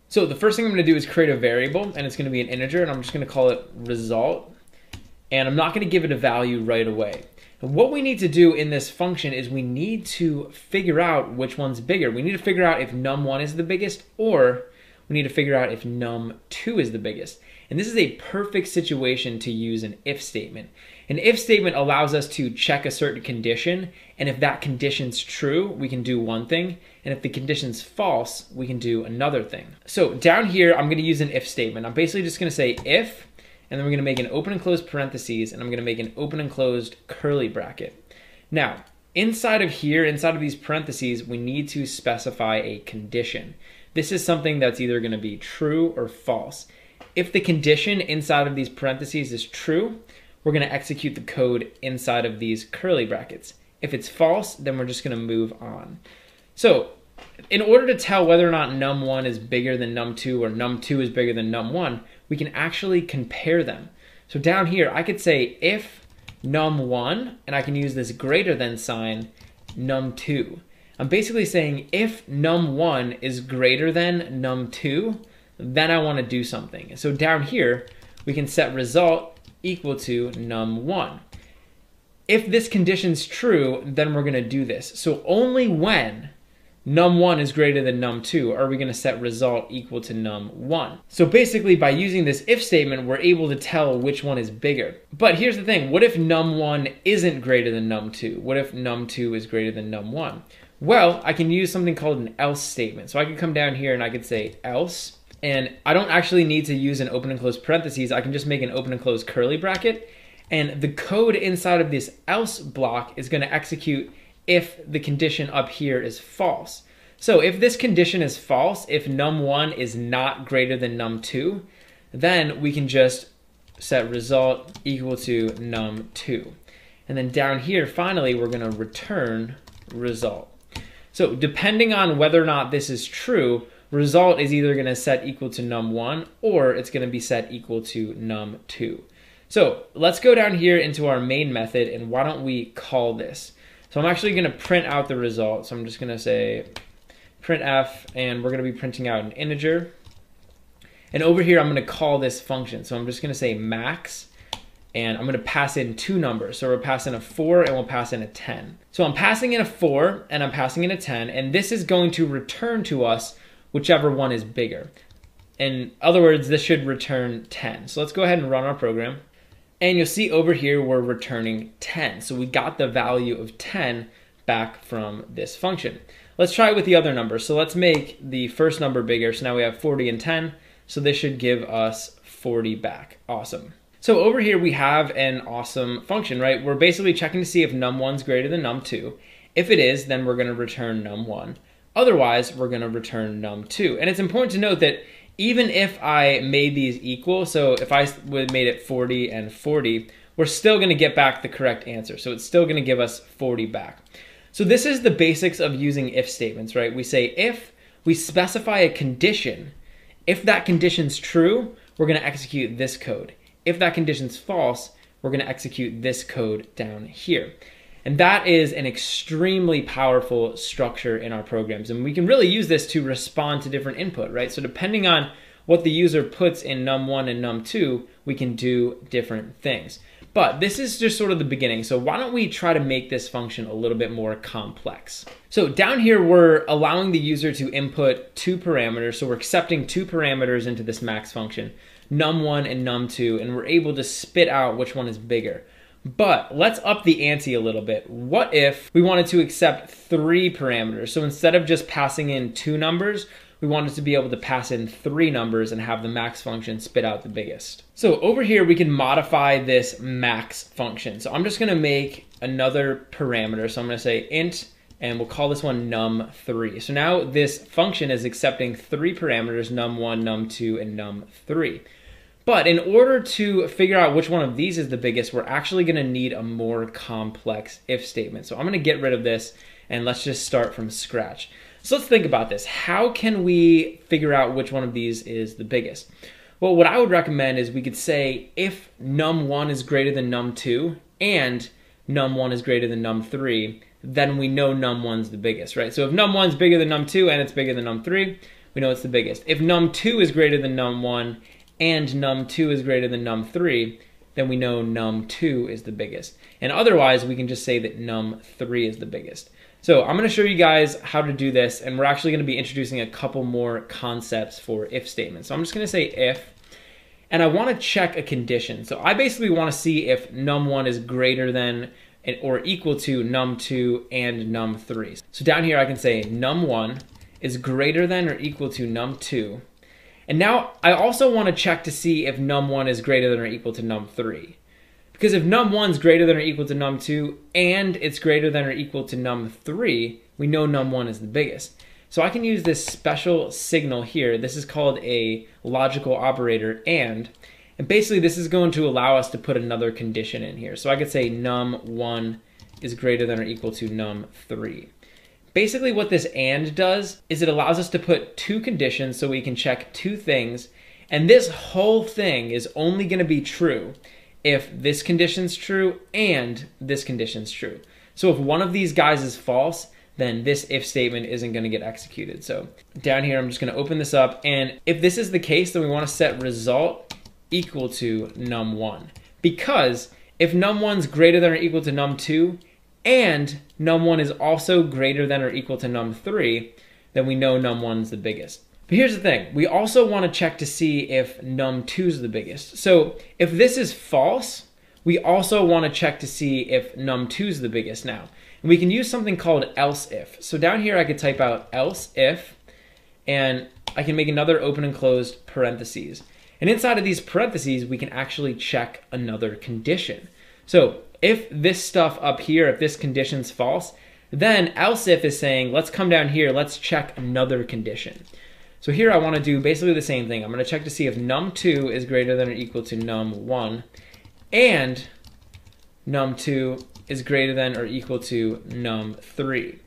S1: So the first thing I'm going to do is create a variable, and it's going to be an integer, and I'm just going to call it result. And I'm not going to give it a value right away. And what we need to do in this function is we need to figure out which one's bigger. We need to figure out if num1 is the biggest, or we need to figure out if num2 is the biggest. And this is a perfect situation to use an if statement. An if statement allows us to check a certain condition, and if that condition's true, we can do one thing, and if the condition's false, we can do another thing. So down here, I'm going to use an if statement. I'm basically just going to say if, and then we're going to make an open and closed parentheses, and I'm going to make an open and closed curly bracket. Now, inside of here, inside of these parentheses, we need to specify a condition. This is something that's either going to be true or false. If the condition inside of these parentheses is true, we're going to execute the code inside of these curly brackets. If it's false, then we're just going to move on. So in order to tell whether or not num1 is bigger than num2 or num2 is bigger than num1, we can actually compare them. So down here, I could say if num1, and I can use this greater than sign, num2. I'm basically saying if num1 is greater than num2, then I want to do something. So down here, we can set result equal to num1. If this condition's true, then we're going to do this. So only when num1 is greater than num2 are we going to set result equal to num1. So basically by using this if statement, we're able to tell which one is bigger. But here's the thing, what if num1 isn't greater than num2? What if num2 is greater than num1? Well, I can use something called an else statement. So I could come down here and I could say else, and I don't actually need to use an open and close parentheses. I can just make an open and close curly bracket, and the code inside of this else block is going to execute if the condition up here is false. So if this condition is false, if num1 is not greater than num2, then we can just set result equal to num2. And then down here, finally, we're going to return result. So depending on whether or not this is true, result is either going to set equal to num1 or it's going to be set equal to num2. So let's go down here into our main method, and why don't we call this? So I'm actually going to print out the result. So I'm just going to say printf, and we're going to be printing out an integer. And over here, I'm going to call this function. So I'm just going to say max, and I'm going to pass in two numbers. So we're passing a 4 and we'll pass in a 10. So I'm passing in a 4 and I'm passing in a 10, and this is going to return to us whichever one is bigger. In other words, this should return 10. So let's go ahead and run our program. And you'll see over here we're returning 10. So we got the value of 10 back from this function. Let's try it with the other numbers. So let's make the first number bigger. So now we have 40 and 10. So this should give us 40 back. Awesome. So over here we have an awesome function, right? We're basically checking to see if num1 is greater than num2. If it is, then we're going to return num1. Otherwise, we're going to return num2. And it's important to note that even if I made these equal, so if I would made it 40 and 40, we're still going to get back the correct answer. So it's still going to give us 40 back. So this is the basics of using if statements, right? We say if we specify a condition, if that condition's true, we're going to execute this code. If that condition's false, we're going to execute this code down here. And that is an extremely powerful structure in our programs. And we can really use this to respond to different input, right? So depending on what the user puts in num1 and num2, we can do different things. But this is just sort of the beginning, so why don't we try to make this function a little bit more complex. So down here, we're allowing the user to input 2 parameters, so we're accepting 2 parameters into this max function, num1 and num2, and we're able to spit out which one is bigger. But let's up the ante a little bit. What if we wanted to accept 3 parameters? So instead of just passing in 2 numbers, we wanted to be able to pass in 3 numbers and have the max function spit out the biggest. So over here, we can modify this max function. So I'm just gonna make another parameter. So I'm gonna say int, and we'll call this one num3. So now this function is accepting 3 parameters, num1, num2, and num3. But in order to figure out which one of these is the biggest, we're actually gonna need a more complex if statement. So I'm gonna get rid of this, and let's just start from scratch. So let's think about this. How can we figure out which one of these is the biggest? Well, what I would recommend is we could say if num1 is greater than num2 and num1 is greater than num3, then we know num1 is the biggest, right? So if num1 is bigger than num2 and it's bigger than num3, we know it's the biggest. If num2 is greater than num1 and num2 is greater than num3, then we know num2 is the biggest. And otherwise, we can just say that num3 is the biggest. So I'm gonna show you guys how to do this, and we're actually gonna be introducing a couple more concepts for if statements. So I'm just gonna say if, and I wanna check a condition. So I basically wanna see if num1 is greater than or equal to num2 and num3. So down here I can say num1 is greater than or equal to num2. And now I also wanna check to see if num1 is greater than or equal to num3. Because if num1 is greater than or equal to num2 and it's greater than or equal to num3, we know num1 is the biggest. So I can use this special signal here. This is called a logical operator and basically this is going to allow us to put another condition in here. So I could say num1 is greater than or equal to num3. Basically what this and does is it allows us to put 2 conditions so we can check 2 things, and this whole thing is only going to be true if this condition's true and this condition's true. So if one of these guys is false, then this if statement isn't gonna get executed. So down here, I'm just gonna open this up, and if this is the case, then we wanna set result equal to num1. Because if num1's greater than or equal to num2, and num1 is also greater than or equal to num3, then we know num1 is the biggest. But here's the thing, we also want to check to see if num2 is the biggest. So if this is false, we also want to check to see if num2 is the biggest now. And we can use something called else if. So down here I could type out else if, and I can make another open and closed parentheses. And inside of these parentheses, we can actually check another condition. So if this stuff up here, if this condition's false, then else if is saying, let's come down here, let's check another condition. So here I want to do basically the same thing. I'm going to check to see if num2 is greater than or equal to num1 and num2 is greater than or equal to num3.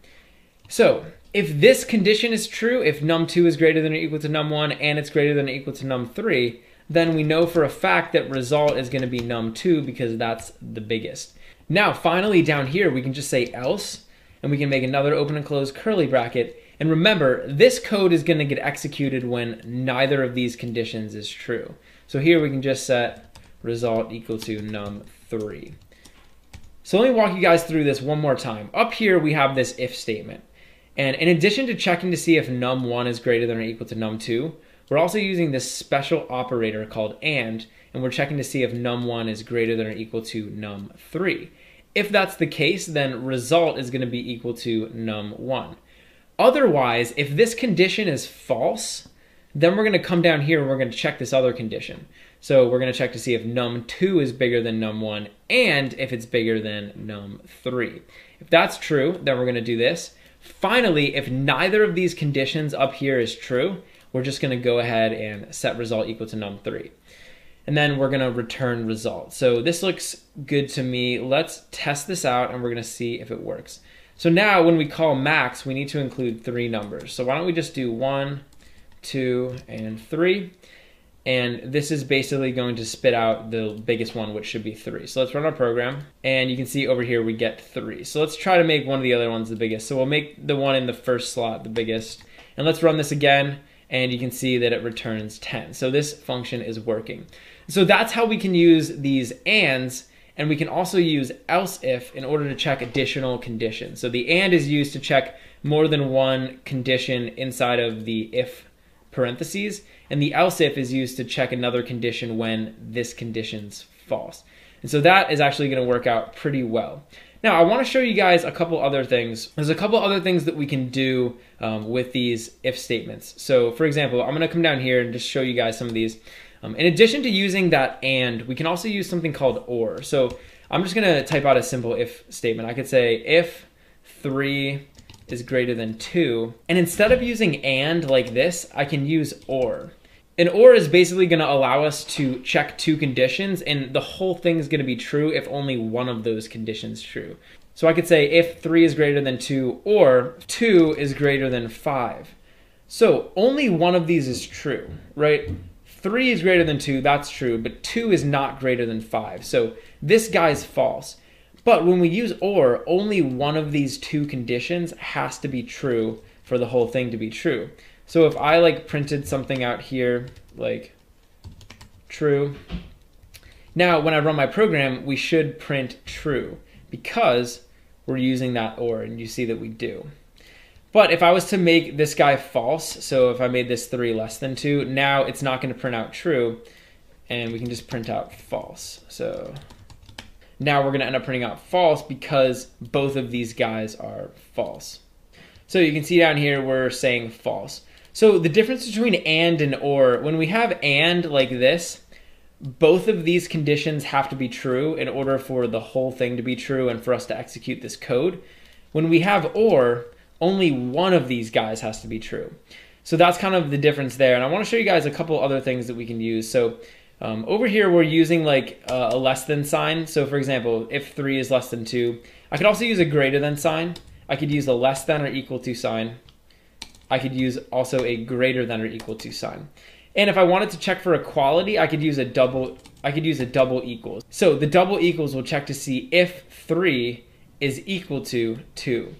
S1: So if this condition is true, if num2 is greater than or equal to num1 and it's greater than or equal to num3, then we know for a fact that result is going to be num2 because that's the biggest. Now finally down here we can just say else, and we can make another open and close curly bracket. And remember, this code is going to get executed when neither of these conditions is true. So here we can just set result equal to num3. So let me walk you guys through this one more time. Up here we have this if statement. And in addition to checking to see if num1 is greater than or equal to num2, we're also using this special operator called and we're checking to see if num1 is greater than or equal to num3. If that's the case, then result is going to be equal to num1. Otherwise, if this condition is false, then we're going to come down here and we're going to check this other condition. So we're going to check to see if num2 is bigger than num1 and if it's bigger than num3. If that's true, then we're going to do this. Finally, if neither of these conditions up here is true, we're just going to go ahead and set result equal to num3. And then we're going to return result. So this looks good to me. Let's test this out and we're going to see if it works. So now when we call max, we need to include 3 numbers. So why don't we just do 1, 2, and 3. And this is basically going to spit out the biggest one, which should be 3. So let's run our program. And you can see over here we get 3. So let's try to make one of the other ones the biggest. So we'll make the one in the first slot the biggest. And let's run this again. and you can see that it returns 10. So this function is working. So that's how we can use these ands, and we can also use else if in order to check additional conditions. So the and is used to check more than one condition inside of the if parentheses, and the else if is used to check another condition when this condition's false. And so that is actually going to work out pretty well. Now, I want to show you guys a couple other things. There's a couple other things that we can do with these if statements. So for example, I'm going to come down here and just show you guys some of these. In addition to using that and, we can also use something called or. So I'm just going to type out a simple if statement. I could say if 3 is greater than 2, and instead of using and like this, I can use or. An or is basically going to allow us to check two conditions, and the whole thing is going to be true if only one of those conditions is true. So I could say if 3 is greater than 2 or 2 is greater than 5. So only one of these is true, right? 3 is greater than 2, that's true, but 2 is not greater than 5. So this guy's false. But when we use or, only one of these two conditions has to be true for the whole thing to be true. So if I like printed something out here, like true, now when I run my program, we should print true because we're using that or, and you see that we do. But if I was to make this guy false, so if I made this 3 less than 2, now it's not going to print out true, and we can just print out false. So now we're going to end up printing out false because both of these guys are false. So you can see down here we're saying false. So the difference between and or, when we have and like this, both of these conditions have to be true in order for the whole thing to be true and for us to execute this code. When we have or, only one of these guys has to be true. So that's kind of the difference there. And I want to show you guys a couple other things that we can use. So over here, we're using like a less than sign. So for example, if 3 is less than 2, I could also use a greater than sign. I could use a less than or equal to sign. I could use also a greater than or equal to sign. And if I wanted to check for equality, I could use a double equals. So the double equals will check to see if 3 is equal to 2.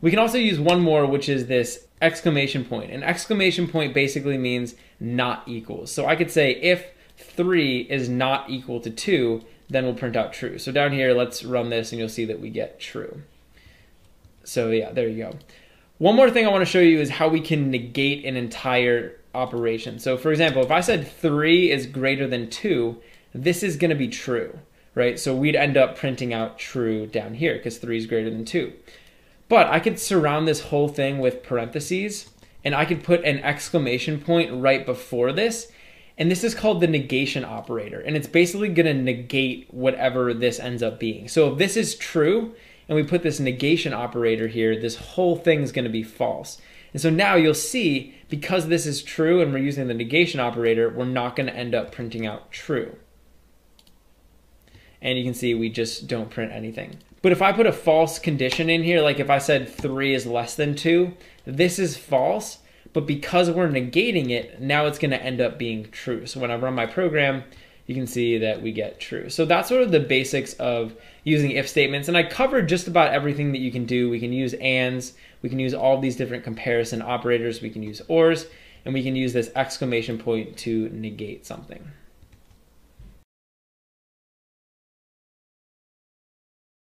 S1: We can also use one more, which is this exclamation point. An exclamation point basically means not equals. So I could say if 3 is not equal to 2, then we'll print out true. So down here, let's run this and you'll see that we get true. So yeah, there you go. One more thing I want to show you is how we can negate an entire operation. So for example, if I said 3 is greater than 2, this is going to be true, right? So we'd end up printing out true down here because 3 is greater than 2. But I could surround this whole thing with parentheses, and I could put an exclamation point right before this, and this is called the negation operator, and it's basically going to negate whatever this ends up being. So if this is true, and we put this negation operator here, this whole thing is going to be false. And so now you'll see, because this is true and we're using the negation operator, we're not going to end up printing out true. And you can see we just don't print anything. But if I put a false condition in here, like if I said 3 is less than 2, this is false, but because we're negating it, now it's going to end up being true. So when I run my program, you can see that we get true. So that's sort of the basics of using if statements. And I covered just about everything that you can do. We can use ands, we can use all these different comparison operators, we can use ors, and we can use this exclamation point to negate something.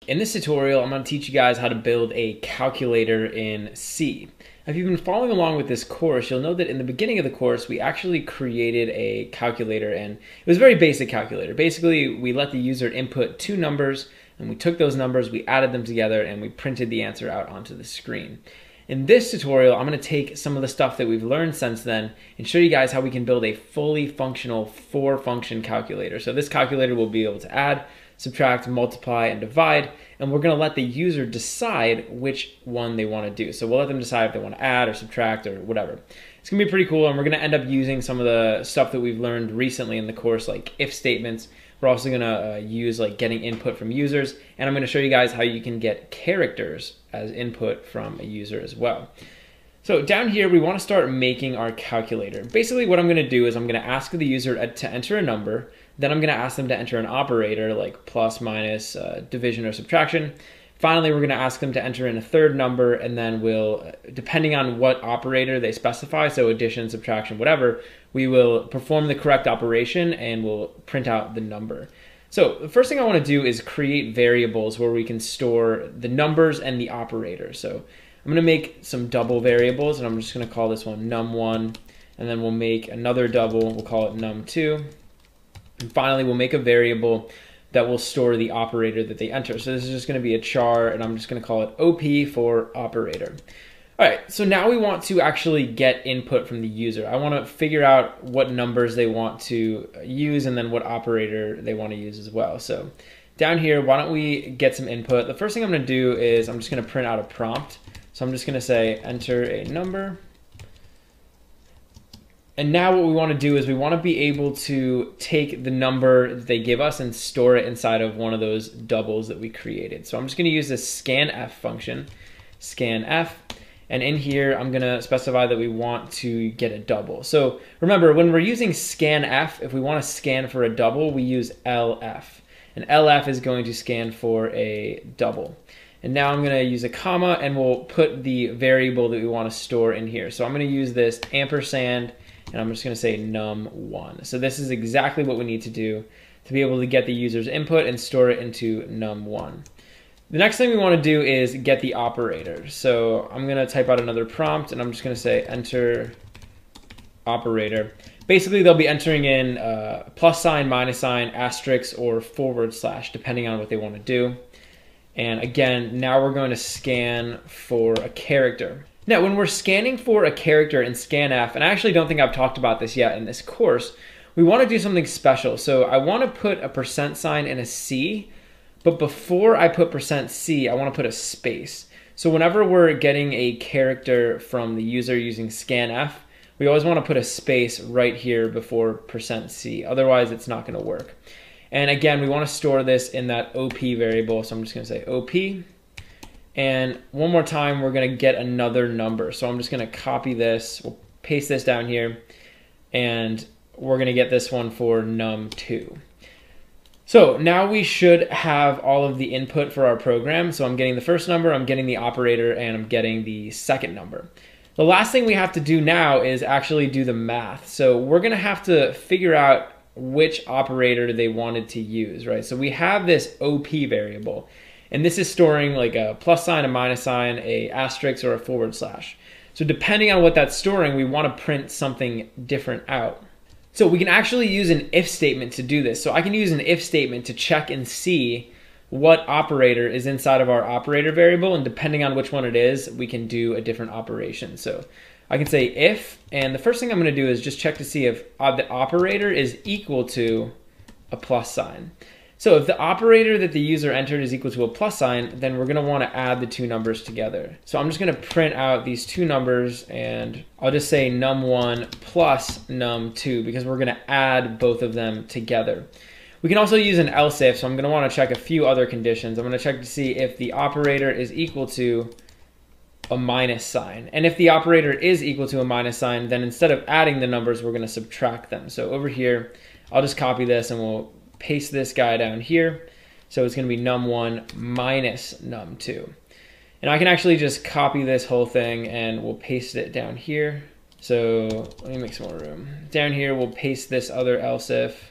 S1: In this tutorial, I'm going to teach you guys how to build a calculator in C. If you've been following along with this course, you'll know that in the beginning of the course, we actually created a calculator, and it was a very basic calculator. Basically, we let the user input 2 numbers, and we took those numbers, we added them together, and we printed the answer out onto the screen. In this tutorial, I'm going to take some of the stuff that we've learned since then and show you guys how we can build a fully functional 4-function calculator. So this calculator will be able to add, subtract, multiply, and divide, and we're going to let the user decide which one they want to do. So we'll let them decide if they want to add or subtract or whatever. It's going to be pretty cool, and we're going to end up using some of the stuff that we've learned recently in the course, like if statements. We're also going to use like getting input from users, and I'm going to show you guys how you can get characters as input from a user as well. So down here, we want to start making our calculator. Basically what I'm going to do is I'm going to ask the user to enter a number. Then I'm going to ask them to enter an operator like plus, minus, division, or subtraction. Finally, we're going to ask them to enter in a third number, and then we'll, depending on what operator they specify, so addition, subtraction, whatever, we will perform the correct operation and we'll print out the number. So the first thing I want to do is create variables where we can store the numbers and the operator. So I'm going to make some double variables, and I'm just going to call this one num1, and then we'll make another double, we'll call it num2. And finally, we'll make a variable that will store the operator that they enter. So this is just going to be a char, and I'm just going to call it OP for operator. All right, so now we want to actually get input from the user. I want to figure out what numbers they want to use and then what operator they want to use as well. So down here, why don't we get some input? The first thing I'm going to do is I'm just going to print out a prompt. So I'm just going to say enter a number. And now what we want to do is we want to be able to take the number that they give us and store it inside of one of those doubles that we created. So I'm just going to use this scanf function, scanf, and in here I'm going to specify that we want to get a double. So remember, when we're using scanf, if we want to scan for a double, we use lf. And lf is going to scan for a double. And now I'm going to use a comma, and we'll put the variable that we want to store in here. So I'm going to use this ampersand, and I'm just going to say num1. So this is exactly what we need to do to be able to get the user's input and store it into num1. The next thing we want to do is get the operator. So I'm going to type out another prompt, and I'm just going to say enter operator. Basically, they'll be entering in plus sign, minus sign, asterisk, or forward slash, depending on what they want to do. And again, now we're going to scan for a character. Now, when we're scanning for a character in scanf, and I actually don't think I've talked about this yet in this course, we want to do something special. So I want to put a % and a C, but before I put %C, I want to put a space. So whenever we're getting a character from the user using scanf, we always want to put a space right here before %C. Otherwise, it's not going to work. And again, we want to store this in that OP variable. So I'm just going to say OP. And one more time, we're going to get another number. So I'm just going to copy this. We'll paste this down here. And we're going to get this one for num2. So now we should have all of the input for our program. So I'm getting the first number, I'm getting the operator, and I'm getting the second number. The last thing we have to do now is actually do the math. So we're going to have to figure out which operator they wanted to use, right? So we have this OP variable. And this is storing like a plus sign, a minus sign, a asterisk, or a forward slash. So depending on what that's storing, we want to print something different out. So we can actually use an if statement to do this. So I can use an if statement to check and see what operator is inside of our operator variable. And depending on which one it is, we can do a different operation. So I can say if, and the first thing I'm going to do is just check to see if the operator is equal to a plus sign. So if the operator that the user entered is equal to a plus sign, then we're going to want to add the two numbers together. So I'm just going to print out these two numbers, and I'll just say num1 plus num2 because we're going to add both of them together. We can also use an else if, so I'm going to want to check a few other conditions. I'm going to check to see if the operator is equal to a minus sign. And if the operator is equal to a minus sign, then instead of adding the numbers, we're going to subtract them. So over here, I'll just copy this and we'll paste this guy down here. So it's going to be num1 minus num2. And I can actually just copy this whole thing and we'll paste it down here. So let me make some more room. Down here, we'll paste this other else if.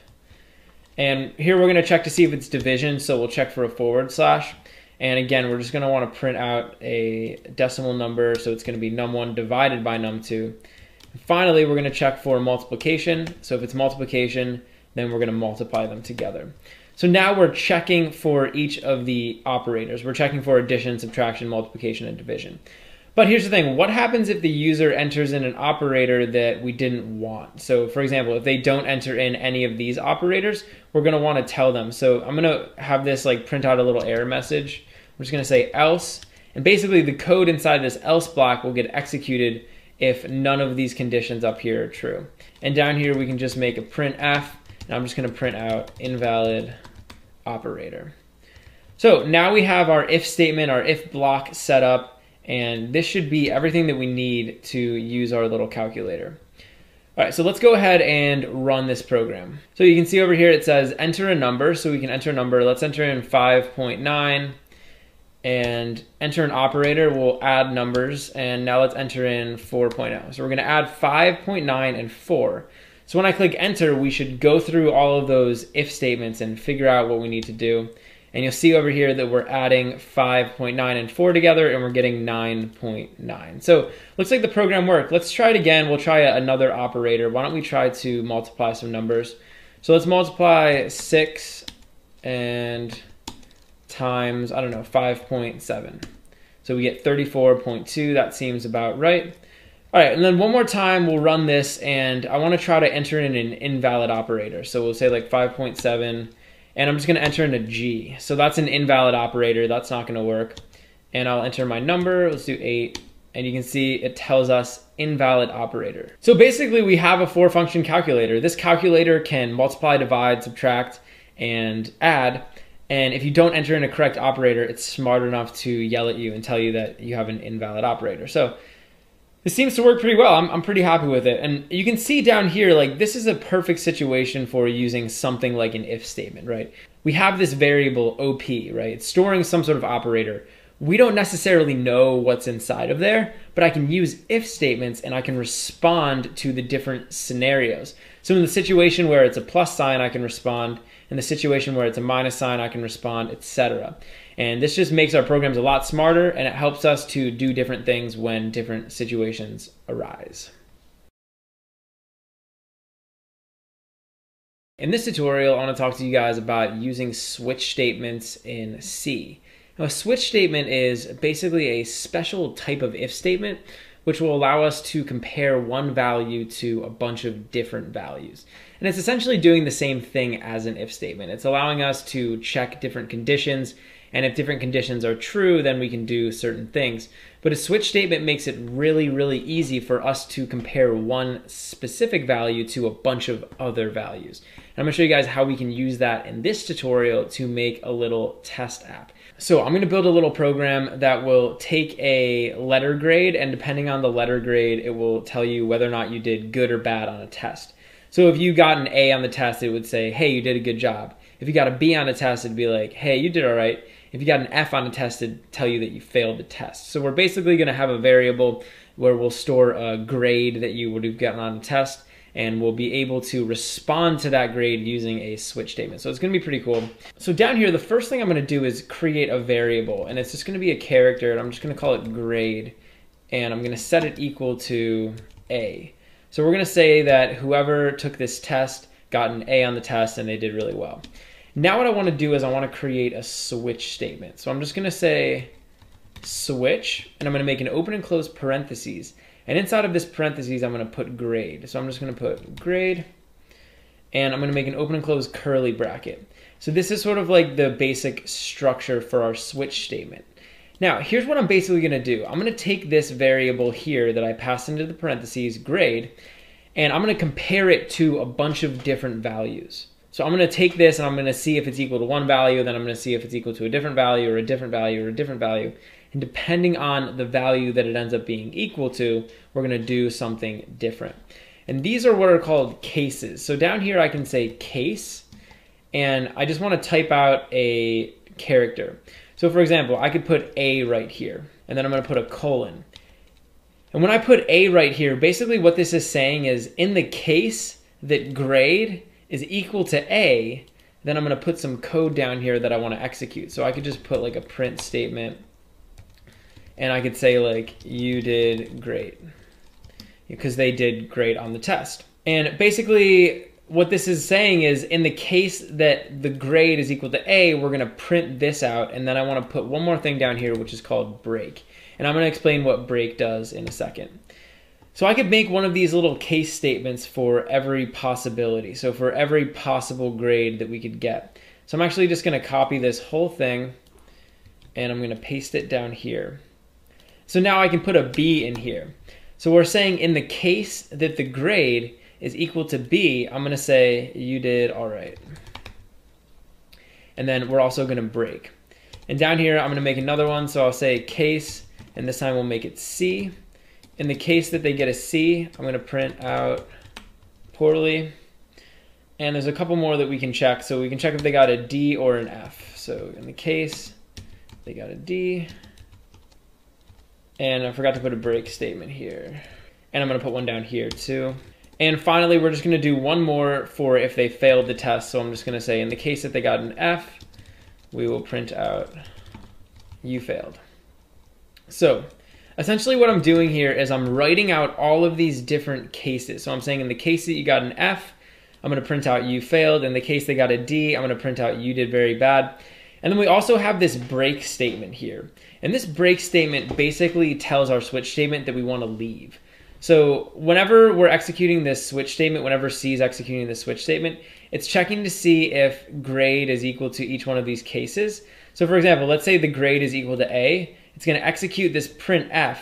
S1: And here we're going to check to see if it's division. So we'll check for a forward slash. And again, we're just going to want to print out a decimal number. So it's going to be num1 divided by num2. And finally, we're going to check for multiplication. So if it's multiplication, then we're going to multiply them together. So now we're checking for each of the operators. We're checking for addition, subtraction, multiplication, and division. But here's the thing. What happens if the user enters in an operator that we didn't want? So for example, if they don't enter in any of these operators, we're going to want to tell them. So I'm going to have this like print out a little error message. I'm just going to say else. And basically the code inside this else block will get executed if none of these conditions up here are true. And down here we can just make a printf. And I'm just going to print out invalid operator. So now we have our if statement, our if block set up, and this should be everything that we need to use our little calculator. All right, so let's go ahead and run this program. So you can see over here it says enter a number, so we can enter a number. Let's enter in 5.9. and enter an operator. We'll add numbers, and now let's enter in 4.0. So we're going to add 5.9 and 4. So when I click enter, we should go through all of those if statements and figure out what we need to do. And you'll see over here that we're adding 5.9 and 4 together, and we're getting 9.9. So looks like the program worked. Let's try it again. We'll try another operator. Why don't we try to multiply some numbers? So let's multiply 6 and times, I don't know, 5.7. So we get 34.2. That seems about right. All right, and then one more time we'll run this, and I want to try to enter in an invalid operator. So we'll say like 5.7, and I'm just going to enter in a G. So that's an invalid operator. That's not going to work. And I'll enter my number. Let's do 8. And you can see it tells us invalid operator. So basically we have a 4-function calculator. This calculator can multiply, divide, subtract, and add. And if you don't enter in a correct operator, it's smart enough to yell at you and tell you that you have an invalid operator. So this seems to work pretty well. I'm pretty happy with it. And you can see down here, like, this is a perfect situation for using something like an if statement, right? We have this variable OP, right? It's storing some sort of operator. We don't necessarily know what's inside of there, but I can use if statements and I can respond to the different scenarios. So in the situation where it's a plus sign, I can respond. In the situation where it's a minus sign, I can respond, etc. And this just makes our programs a lot smarter, and it helps us to do different things when different situations arise. In this tutorial, I want to talk to you guys about using switch statements in C. Now, a switch statement is basically a special type of if statement which will allow us to compare one value to a bunch of different values. And it's essentially doing the same thing as an if statement. It's allowing us to check different conditions, and if different conditions are true, then we can do certain things. But a switch statement makes it really, really easy for us to compare one specific value to a bunch of other values. And I'm gonna show you guys how we can use that in this tutorial to make a little test app. So I'm gonna build a little program that will take a letter grade, and depending on the letter grade, it will tell you whether or not you did good or bad on a test. So if you got an A on the test, it would say, hey, you did a good job. If you got a B on a test, it'd be like, hey, you did all right. If you got an F on a test, it'd tell you that you failed the test. So we're basically gonna have a variable where we'll store a grade that you would have gotten on a test, and we'll be able to respond to that grade using a switch statement. So it's gonna be pretty cool. So down here, the first thing I'm gonna do is create a variable, and it's just gonna be a character, and I'm just gonna call it grade, and I'm gonna set it equal to A. So we're gonna say that whoever took this test got an A on the test and they did really well. Now what I wanna do is I wanna create a switch statement. So I'm just gonna say switch, and I'm gonna make an open and close parentheses. And inside of this parentheses, I'm gonna put grade. So I'm just gonna put grade, and I'm gonna make an open and close curly bracket. So this is sort of like the basic structure for our switch statement. Now, here's what I'm basically gonna do. I'm gonna take this variable here that I passed into the parentheses, grade, and I'm gonna compare it to a bunch of different values. So I'm gonna take this and I'm gonna see if it's equal to one value, then I'm gonna see if it's equal to a different value or a different value or a different value. And depending on the value that it ends up being equal to, we're gonna do something different. And these are what are called cases. So down here I can say case, and I just wanna type out a character. So for example, I could put A right here, and then I'm gonna put a colon. And when I put A right here, basically what this is saying is in the case that grade is equal to A, then I'm gonna put some code down here that I wanna execute. So I could just put like a print statement, and I could say like, you did great, because they did great on the test. And basically what this is saying is in the case that the grade is equal to A, we're gonna print this out, and then I wanna put one more thing down here, which is called break. And I'm gonna explain what break does in a second. So I could make one of these little case statements for every possibility. So for every possible grade that we could get. So I'm actually just gonna copy this whole thing, and I'm gonna paste it down here. So now I can put a B in here. So we're saying in the case that the grade is equal to B, I'm gonna say you did all right. And then we're also gonna break. And down here, I'm gonna make another one. So I'll say case, and this time we'll make it C. In the case that they get a C, I'm gonna print out poorly. And there's a couple more that we can check. So we can check if they got a D or an F. So in the case They got a D. And I forgot to put a break statement here. And I'm going to put one down here too. And finally, we're just going to do one more for if they failed the test. So I'm just going to say in the case that they got an F, we will print out you failed. So essentially what I'm doing here is I'm writing out all of these different cases. So I'm saying in the case that you got an F, I'm going to print out you failed. In the case they got a D, I'm going to print out you did very bad. And then we also have this break statement here. And this break statement basically tells our switch statement that we want to leave. So whenever we're executing this switch statement, whenever C is executing this switch statement, it's checking to see if grade is equal to each one of these cases. So for example, let's say the grade is equal to A. It's going to execute this printf.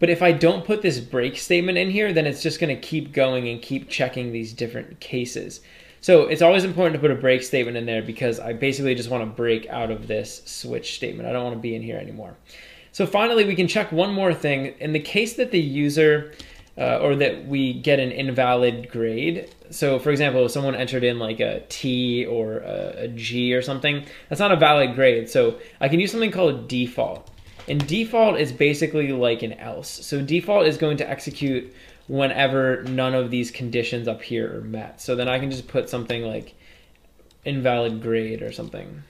S1: But if I don't put this break statement in here, then it's just going to keep going and keep checking these different cases. So it's always important to put a break statement in there because I basically just want to break out of this switch statement. I don't want to be in here anymore. So finally, we can check one more thing. In the case that the user or that we get an invalid grade. So for example, if someone entered in like a T or a G or something, that's not a valid grade. So I can use something called default. And default is basically like an else. So default is going to execute whenever none of these conditions up here are met. So then I can just put something like invalid grade or something.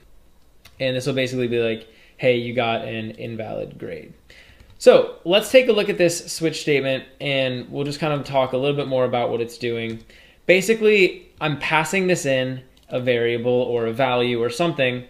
S1: And this will basically be like, hey, you got an invalid grade. So let's take a look at this switch statement and we'll just kind of talk a little bit more about what it's doing. Basically, I'm passing this in a variable or a value or something,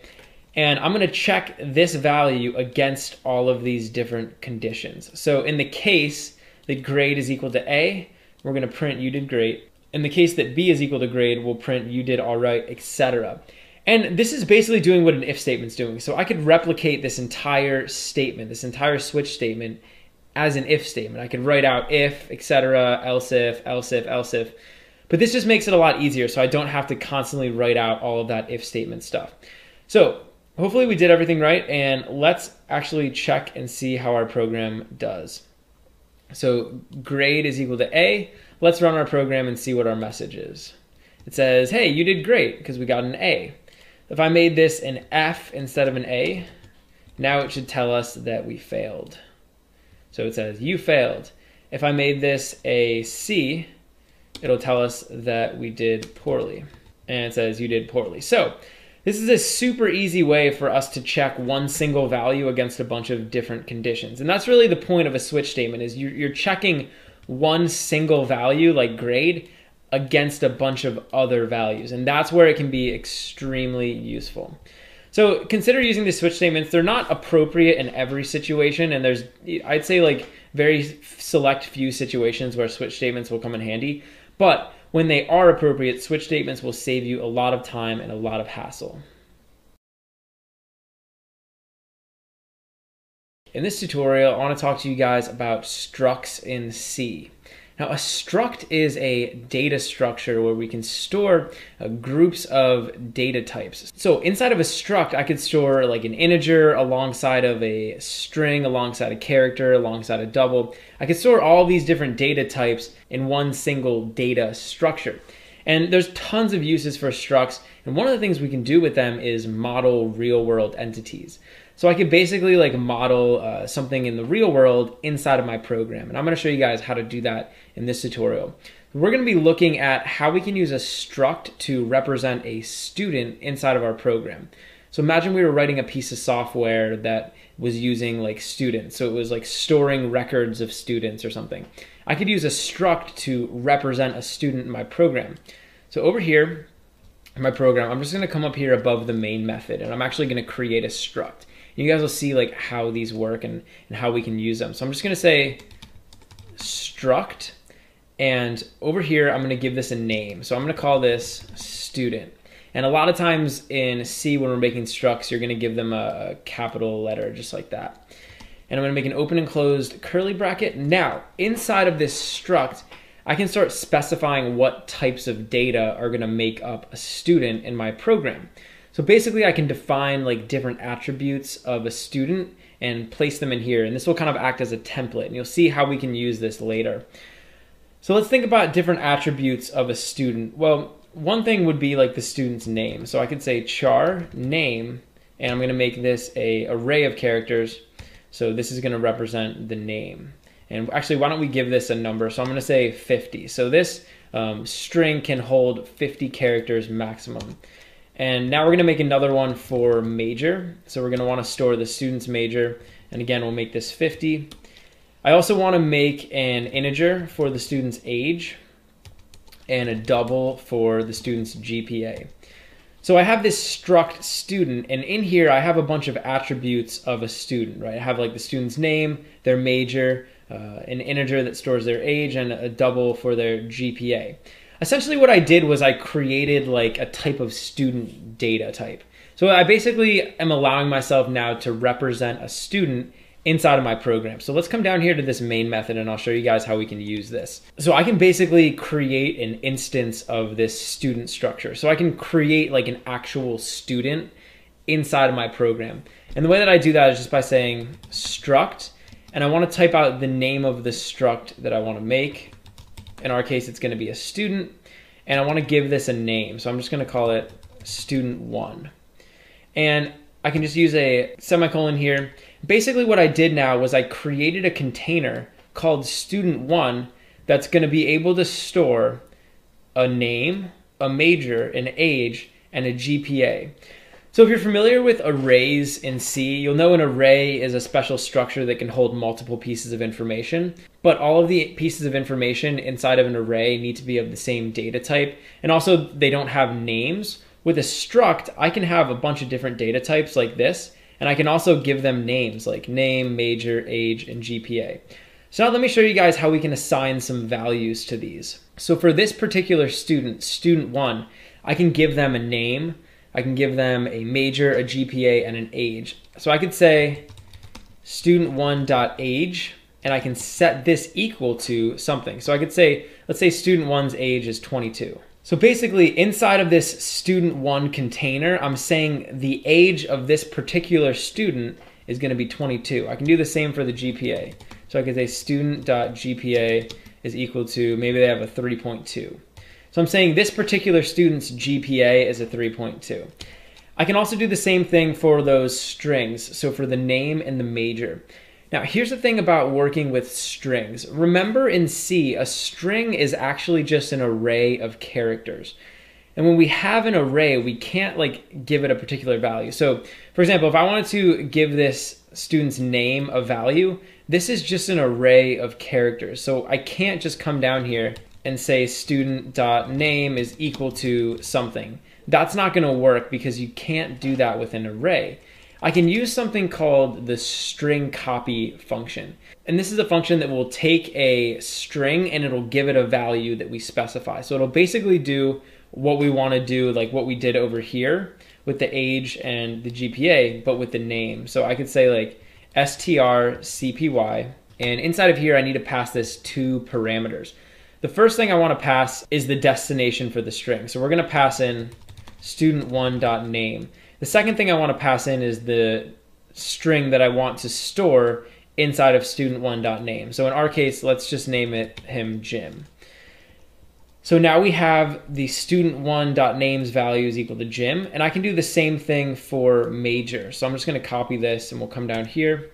S1: and I'm going to check this value against all of these different conditions. So in the case that grade is equal to A, we're going to print you did great. In the case that B is equal to grade, we'll print you did all right, etc. And this is basically doing what an if statement's doing. So I could replicate this entire statement, this entire switch statement as an if statement. I could write out if, etc., else if, else if, else if. But this just makes it a lot easier so I don't have to constantly write out all of that if statement stuff. So hopefully we did everything right, and let's actually check and see how our program does. So grade is equal to A. Let's run our program and see what our message is. It says, hey, you did great because we got an A. If I made this an F instead of an A, now it should tell us that we failed. So it says you failed. If I made this a C, it'll tell us that we did poorly. And it says you did poorly. So this is a super easy way for us to check one single value against a bunch of different conditions. And that's really the point of a switch statement, is you're checking one single value like grade against a bunch of other values. And that's where it can be extremely useful. So consider using the switch statements. They're not appropriate in every situation. And there's, I'd say, like very select few situations where switch statements will come in handy. But when they are appropriate, switch statements will save you a lot of time and a lot of hassle. In this tutorial, I want to talk to you guys about structs in C. Now, a struct is a data structure where we can store groups of data types. So inside of a struct, I could store like an integer alongside of a string, alongside a character, alongside a double. I could store all these different data types in one single data structure. And there's tons of uses for structs. And one of the things we can do with them is model real-world entities. So I could basically like model something in the real world inside of my program. And I'm going to show you guys how to do that in this tutorial. We're going to be looking at how we can use a struct to represent a student inside of our program. So imagine we were writing a piece of software that was using like students. So it was like storing records of students or something. I could use a struct to represent a student in my program. So over here in my program, I'm just going to come up here above the main method, and I'm actually going to create a struct. You guys will see like how these work and how we can use them. So I'm just going to say struct, and over here I'm going to give this a name. So I'm going to call this student. And a lot of times in C, when we're making structs, you're going to give them a capital letter just like that. And I'm going to make an open and closed curly bracket. Now, inside of this struct, I can start specifying what types of data are going to make up a student in my program. So basically I can define like different attributes of a student and place them in here. And this will kind of act as a template, and you'll see how we can use this later. So let's think about different attributes of a student. Well, one thing would be like the student's name. So I could say char name and I'm going to make this an array of characters. So this is going to represent the name. And actually, why don't we give this a number? So I'm going to say 50. So this string can hold 50 characters maximum. And now we're going to make another one for major. So we're going to want to store the student's major. And again, we'll make this 50. I also want to make an integer for the student's age and a double for the student's GPA. So I have this struct student, and in here I have a bunch of attributes of a student, right? I have like the student's name, their major, an integer that stores their age, and a double for their GPA. Essentially what I did was I created like a type of student data type. So I basically am allowing myself now to represent a student inside of my program. So let's come down here to this main method and I'll show you guys how we can use this. So I can basically create an instance of this student structure. So I can create like an actual student inside of my program. And the way that I do that is just by saying struct, and I want to type out the name of the struct that I want to make. In our case, it's going to be a student, and I want to give this a name. So I'm just going to call it student1. And I can just use a semicolon here. Basically what I did now was I created a container called student1 that's going to be able to store a name, a major, an age, and a GPA. So if you're familiar with arrays in C, you'll know an array is a special structure that can hold multiple pieces of information, but all of the pieces of information inside of an array need to be of the same data type, and also they don't have names. With a struct, I can have a bunch of different data types like this, and I can also give them names like name, major, age, and GPA. So now let me show you guys how we can assign some values to these. So for this particular student, student1, I can give them a name, I can give them a major, a GPA, and an age. So I could say student1.age, and I can set this equal to something. So I could say, let's say student1's age is 22. So basically inside of this student1 container, I'm saying the age of this particular student is going to be 22. I can do the same for the GPA. So I could say student.GPA is equal to, maybe they have a 3.2. So I'm saying this particular student's GPA is a 3.2. I can also do the same thing for those strings. So for the name and the major. Now, here's the thing about working with strings. Remember in C, a string is actually just an array of characters. And when we have an array, we can't like give it a particular value. So for example, if I wanted to give this student's name a value, this is just an array of characters. So I can't just come down here and say student.name is equal to something. That's not gonna work because you can't do that with an array. I can use something called the string copy function. And this is a function that will take a string and it'll give it a value that we specify. So it'll basically do what we want to do, like what we did over here with the age and the GPA, but with the name. So I could say like strcpy, and inside of here I need to pass this two parameters. The first thing I want to pass is the destination for the string. So we're going to pass in student1.name. The second thing I want to pass in is the string that I want to store inside of student1.name. So in our case, let's just name him Jim. So now we have the student1.name's value is equal to Jim, and I can do the same thing for major. So I'm just going to copy this and we'll come down here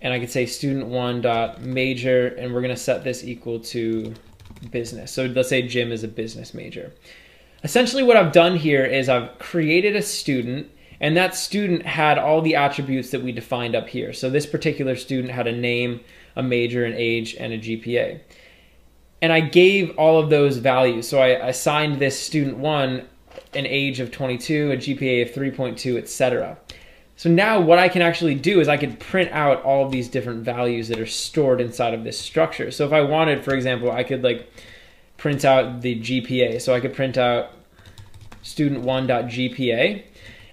S1: and I can say student1.major, and we're going to set this equal to business. So let's say Jim is a business major. Essentially what I've done here is I've created a student, and that student had all the attributes that we defined up here. So this particular student had a name, a major, an age, and a GPA. And I gave all of those values. So I assigned this student1 an age of 22, a GPA of 3.2, etc. So now what I can actually do is I could print out all of these different values that are stored inside of this structure. So if I wanted, for example, I could like print out the GPA. So I could print out student1.GPA,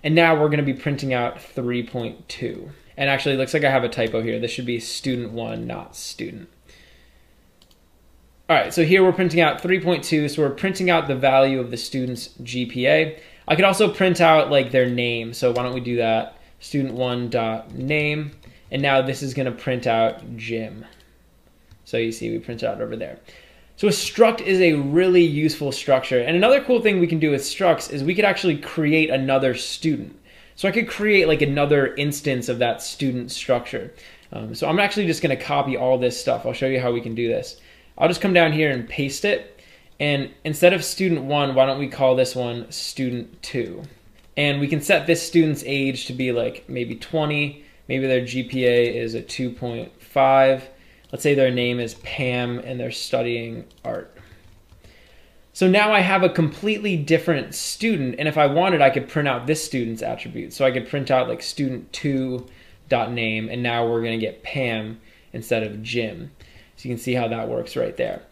S1: and now we're going to be printing out 3.2. And actually, it looks like I have a typo here. This should be student1, not student. All right, so here we're printing out 3.2, so we're printing out the value of the student's GPA. I could also print out like their name, so why don't we do that? Student1.name, and now this is going to print out Jim. So you see we print it out over there. So a struct is a really useful structure. And another cool thing we can do with structs is we could actually create another student. So I could create like another instance of that student structure. So I'm actually just going to copy all this stuff. I'll show you how we can do this. I'll just come down here and paste it. And instead of student 1, why don't we call this one student 2? And we can set this student's age to be like maybe 20. Maybe their GPA is a 2.5. Let's say their name is Pam and they're studying art. So now I have a completely different student, and if I wanted, I could print out this student's attributes. So I could print out like student2.name, and now we're gonna get Pam instead of Jim. So you can see how that works right there.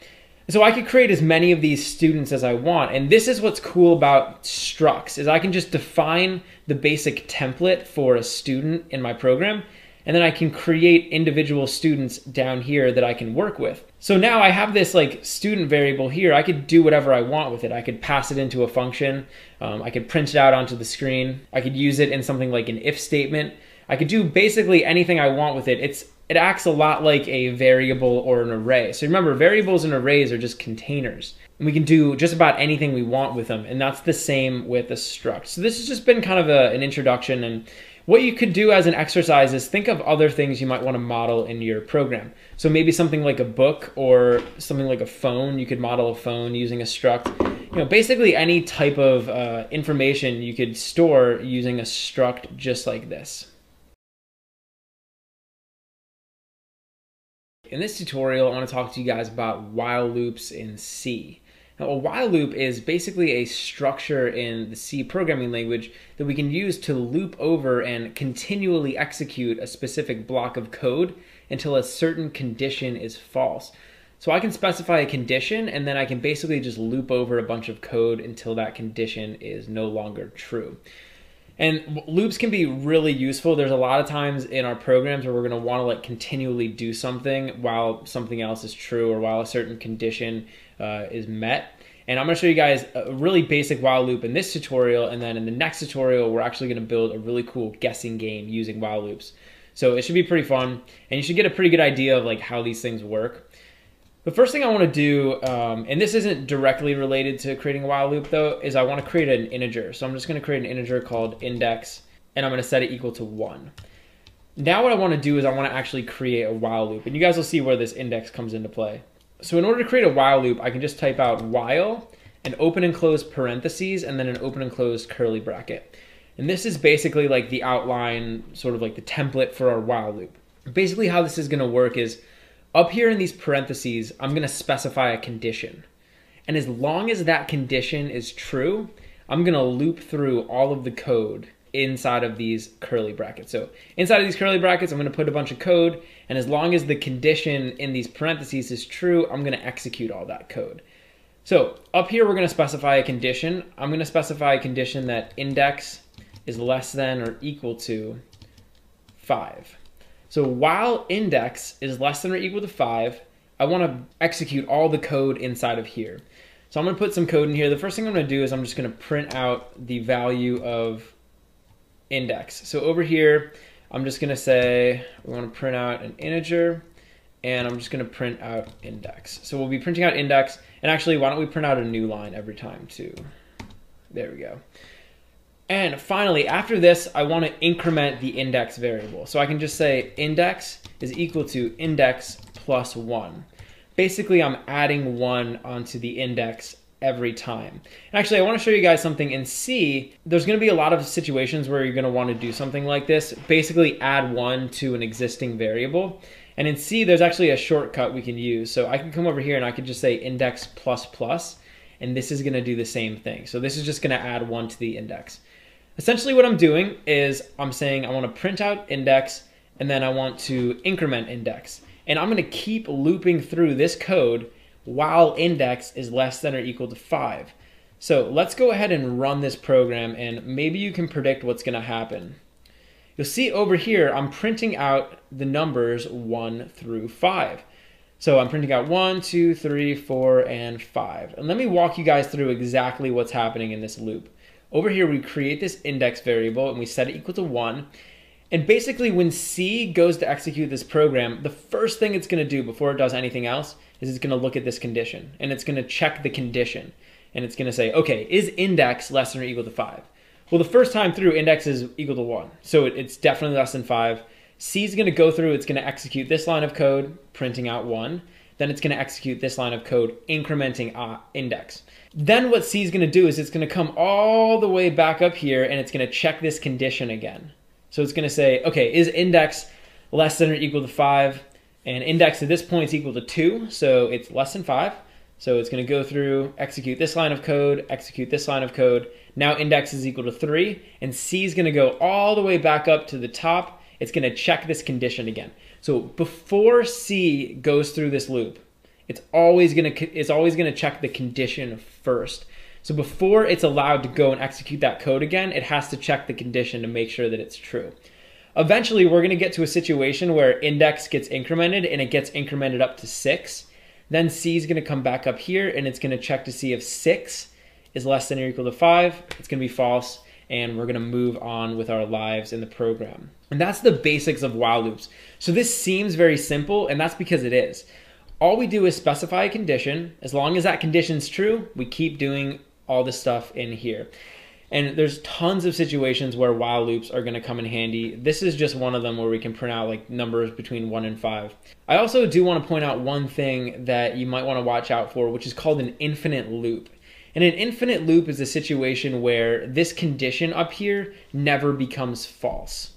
S1: So I could create as many of these students as I want, and this is what's cool about structs, is I can just define the basic template for a student in my program, and then I can create individual students down here that I can work with. So now I have this like student variable here. I could do whatever I want with it. I could pass it into a function. I could print it out onto the screen. I could use it in something like an if statement. I could do basically anything I want with it. It acts a lot like a variable or an array. So remember, variables and arrays are just containers. And we can do just about anything we want with them. And that's the same with a struct. So this has just been kind of an introduction, and what you could do as an exercise is think of other things you might want to model in your program. So maybe something like a book or something like a phone. You could model a phone using a struct. You know, basically any type of information you could store using a struct just like this. In this tutorial, I want to talk to you guys about while loops in C. Now, a while loop is basically a structure in the C programming language that we can use to loop over and continually execute a specific block of code until a certain condition is false. So I can specify a condition, and then I can basically just loop over a bunch of code until that condition is no longer true. And loops can be really useful. There's a lot of times in our programs where we're going to want to like continually do something while something else is true or while a certain condition is met. And I'm going to show you guys a really basic while loop in this tutorial, and then in the next tutorial we're actually going to build a really cool guessing game using while loops. So it should be pretty fun, and you should get a pretty good idea of like how these things work. The first thing I want to do, and this isn't directly related to creating a while loop though, is I want to create an integer. So I'm just going to create an integer called index, and I'm going to set it equal to 1. Now what I want to do is I want to actually create a while loop, and you guys will see where this index comes into play. So in order to create a while loop, I can just type out while, an open and close parentheses, and then an open and closed curly bracket. And this is basically like the outline, sort of like the template for our while loop. Basically how this is going to work is up here in these parentheses, I'm going to specify a condition. And as long as that condition is true, I'm going to loop through all of the code inside of these curly brackets. So inside of these curly brackets, I'm going to put a bunch of code, and as long as the condition in these parentheses is true, I'm going to execute all that code. So up here, we're going to specify a condition. I'm going to specify a condition that index is less than or equal to 5. So while index is less than or equal to 5, I want to execute all the code inside of here. So I'm going to put some code in here. The first thing I'm going to do is I'm just going to print out the value of index. So over here, I'm just going to say we want to print out an integer, and I'm just going to print out index. So we'll be printing out index, and actually, why don't we print out a new line every time too? There we go. And finally, after this, I want to increment the index variable. So I can just say index is equal to index plus 1. Basically, I'm adding 1 onto the index every time. And actually, I want to show you guys something in C. There's going to be a lot of situations where you're going to want to do something like this. Basically, add 1 to an existing variable. And in C, there's actually a shortcut we can use. So I can come over here and I can just say index plus plus, and this is going to do the same thing. So this is just going to add 1 to the index. Essentially what I'm doing is I'm saying I want to print out index, and then I want to increment index. And I'm going to keep looping through this code while index is less than or equal to 5. So let's go ahead and run this program, and maybe you can predict what's going to happen. You'll see over here I'm printing out the numbers 1 through 5. So I'm printing out 1, 2, 3, 4, and 5. And let me walk you guys through exactly what's happening in this loop. Over here, we create this index variable and we set it equal to 1. And basically, when C goes to execute this program, the first thing it's going to do before it does anything else is it's going to look at this condition, and it's going to check the condition. And it's going to say, okay, is index less than or equal to 5? Well, the first time through, index is equal to 1. So it's definitely less than 5. C is going to go through, it's going to execute this line of code, printing out 1. Then it's going to execute this line of code, incrementing index. Then what C is going to do is it's going to come all the way back up here, and it's going to check this condition again. So it's going to say, okay, is index less than or equal to 5? And index at this point is equal to 2, so it's less than 5. So it's going to go through, execute this line of code, execute this line of code. Now index is equal to 3, and C is going to go all the way back up to the top. It's going to check this condition again. So before C goes through this loop, it's always going to check the condition first. So before it's allowed to go and execute that code again, it has to check the condition to make sure that it's true. Eventually, we're going to get to a situation where index gets incremented, and it gets incremented up to 6. Then C is going to come back up here, and it's going to check to see if 6 is less than or equal to 5. It's going to be false, and we're going to move on with our lives in the program. And that's the basics of while loops. So this seems very simple, and that's because it is. All we do is specify a condition. As long as that condition's true, we keep doing all this stuff in here. And there's tons of situations where while loops are going to come in handy. This is just one of them where we can print out like numbers between 1 and 5. I also do want to point out one thing that you might want to watch out for, which is called an infinite loop. And an infinite loop is a situation where this condition up here never becomes false.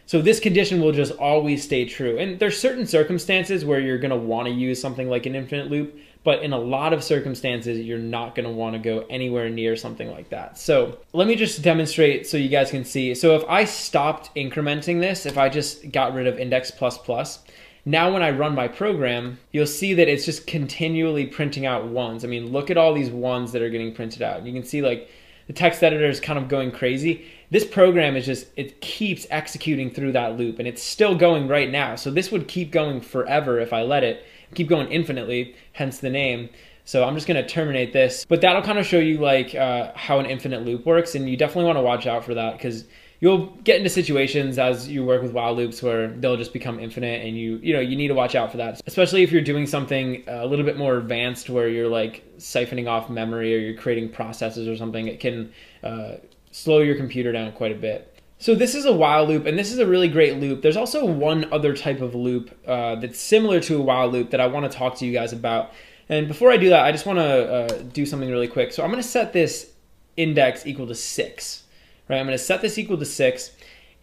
S1: So this condition will just always stay true. And there's certain circumstances where you're going to want to use something like an infinite loop, but in a lot of circumstances, you're not going to want to go anywhere near something like that. So let me just demonstrate so you guys can see. So if I stopped incrementing this, if I just got rid of index plus plus, now when I run my program, you'll see that it's just continually printing out ones. I mean, look at all these ones that are getting printed out. You can see like the text editor is kind of going crazy. This program is just, it keeps executing through that loop, and it's still going right now. So this would keep going forever if I let it, keep going infinitely, hence the name. So I'm just going to terminate this, but that'll kind of show you like how an infinite loop works, and you definitely want to watch out for that because you'll get into situations as you work with while loops where they'll just become infinite, and you need to watch out for that, especially if you're doing something a little bit more advanced where you're like siphoning off memory or you're creating processes or something. It can slow your computer down quite a bit. So this is a while loop, and this is a really great loop. There's also one other type of loop that's similar to a while loop that I want to talk to you guys about. And before I do that, I just want to do something really quick. So I'm going to set this index equal to 6. Right? I'm going to set this equal to 6,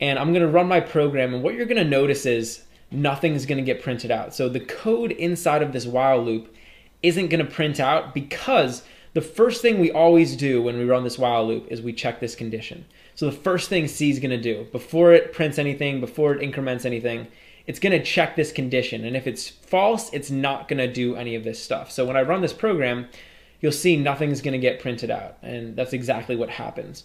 S1: and I'm going to run my program. And what you're going to notice is nothing's going to get printed out. So the code inside of this while loop isn't going to print out because the first thing we always do when we run this while loop is we check this condition. So the first thing C is going to do, before it prints anything, before it increments anything, it's going to check this condition. And if it's false, it's not going to do any of this stuff. So when I run this program, you'll see nothing's going to get printed out. And that's exactly what happens.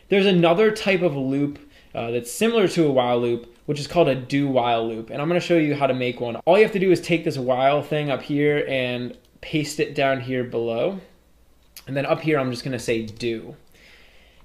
S1: There's another type of loop that's similar to a while loop, which is called a do while loop. And I'm going to show you how to make one. All you have to do is take this while thing up here and paste it down here below. And then up here, I'm just going to say do.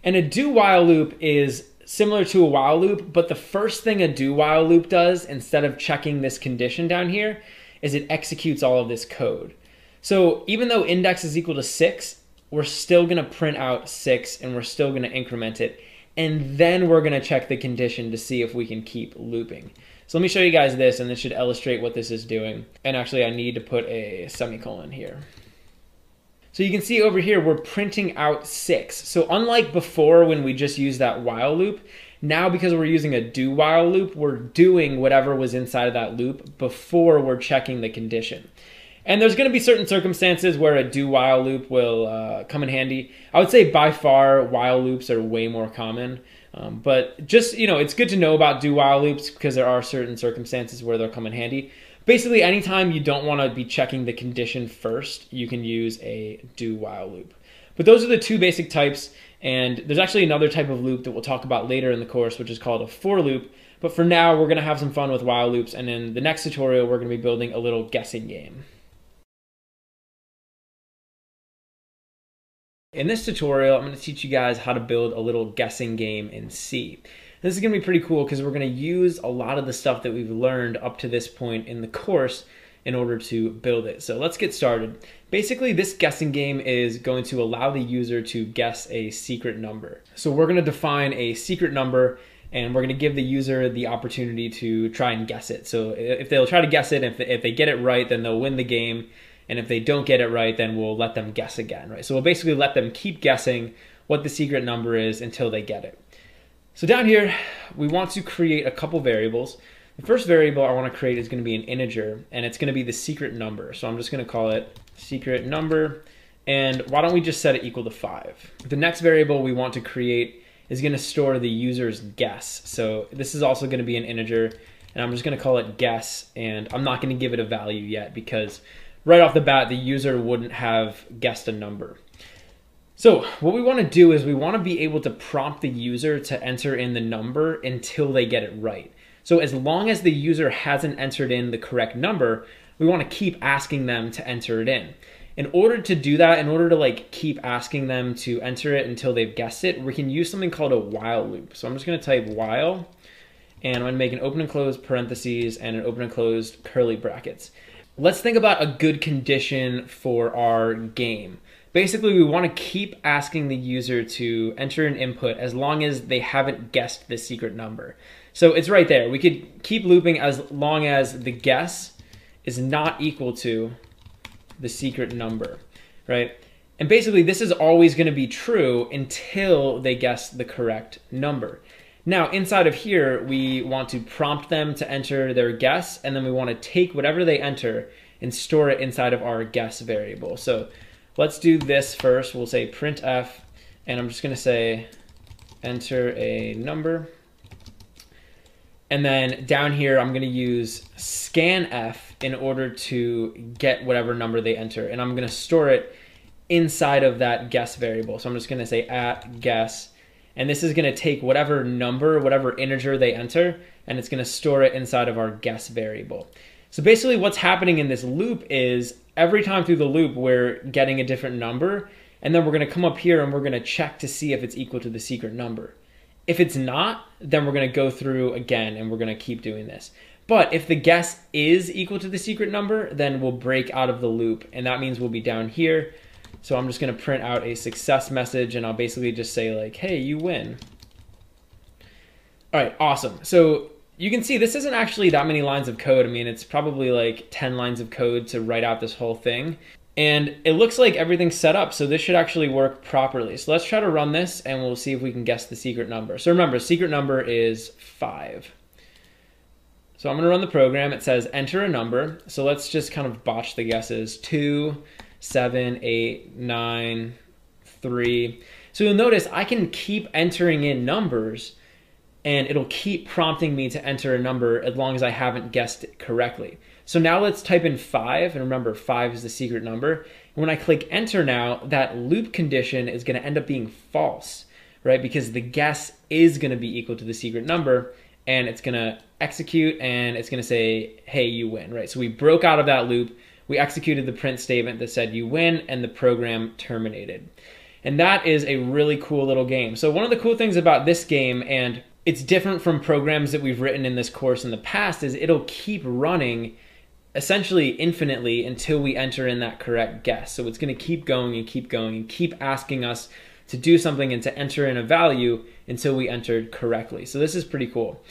S1: And a do while loop is similar to a while loop, but the first thing a do while loop does, instead of checking this condition down here, is it executes all of this code. So even though index is equal to 6, we're still going to print out 6, and we're still going to increment it. And then we're going to check the condition to see if we can keep looping. So let me show you guys this, and this should illustrate what this is doing. And actually, I need to put a semicolon here. So you can see over here, we're printing out 6. So unlike before when we just used that while loop, now because we're using a do while loop, we're doing whatever was inside of that loop before we're checking the condition. And there's going to be certain circumstances where a do while loop will come in handy. I would say by far while loops are way more common. But just, it's good to know about do while loops because there are certain circumstances where they'll come in handy. Basically, anytime you don't want to be checking the condition first, you can use a do while loop. But those are the two basic types, and there's actually another type of loop that we'll talk about later in the course, which is called a for loop. But for now, we're going to have some fun with while loops, and in the next tutorial, we're going to be building a little guessing game. In this tutorial, I'm going to teach you guys how to build a little guessing game in C. This is going to be pretty cool because we're going to use a lot of the stuff that we've learned up to this point in the course in order to build it. So let's get started. Basically, this guessing game is going to allow the user to guess a secret number. So we're going to define a secret number, and we're going to give the user the opportunity to try and guess it. So if they'll try to guess it, if they get it right, then they'll win the game. And if they don't get it right, then we'll let them guess again, right? So we'll basically let them keep guessing what the secret number is until they get it. So down here, we want to create a couple variables. The first variable I want to create is going to be an integer, and it's going to be the secret number. So I'm just going to call it secret number, and why don't we just set it equal to 5? The next variable we want to create is going to store the user's guess. So this is also going to be an integer, and I'm just going to call it guess, and I'm not going to give it a value yet because right off the bat, the user wouldn't have guessed a number. So what we want to do is we want to be able to prompt the user to enter in the number until they get it right. So as long as the user hasn't entered in the correct number, we want to keep asking them to enter it in. In order to do that, in order to keep asking them to enter it until they've guessed it, we can use something called a while loop. So I'm just going to type while, and I'm going to make an open and close parentheses and an open and closed curly brackets. Let's think about a good condition for our game. Basically, we want to keep asking the user to enter an input as long as they haven't guessed the secret number. So it's right there. We could keep looping as long as the guess is not equal to the secret number, right? And basically, this is always going to be true until they guess the correct number. Now, inside of here, we want to prompt them to enter their guess, and then we want to take whatever they enter and store it inside of our guess variable. So let's do this first. We'll say printf, and I'm just going to say enter a number. And then down here, I'm going to use scanf in order to get whatever number they enter. And I'm going to store it inside of that guess variable. So I'm just going to say @guess. And this is going to take whatever number, whatever integer they enter, and it's going to store it inside of our guess variable. So basically what's happening in this loop is every time through the loop, we're getting a different number. And then we're going to come up here and we're going to check to see if it's equal to the secret number. If it's not, then we're going to go through again and we're going to keep doing this. But if the guess is equal to the secret number, then we'll break out of the loop. And that means we'll be down here. So I'm just going to print out a success message, and I'll basically just say hey, you win. All right, awesome. So you can see this isn't actually that many lines of code. I mean, it's probably 10 lines of code to write out this whole thing. And it looks like everything's set up, so this should actually work properly. So let's try to run this, and we'll see if we can guess the secret number. So remember, secret number is 5. So I'm going to run the program. It says enter a number. So let's just kind of botch the guesses. 2, 7, 8, 9, 3. So you'll notice I can keep entering in numbers, and it'll keep prompting me to enter a number as long as I haven't guessed it correctly. So now let's type in 5, and remember 5 is the secret number. And when I click enter now, that loop condition is going to end up being false, right? Because the guess is going to be equal to the secret number, and it's going to execute, and it's going to say, hey, you win, right? So we broke out of that loop. We executed the print statement that said you win, and the program terminated. And that is a really cool little game. So one of the cool things about this game, and it's different from programs that we've written in this course in the past, is it'll keep running essentially infinitely until we enter in that correct guess. So it's going to keep going and keep going and keep asking us to do something and to enter in a value until we entered correctly. So this is pretty cool.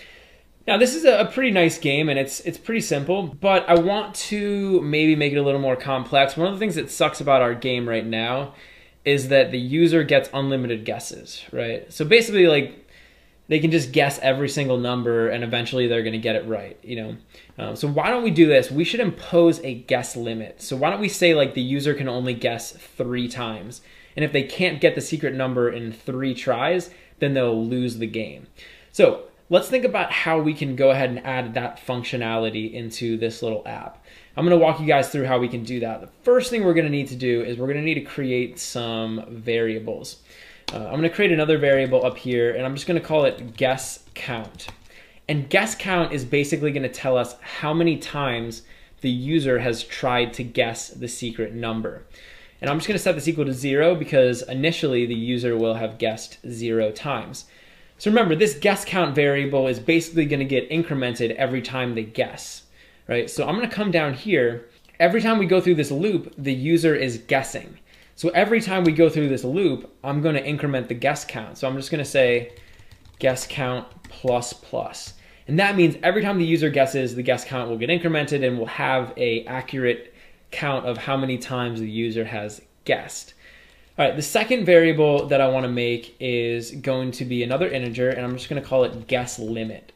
S1: Now this is a pretty nice game, and it's pretty simple, but I want to maybe make it a little more complex. One of the things that sucks about our game right now is that the user gets unlimited guesses, right? So basically they can just guess every single number and eventually they're going to get it right, So why don't we do this? We should impose a guess limit. So why don't we say the user can only guess 3 times, and if they can't get the secret number in 3 tries, then they'll lose the game. So let's think about how we can go ahead and add that functionality into this little app. I'm going to walk you guys through how we can do that. The first thing we're going to need to do is we're going to need to create some variables. I'm going to create another variable up here, and I'm just going to call it guess count. And guess count is basically going to tell us how many times the user has tried to guess the secret number. And I'm just going to set this equal to 0 because initially the user will have guessed 0 times. So remember, this guess count variable is basically going to get incremented every time they guess. right? So I'm gonna come down here. Every time we go through this loop, the user is guessing. So every time we go through this loop, I'm gonna increment the guess count. So I'm just gonna say guess count plus plus. And that means every time the user guesses, the guess count will get incremented and we'll have an accurate count of how many times the user has guessed. All right, the second variable that I want to make is going to be another integer, and I'm just going to call it guess limit.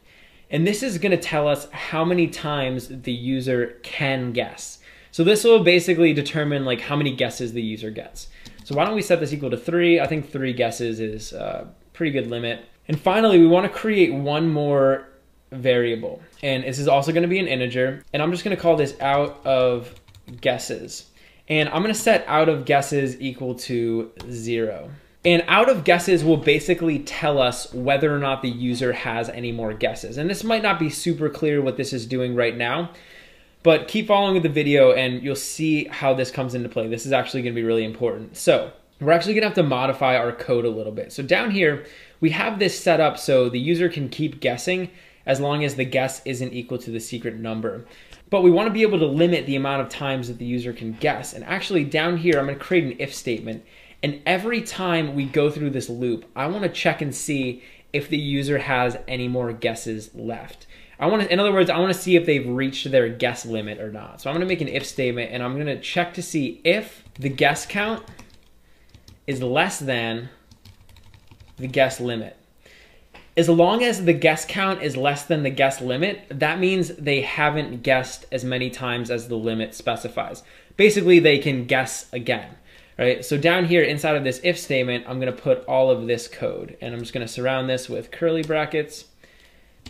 S1: And this is going to tell us how many times the user can guess. So this will basically determine like how many guesses the user gets. So why don't we set this equal to 3? I think 3 guesses is a pretty good limit. And finally, we want to create one more variable, and this is also going to be an integer, and I'm just going to call this out of guesses. And I'm going to set out of guesses equal to 0. And out of guesses will basically tell us whether or not the user has any more guesses. And this might not be super clear what this is doing right now, but keep following with the video and you'll see how this comes into play. This is actually going to be really important. So we're actually going to have to modify our code a little bit. So down here, we have this set up so the user can keep guessing as long as the guess isn't equal to the secret number. But we want to be able to limit the amount of times that the user can guess. And actually down here, I'm going to create an if statement. And every time we go through this loop, I want to check and see if the user has any more guesses left. In other words, I want to see if they've reached their guess limit or not. So I'm going to make an if statement and I'm going to check to see if the guess count is less than the guess limit. As long as the guess count is less than the guess limit, that means they haven't guessed as many times as the limit specifies. Basically, they can guess again, right? So down here inside of this if statement, I'm going to put all of this code, and I'm just going to surround this with curly brackets.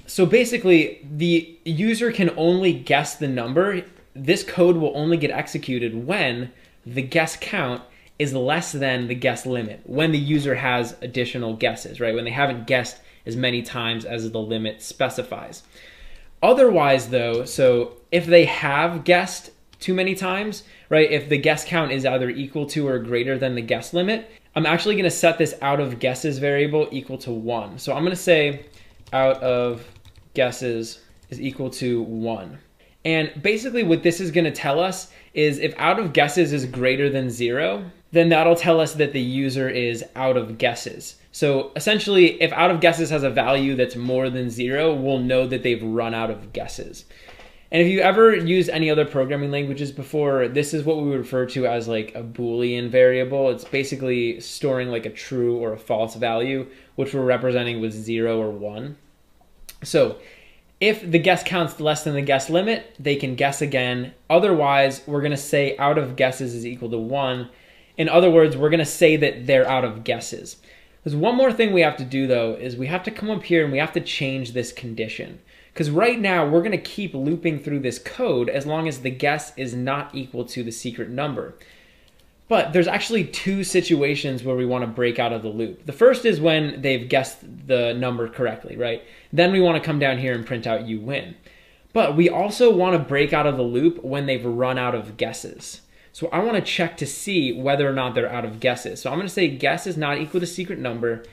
S1: So basically, the user can only guess the number. This code will only get executed when the guess count is less than the guess limit, when the user has additional guesses, right? When they haven't guessed as many times as the limit specifies. Otherwise though, so if they have guessed too many times, right, if the guess count is either equal to or greater than the guess limit, I'm actually going to set this out of guesses variable equal to 1. So I'm going to say out of guesses is equal to 1. And basically what this is going to tell us is if out of guesses is greater than 0, then that'll tell us that the user is out of guesses. So essentially, if out of guesses has a value that's more than 0, we'll know that they've run out of guesses. And if you ever used any other programming languages before, this is what we would refer to as like a Boolean variable. It's basically storing like a true or a false value, which we're representing with 0 or 1. So if the guess count's less than the guess limit, they can guess again. Otherwise, we're going to say out of guesses is equal to 1. In other words, we're going to say that they're out of guesses. There's one more thing we have to do though, is we have to come up here and we have to change this condition. Because right now we're going to keep looping through this code as long as the guess is not equal to the secret number. But there's actually 2 situations where we want to break out of the loop. The first is when they've guessed the number correctly, right? Then we want to come down here and print out you win. But we also want to break out of the loop when they've run out of guesses. So I want to check to see whether or not they're out of guesses. So I'm going to say guess is not equal to secret number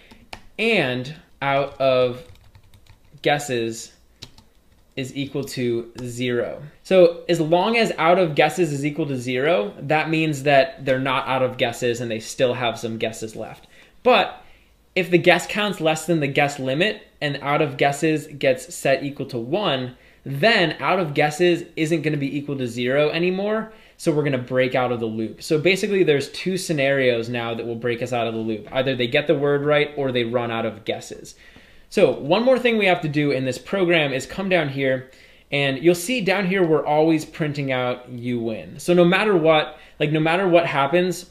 S1: and out of guesses is equal to 0. So as long as out of guesses is equal to 0, that means that they're not out of guesses and they still have some guesses left. But if the guess count's less than the guess limit and out of guesses gets set equal to 1, then out of guesses isn't going to be equal to 0 anymore. So we're going to break out of the loop. So basically there's 2 scenarios now that will break us out of the loop. Either they get the word right or they run out of guesses. So one more thing we have to do in this program is come down here and you'll see down here we're always printing out you win. So no matter what happens,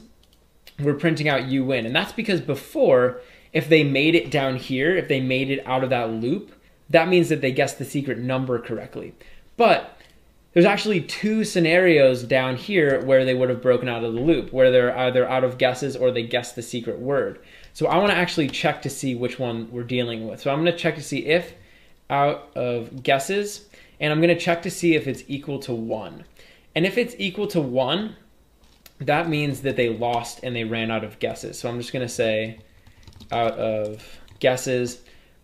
S1: we're printing out you win. And that's because before, if they made it down here, if they made it out of that loop, that means that they guessed the secret number correctly. But there's actually 2 scenarios down here where they would have broken out of the loop, where they're either out of guesses or they guessed the secret word. So I want to actually check to see which one we're dealing with. So I'm going to check to see if out of guesses, and I'm going to check to see if it's equal to 1. And if it's equal to 1, that means that they lost and they ran out of guesses. So I'm just going to say out of guesses.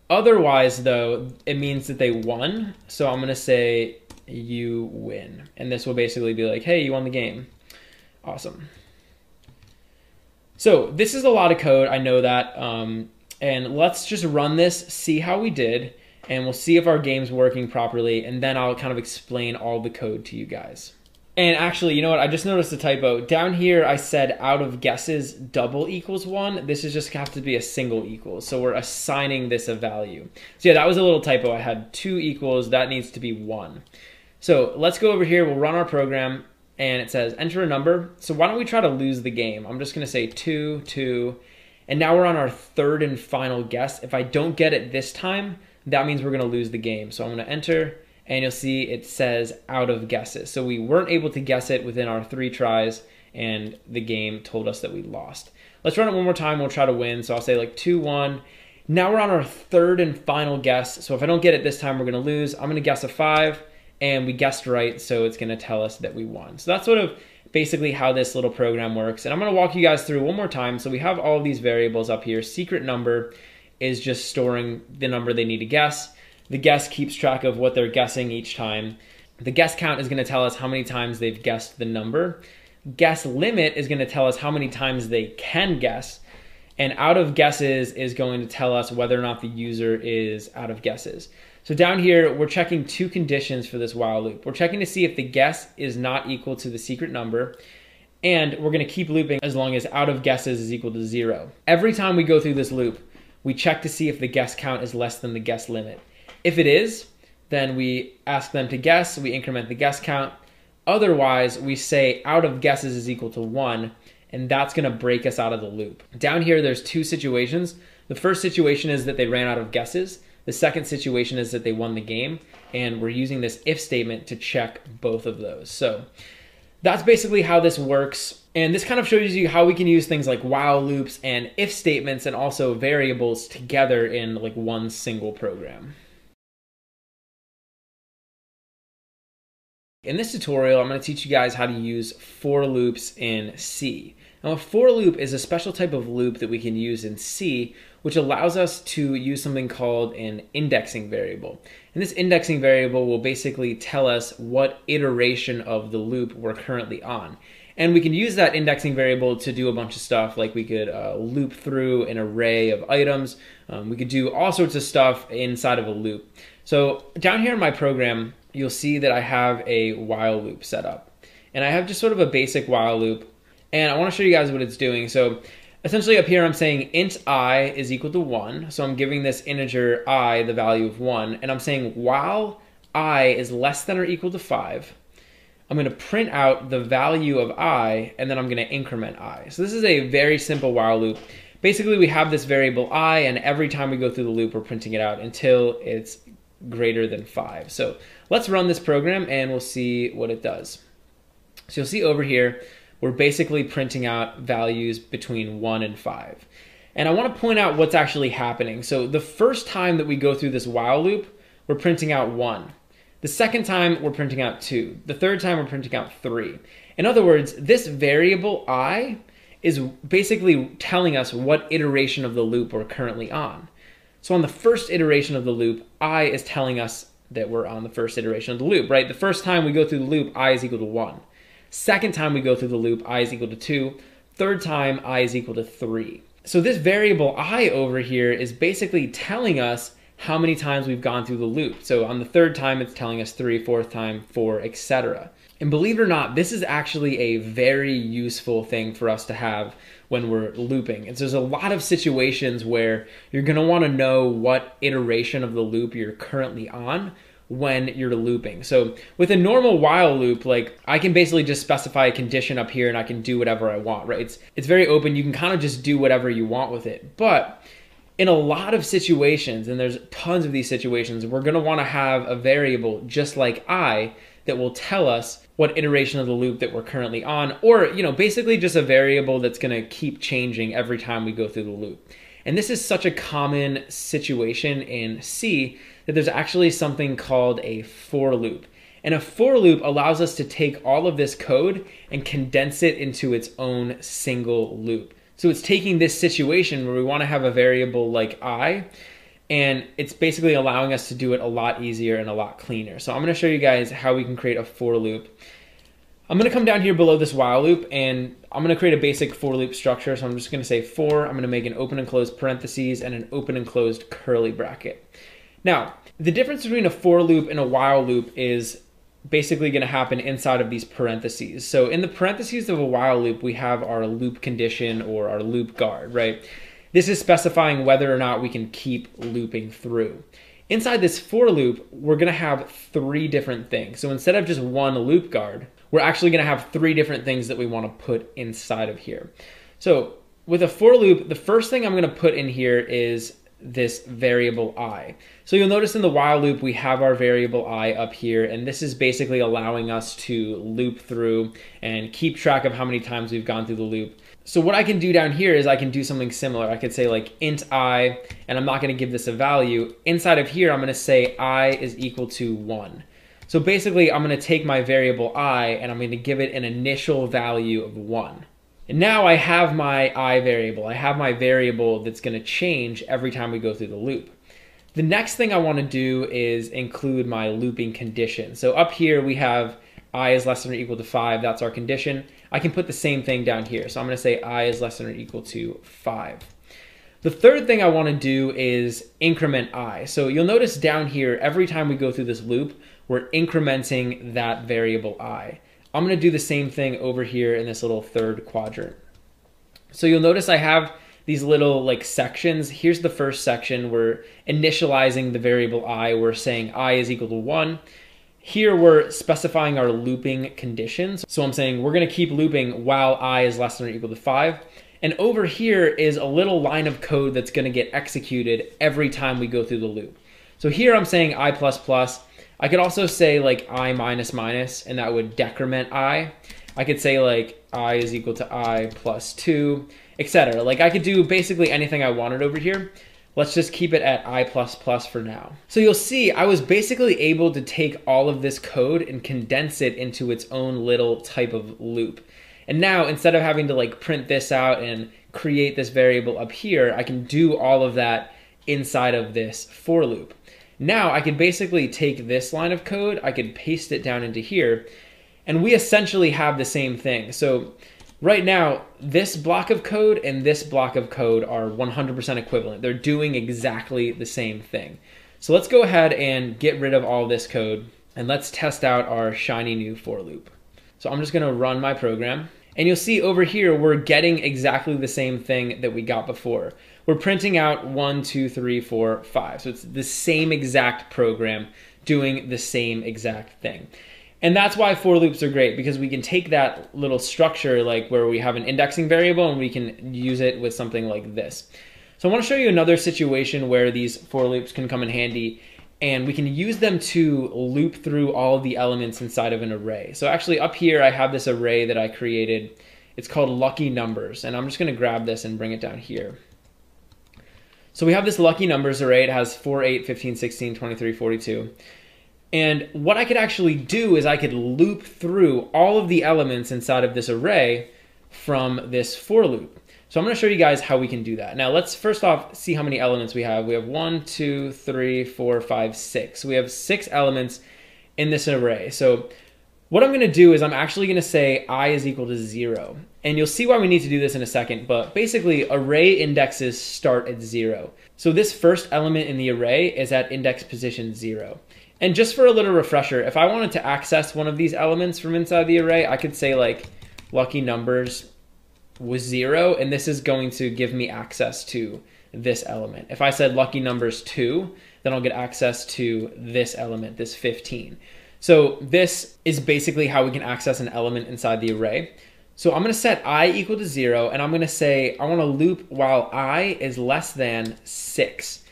S1: Otherwise, though, it means that they won. So I'm going to say you win. And this will basically be like, hey, you won the game. Awesome. So this is a lot of code, I know that. And let's just run this, see how we did, and we'll see if our game's working properly, and then I'll kind of explain all the code to you guys. And actually, you know what? I just noticed a typo. Down here, I said out of guesses double equals 1. This is just have to be a single equals. So we're assigning this a value. So yeah, that was a little typo. I had 2 equals. That needs to be 1. So let's go over here. We'll run our program, and it says enter a number. So why don't we try to lose the game? I'm just going to say 2, 2. And now we're on our third and final guess. If I don't get it this time, that means we're going to lose the game. So I'm going to enter, and you'll see it says out of guesses. So we weren't able to guess it within our 3 tries, and the game told us that we lost. Let's run it one more time. We'll try to win. So I'll say like 2, 1. Now we're on our third and final guess. So if I don't get it this time, we're going to lose. I'm going to guess a 5, and we guessed right, so it's going to tell us that we won. So that's sort of basically how this little program works. And I'm going to walk you guys through one more time. So we have all of these variables up here. Secret number is just storing the number they need to guess. The guess keeps track of what they're guessing each time. The guess count is going to tell us how many times they've guessed the number. Guess limit is going to tell us how many times they can guess. And out of guesses is going to tell us whether or not the user is out of guesses. So down here, we're checking 2 conditions for this while loop. We're checking to see if the guess is not equal to the secret number, and we're going to keep looping as long as out of guesses is equal to 0. Every time we go through this loop, we check to see if the guess count is less than the guess limit. If it is, then we ask them to guess, we increment the guess count. Otherwise, we say out of guesses is equal to 1, and that's going to break us out of the loop. Down here, there's 2 situations. The first situation is that they ran out of guesses. The second situation is that they won the game, and we're using this if statement to check both of those. So that's basically how this works. And this kind of shows you how we can use things like while loops and if statements and also variables together in like one single program. In this tutorial, I'm going to teach you guys how to use for loops in C. Now, a for loop is a special type of loop that we can use in C, which allows us to use something called an indexing variable. And this indexing variable will basically tell us what iteration of the loop we're currently on. And we can use that indexing variable to do a bunch of stuff, like we could loop through an array of items. We could do all sorts of stuff inside of a loop. So down here in my program, you'll see that I have a while loop set up. And I have just sort of a basic while loop. And I want to show you guys what it's doing. So essentially up here I'm saying int I is equal to 1. So I'm giving this integer I the value of 1. And I'm saying while I is less than or equal to 5, I'm going to print out the value of I, and then I'm going to increment I. So this is a very simple while loop. Basically we have this variable I, and every time we go through the loop we're printing it out until it's greater than 5. So let's run this program and we'll see what it does. So you'll see over here we're basically printing out values between 1 and 5. And I want to point out what's actually happening. So the first time that we go through this while loop, we're printing out 1. The second time, we're printing out 2. The third time, we're printing out 3. In other words, this variable I is basically telling us what iteration of the loop we're currently on. So on the first iteration of the loop, I is telling us that we're on the first iteration of the loop, right? The first time we go through the loop, I is equal to 1. Second time we go through the loop, I is equal to 2. Third time, I is equal to 3. So this variable I over here is basically telling us how many times we've gone through the loop. So on the third time, it's telling us 3, fourth time, 4, etc. And believe it or not, this is actually a very useful thing for us to have when we're looping. And so there's a lot of situations where you're going to want to know what iteration of the loop you're currently on when you're looping. So with a normal while loop, like I can basically just specify a condition up here and I can do whatever I want, right? It's very open. You can kind of just do whatever you want with it. But in a lot of situations, and there's tons of these situations, we're going to want to have a variable just like I that will tell us what iteration of the loop that we're currently on, or basically just a variable that's going to keep changing every time we go through the loop. And this is such a common situation in C that there's actually something called a for loop. And a for loop allows us to take all of this code and condense it into its own single loop. So it's taking this situation where we want to have a variable like I, and it's basically allowing us to do it a lot easier and a lot cleaner. So I'm going to show you guys how we can create a for loop. I'm going to come down here below this while loop, and I'm going to create a basic for loop structure. So I'm just going to say for, I'm going to make an open and closed parentheses and an open and closed curly bracket. Now, the difference between a for loop and a while loop is basically going to happen inside of these parentheses. So in the parentheses of a while loop, we have our loop condition or our loop guard, right? This is specifying whether or not we can keep looping through. Inside this for loop, we're going to have 3 different things. So instead of just one loop guard, we're actually going to have 3 different things that we want to put inside of here. So with a for loop, the first thing I'm going to put in here is this variable I. So you'll notice in the while loop, we have our variable I up here, and this is basically allowing us to loop through and keep track of how many times we've gone through the loop. So what I can do down here is I can do something similar. I could say like int I, and I'm not going to give this a value. Inside of here, I'm going to say I is equal to 1. So basically, I'm going to take my variable I, and I'm going to give it an initial value of 1. And now I have my I variable. I have my variable that's going to change every time we go through the loop. The next thing I want to do is include my looping condition. So up here we have I is less than or equal to 5. That's our condition. I can put the same thing down here. So I'm going to say I is less than or equal to 5. The third thing I want to do is increment I. So you'll notice down here, every time we go through this loop, we're incrementing that variable I. I'm going to do the same thing over here in this little third quadrant. So you'll notice I have these little like sections. Here's the first section. We're initializing the variable I. We're saying I is equal to 1. Here we're specifying our looping conditions. So I'm saying we're going to keep looping while I is less than or equal to 5. And over here is a little line of code that's going to get executed every time we go through the loop. So here I'm saying I++. I could also say like I minus minus, and that would decrement I. I could say like I is equal to I plus 2, etc. Like I could do basically anything I wanted over here. Let's just keep it at I++ for now. So you'll see I was basically able to take all of this code and condense it into its own little type of loop. And now instead of having to like print this out and create this variable up here, I can do all of that inside of this for loop. Now I could basically take this line of code, I could paste it down into here, and we essentially have the same thing. So right now, this block of code and this block of code are 100% equivalent. They're doing exactly the same thing. So let's go ahead and get rid of all this code, and let's test out our shiny new for loop. So I'm just gonna run my program. And you'll see over here, we're getting exactly the same thing that we got before. We're printing out 1, 2, 3, 4, 5. So it's the same exact program doing the same exact thing. And that's why for loops are great, because we can take that little structure like where we have an indexing variable and we can use it with something like this. So I want to show you another situation where these for loops can come in handy, and we can use them to loop through all of the elements inside of an array. So actually up here, I have this array that I created. It's called lucky numbers, and I'm just gonna grab this and bring it down here. So we have this lucky numbers array. It has 4, 8, 15, 16, 23, 42. And what I could actually do is I could loop through all of the elements inside of this array from this for loop. So I'm going to show you guys how we can do that. Now let's first off see how many elements we have. We have 1, 2, 3, 4, 5, 6. So we have 6 elements in this array. So what I'm going to do is I'm actually going to say I is equal to 0. And you'll see why we need to do this in a second, but basically array indexes start at 0. So this first element in the array is at index position 0. And just for a little refresher, if I wanted to access one of these elements from inside the array, I could say like lucky numbers was 0, and this is going to give me access to this element. If I said lucky numbers 2, then I'll get access to this element, this 15. So this is basically how we can access an element inside the array. So I'm going to set I equal to 0, and I'm going to say I want to loop while I is less than 6.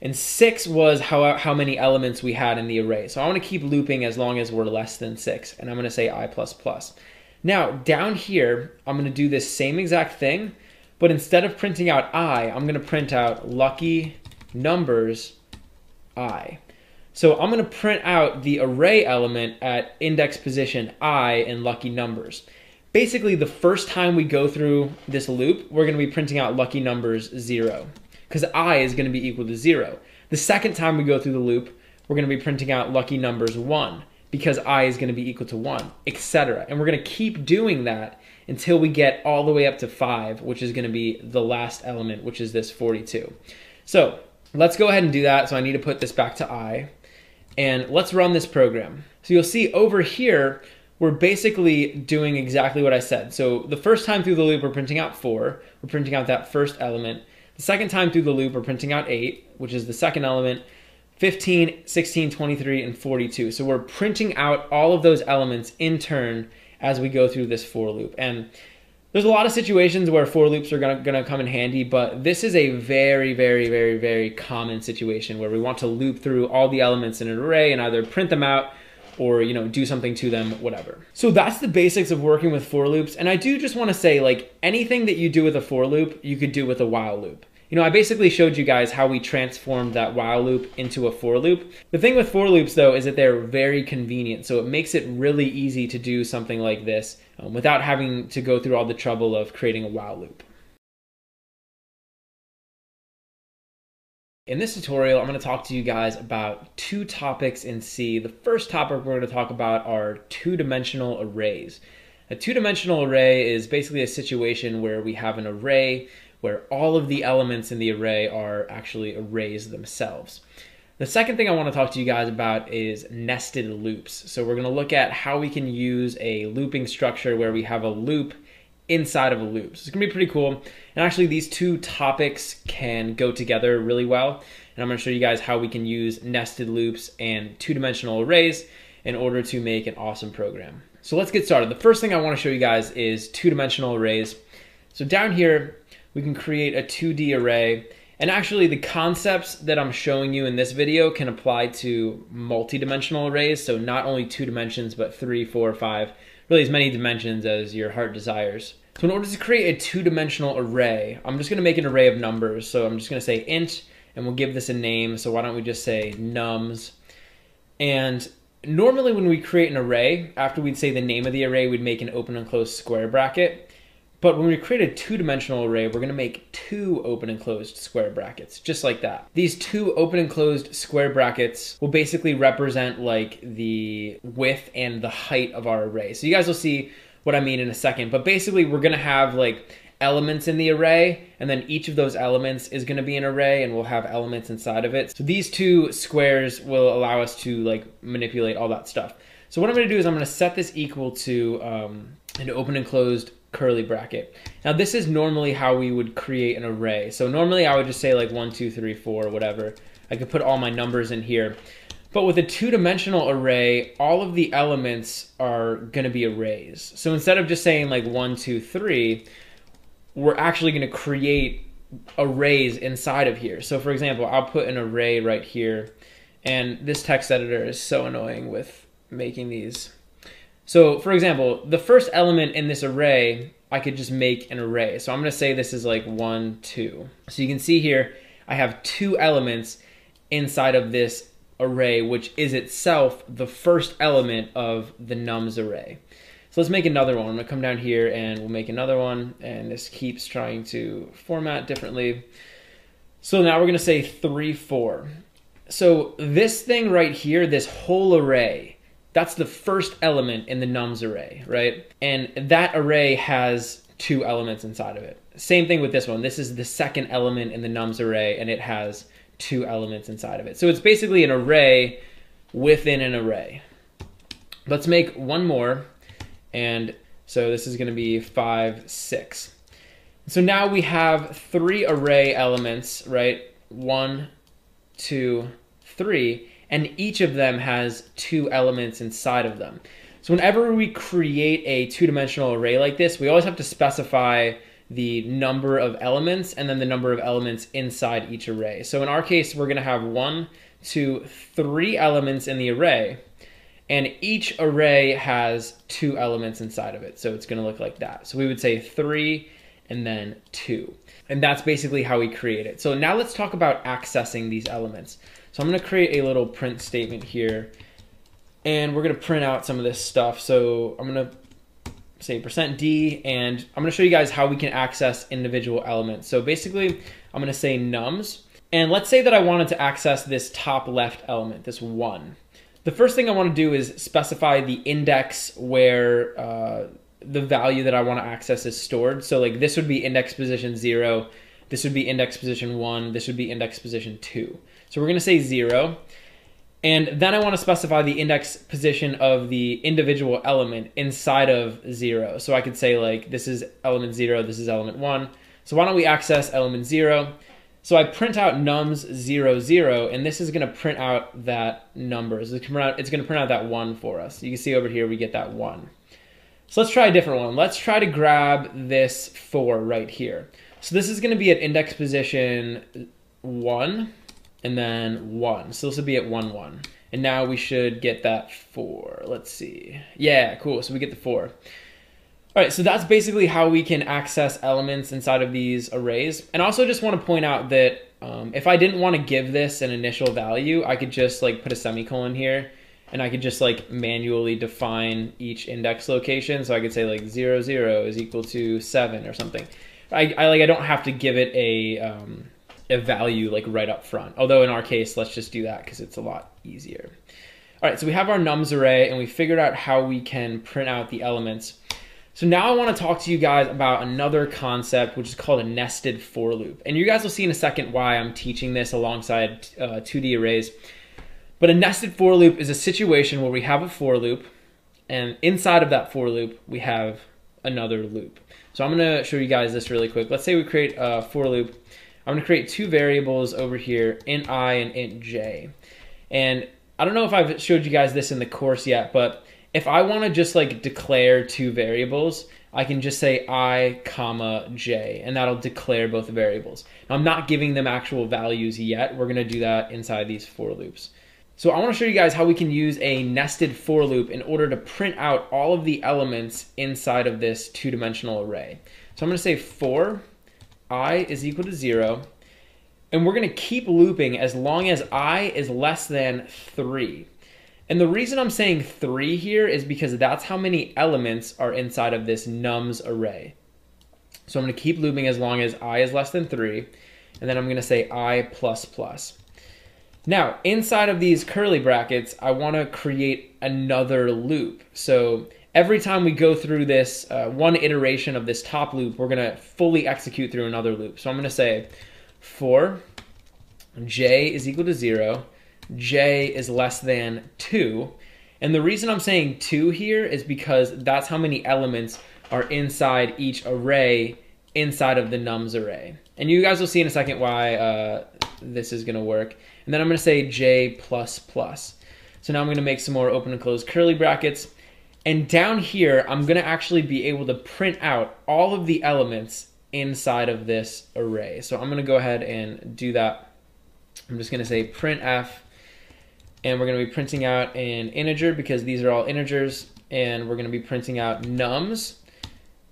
S1: And 6 was how many elements we had in the array. So I want to keep looping as long as we're less than 6, and I'm going to say I++. Now, down here, I'm going to do this same exact thing, but instead of printing out I, I'm going to print out lucky numbers I. So I'm going to print out the array element at index position I in lucky numbers. Basically, the first time we go through this loop, we're going to be printing out lucky numbers 0. because I is going to be equal to 0. The second time we go through the loop, we're going to be printing out lucky numbers 1 because I is going to be equal to 1, etc. And we're going to keep doing that until we get all the way up to 5, which is going to be the last element, which is this 42. So let's go ahead and do that. So I need to put this back to I, and let's run this program. So you'll see over here, we're basically doing exactly what I said. So the first time through the loop, we're printing out 4. We're printing out that first element. The second time through the loop, we're printing out 8, which is the second element, 15, 16, 23, and 42. So we're printing out all of those elements in turn as we go through this for loop. And there's a lot of situations where for loops are gonna come in handy, but this is a very, very, very, very common situation where we want to loop through all the elements in an array and either print them out or do something to them, whatever. So that's the basics of working with for loops. And I do just want to say, like, anything that you do with a for loop, you could do with a while loop. I basically showed you guys how we transformed that while loop into a for loop. The thing with for loops, though, is that they're very convenient. So it makes it really easy to do something like this without having to go through all the trouble of creating a while loop. In this tutorial, I'm going to talk to you guys about 2 topics in C. The first topic we're going to talk about are two-dimensional arrays. A two-dimensional array is basically a situation where we have an array where all of the elements in the array are actually arrays themselves. The second thing I want to talk to you guys about is nested loops. So we're going to look at how we can use a looping structure where we have a loop inside of a loop. So it's gonna be pretty cool. And actually these 2 topics can go together really well. And I'm gonna show you guys how we can use nested loops and two-dimensional arrays in order to make an awesome program. So let's get started. The first thing I wanna show you guys is two-dimensional arrays. So down here, we can create a 2D array. And actually the concepts that I'm showing you in this video can apply to multi-dimensional arrays. So not only 2 dimensions, but 3, 4, 5, really as many dimensions as your heart desires. So in order to create a two-dimensional array, I'm just gonna make an array of numbers. So I'm just gonna say int, and we'll give this a name. So why don't we just say nums? And normally when we create an array, after we'd say the name of the array, we'd make an open and closed square bracket. But when we create a two-dimensional array, we're gonna make 2 open and closed square brackets, just like that. These 2 open and closed square brackets will basically represent like the width and the height of our array. So you guys will see what I mean in a second, but basically we're gonna have like elements in the array, and then each of those elements is gonna be an array, and we'll have elements inside of it. So these 2 squares will allow us to like manipulate all that stuff. So what I'm gonna do is I'm gonna set this equal to an open and closed curly bracket. Now this is normally how we would create an array. So normally I would just say like 1, 2, 3, 4, whatever. I could put all my numbers in here. But with a two-dimensional array, all of the elements are gonna be arrays. So instead of just saying like 1, 2, 3, we're actually gonna create arrays inside of here. So for example, I'll put an array right here, and this text editor is so annoying with making these. So for example, the first element in this array, I could just make an array. So I'm gonna say this is like 1, 2. So you can see here, I have 2 elements inside of this array, which is itself the first element of the nums array. So let's make another one. I'm gonna come down here and we'll make another one, and this keeps trying to format differently. So now we're gonna say 3, 4. So this thing right here, this whole array, that's the first element in the nums array, right? And that array has 2 elements inside of it. Same thing with this one. This is the second element in the nums array, and it has 2 elements inside of it. So it's basically an array within an array. Let's make one more. And so this is gonna be 5, 6. So now we have 3 array elements, right? 1, 2, 3. And each of them has 2 elements inside of them. So whenever we create a two-dimensional array like this, we always have to specify the number of elements and then the number of elements inside each array. So in our case, we're gonna have 1, 2, 3 elements in the array, and each array has 2 elements inside of it. So it's gonna look like that. So we would say 3 and then 2. And that's basically how we create it. So now let's talk about accessing these elements. So I'm gonna create a little print statement here, and we're gonna print out some of this stuff. So I'm gonna say %d, and I'm gonna show you guys how we can access individual elements. So basically, I'm going to say nums. And let's say that I wanted to access this top left element, this 1. The first thing I want to do is specify the index where the value that I want to access is stored. So like this would be index position 0, this would be index position 1, this would be index position 2. So we're going to say 0. And then I want to specify the index position of the individual element inside of 0. So I could say like this is element 0, this is element 1. So why don't we access element 0? So I print out nums 0, 0, and this is going to print out that number. So it's going to print out that 1 for us. You can see over here we get that 1. So let's try a different one. Let's try to grab this 4 right here. So this is going to be at index position 1. And then 1. So this will be at 1, 1. And now we should get that 4. Let's see. Yeah, cool. So we get the 4. All right, so that's basically how we can access elements inside of these arrays. And I also just want to point out that if I didn't want to give this an initial value, I could just like put a semicolon here, and I could just like manually define each index location. So I could say like 0, 0 is equal to 7 or something. I don't have to give it a value like right up front. Although in our case, let's just do that because it's a lot easier. All right, so we have our nums array and we figured out how we can print out the elements. So now I want to talk to you guys about another concept, which is called a nested for loop. And you guys will see in a second why I'm teaching this alongside 2D arrays. But a nested for loop is a situation where we have a for loop, and inside of that for loop, we have another loop. So I'm going to show you guys this really quick. Let's say we create a for loop. I'm going to create 2 variables over here, int I and int j. And I don't know if I've showed you guys this in the course yet, but if I want to just like declare 2 variables, I can just say I, comma, j, and that'll declare both the variables. Now, I'm not giving them actual values yet. We're going to do that inside these for loops. So I want to show you guys how we can use a nested for loop in order to print out all of the elements inside of this 2-dimensional array. So I'm going to say for I is equal to 0, and we're going to keep looping as long as I is less than 3. And the reason I'm saying 3 here is because that's how many elements are inside of this nums array. So I'm going to keep looping as long as I is less than 3, and then I'm going to say I plus plus. Now, inside of these curly brackets, I want to create another loop. So every time we go through this one iteration of this top loop, we're going to fully execute through another loop. So I'm going to say for j is equal to 0, j is less than 2. And the reason I'm saying 2 here is because that's how many elements are inside each array inside of the nums array. And you guys will see in a second why this is going to work. And then I'm going to say j plus plus. So now I'm going to make some more open and close curly brackets. And down here, I'm going to actually be able to print out all of the elements inside of this array. So I'm going to go ahead and do that. I'm just going to say printf, and we're going to be printing out an integer because these are all integers, and we're going to be printing out nums.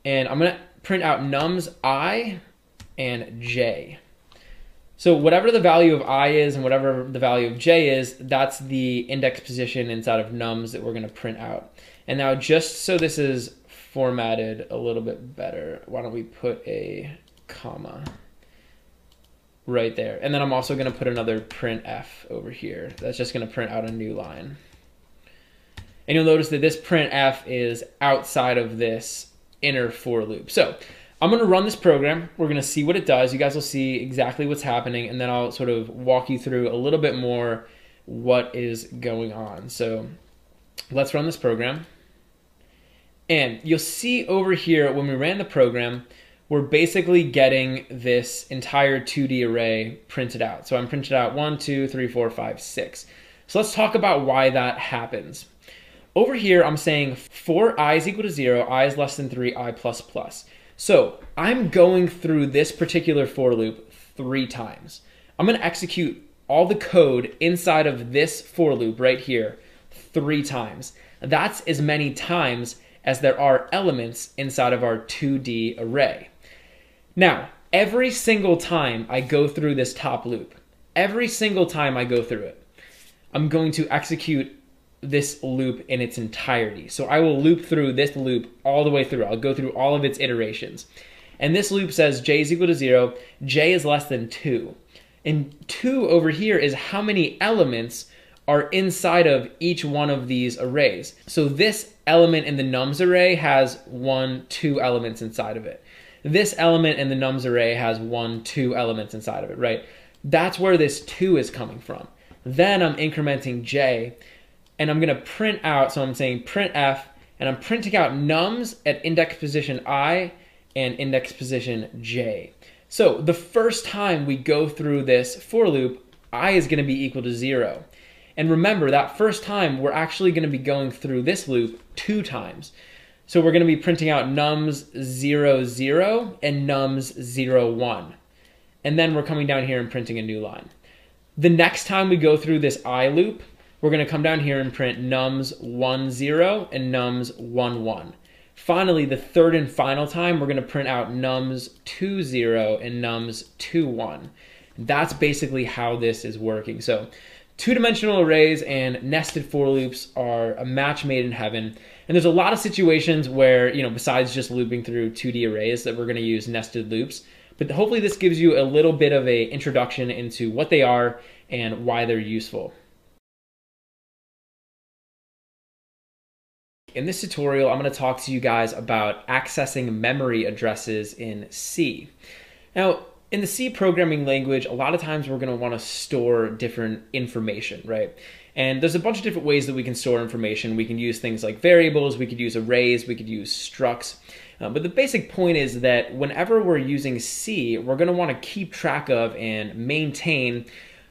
S1: And I'm going to print out nums I and j. So whatever the value of I is and whatever the value of j is, that's the index position inside of nums that we're going to print out. And now just so this is formatted a little bit better, why don't we put a comma right there. And then I'm also going to put another printf over here. That's just going to print out a new line. And you'll notice that this printf is outside of this inner for loop. So I'm going to run this program. We're going to see what it does. You guys will see exactly what's happening, and then I'll sort of walk you through a little bit more what is going on. So let's run this program. And you'll see over here when we ran the program, we're basically getting this entire 2D array printed out. So I'm printed out 1, 2, 3, 4, 5, 6. So let's talk about why that happens. Over here, I'm saying for I is equal to 0, I is less than 3, I plus plus. So I'm going through this particular for loop 3 times. I'm going to execute all the code inside of this for loop right here 3 times. That's as many times as there are elements inside of our 2D array. Now, every single time I go through this top loop, every single time I go through it, I'm going to execute this loop in its entirety. So I will loop through this loop all the way through. I'll go through all of its iterations. And this loop says j is equal to 0, j is less than 2. And 2 over here is how many elements are inside of each one of these arrays. So this element in the nums array has 1, 2 elements inside of it. This element in the nums array has 1, 2 elements inside of it, right? That's where this 2 is coming from. Then I'm incrementing j, and I'm gonna print out, so I'm saying printf, and I'm printing out nums at index position I and index position j. So the first time we go through this for loop, I is gonna be equal to 0. And remember, that first time, we're actually gonna be going through this loop 2 times. So we're gonna be printing out nums 0, 0 and nums 0, 1. And then we're coming down here and printing a new line. The next time we go through this I loop, we're gonna come down here and print nums 1, 0 and nums 1, 1. Finally, the third and final time, we're gonna print out nums 2, 0 and nums 2, 1. That's basically how this is working. So two-dimensional arrays and nested for loops are a match made in heaven. And there's a lot of situations where, besides just looping through 2D arrays, that we're going to use nested loops. But hopefully this gives you a little bit of an introduction into what they are and why they're useful. In this tutorial, I'm going to talk to you guys about accessing memory addresses in C. Now, in the C programming language, a lot of times we're going to want to store different information, right? And there's a bunch of different ways that we can store information. We can use things like variables, we could use arrays, we could use structs. But the basic point is that whenever we're using C, we're going to want to keep track of and maintain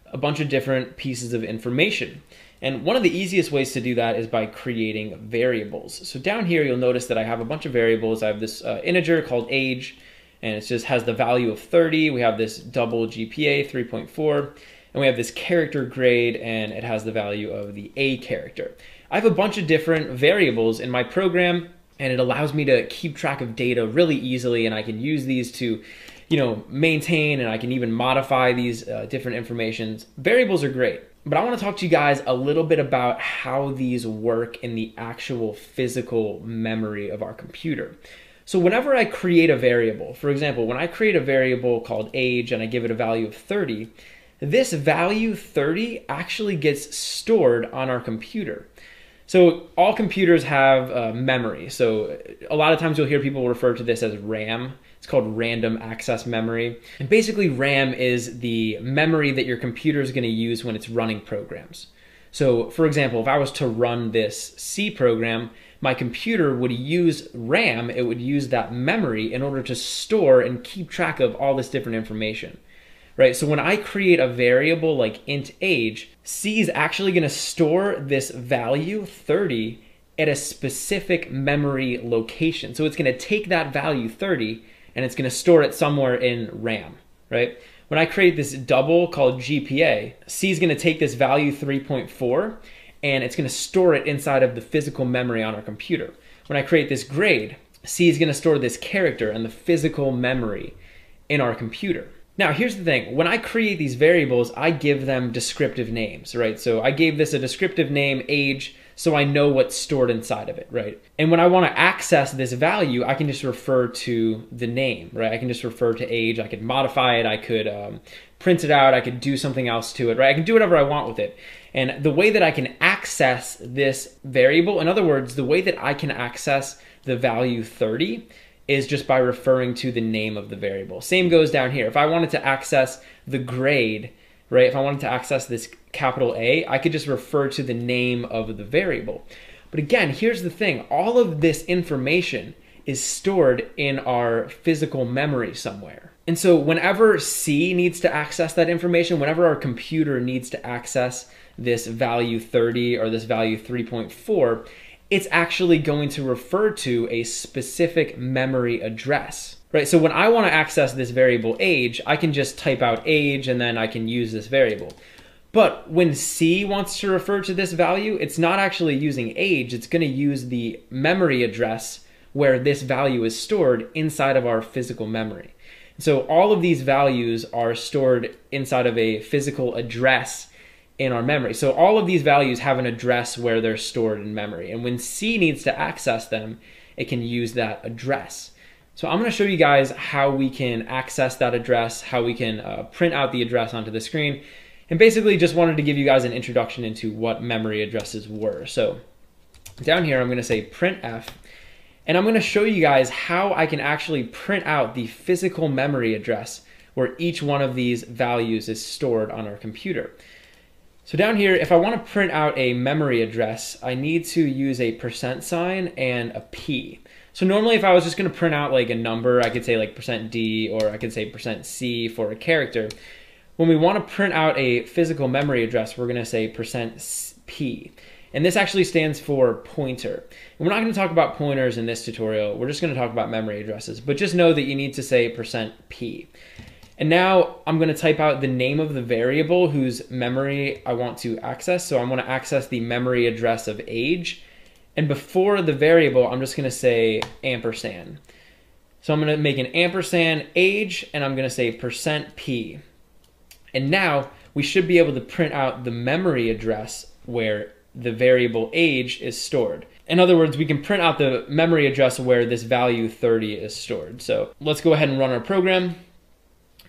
S1: a bunch of different pieces of information. And one of the easiest ways to do that is by creating variables. So down here, you'll notice that I have a bunch of variables. I have this integer called age, and it just has the value of 30. We have this double GPA, 3.4, and we have this character grade, and it has the value of the A character. I have a bunch of different variables in my program, and it allows me to keep track of data really easily, and I can use these to maintain, and I can even modify these different informations. Variables are great, but I want to talk to you guys a little bit about how these work in the actual physical memory of our computer. So whenever I create a variable, for example, when I create a variable called age and I give it a value of 30, this value 30 actually gets stored on our computer. So all computers have memory. So a lot of times you'll hear people refer to this as RAM. It's called random access memory. And basically RAM is the memory that your computer is going to use when it's running programs. So for example, if I was to run this C program, my computer would use RAM, it would use that memory in order to store and keep track of all this different information, right? So when I create a variable like int age, C is actually gonna store this value 30 at a specific memory location. So it's gonna take that value 30 and it's gonna store it somewhere in RAM, right? When I create this double called GPA, C is gonna take this value 3.4 and it's going to store it inside of the physical memory on our computer. When I create this grade, C is going to store this character and the physical memory in our computer. Now, here's the thing. When I create these variables, I give them descriptive names, right? So I gave this a descriptive name, age, so I know what's stored inside of it, right? And when I want to access this value, I can just refer to the name, right? I can just refer to age. I could modify it. I could print it out. I could do something else to it, right? I can do whatever I want with it. And the way that I can access this variable, in other words, the way that I can access the value 30 is just by referring to the name of the variable. Same goes down here. If I wanted to access the grade, right? If I wanted to access this capital A, I could just refer to the name of the variable. But again, here's the thing. All of this information is stored in our physical memory somewhere. And so whenever C needs to access that information, whenever our computer needs to access this value 30 or this value 3.4, it's actually going to refer to a specific memory address, right? So when I want to access this variable age, I can just type out age and then I can use this variable. But when C wants to refer to this value, it's not actually using age, it's going to use the memory address where this value is stored inside of our physical memory. So all of these values are stored inside of a physical address in our memory. So all of these values have an address where they're stored in memory. And when C needs to access them, it can use that address. So I'm going to show you guys how we can access that address, how we can print out the address onto the screen, and basically just wanted to give you guys an introduction into what memory addresses were. So down here, I'm going to say printf, and I'm going to show you guys how I can actually print out the physical memory address where each one of these values is stored on our computer. So down here, if I want to print out a memory address, I need to use a % and a P. So normally if I was just going to print out like a number, I could say like %D, or I could say %C for a character. When we want to print out a physical memory address, we're going to say %P. And this actually stands for pointer. And we're not going to talk about pointers in this tutorial. We're just going to talk about memory addresses. But just know that you need to say %P. And now I'm going to type out the name of the variable whose memory I want to access. So I'm going to access the memory address of age. And before the variable, I'm just going to say ampersand. So I'm going to make an ampersand age, and I'm going to say %P. And now we should be able to print out the memory address where the variable age is stored. In other words, we can print out the memory address where this value 30 is stored. So let's go ahead and run our program.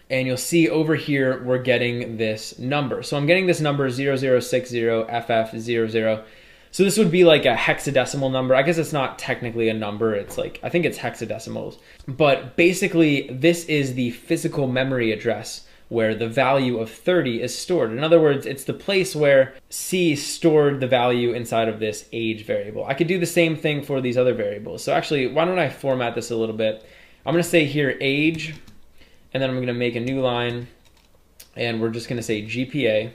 S1: And you'll see over here, we're getting this number. So I'm getting this number 0060FF00. So this would be like a hexadecimal number. I guess it's not technically a number. It's like, I think it's hexadecimals. But basically, this is the physical memory address where the value of 30 is stored. In other words, it's the place where C stored the value inside of this age variable. I could do the same thing for these other variables. So actually, why don't I format this a little bit? I'm going to say here age, and then I'm going to make a new line, and we're just going to say GPA.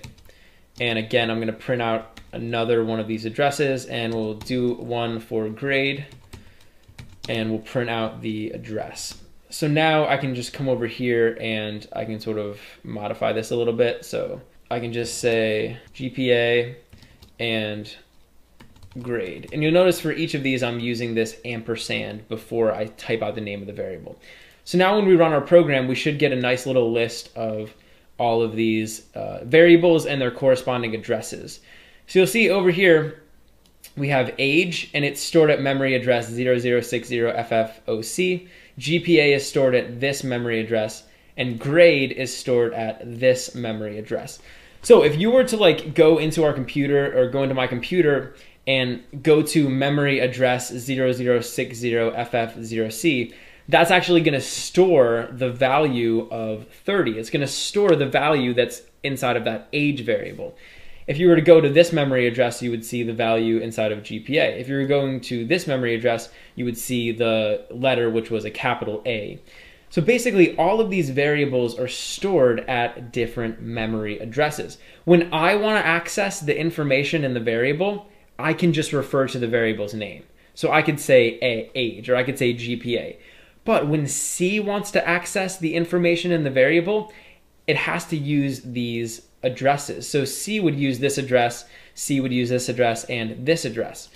S1: And again, I'm going to print out another one of these addresses, and we'll do one for grade, and we'll print out the address. So now I can just come over here and I can sort of modify this a little bit. So I can just say GPA and grade. And you'll notice for each of these, I'm using this ampersand before I type out the name of the variable. So now when we run our program, we should get a nice little list of all of these variables and their corresponding addresses. So you'll see over here, we have age, and it's stored at memory address 0060FFOC. GPA is stored at this memory address, and grade is stored at this memory address. So if you were to like go into our computer or go into my computer and go to memory address 0060FF0C, that's actually going to store the value of 30. It's going to store the value that's inside of that age variable. If you were to go to this memory address, you would see the value inside of GPA. If you were going to this memory address, you would see the letter, which was a capital A. So basically, all of these variables are stored at different memory addresses. When I want to access the information in the variable, I can just refer to the variable's name. So I could say age, or I could say GPA. But when C wants to access the information in the variable, it has to use these addresses. So C would use this address, C would use this address, and this address.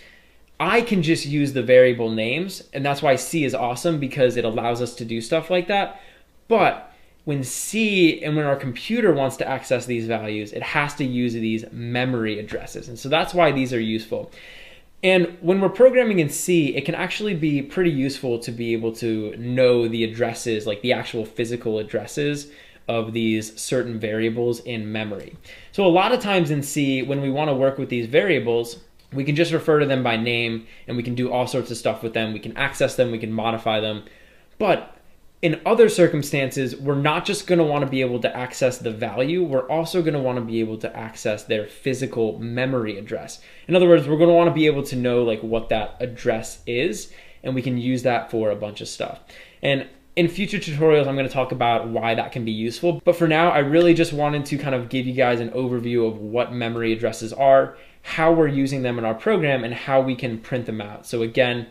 S1: I can just use the variable names, and that's why C is awesome, because it allows us to do stuff like that. But when C and when our computer wants to access these values, it has to use these memory addresses. And so that's why these are useful. And when we're programming in C, it can actually be pretty useful to be able to know the addresses, like the actual physical addresses of these certain variables in memory. So a lot of times in C, when we want to work with these variables, we can just refer to them by name, and we can do all sorts of stuff with them. We can access them, we can modify them. But in other circumstances, we're not just going to want to be able to access the value, we're also going to want to be able to access their physical memory address. In other words, we're going to want to be able to know like what that address is, and we can use that for a bunch of stuff. And in future tutorials, I'm going to talk about why that can be useful. But for now, I really just wanted to kind of give you guys an overview of what memory addresses are, how we're using them in our program, and how we can print them out. So again,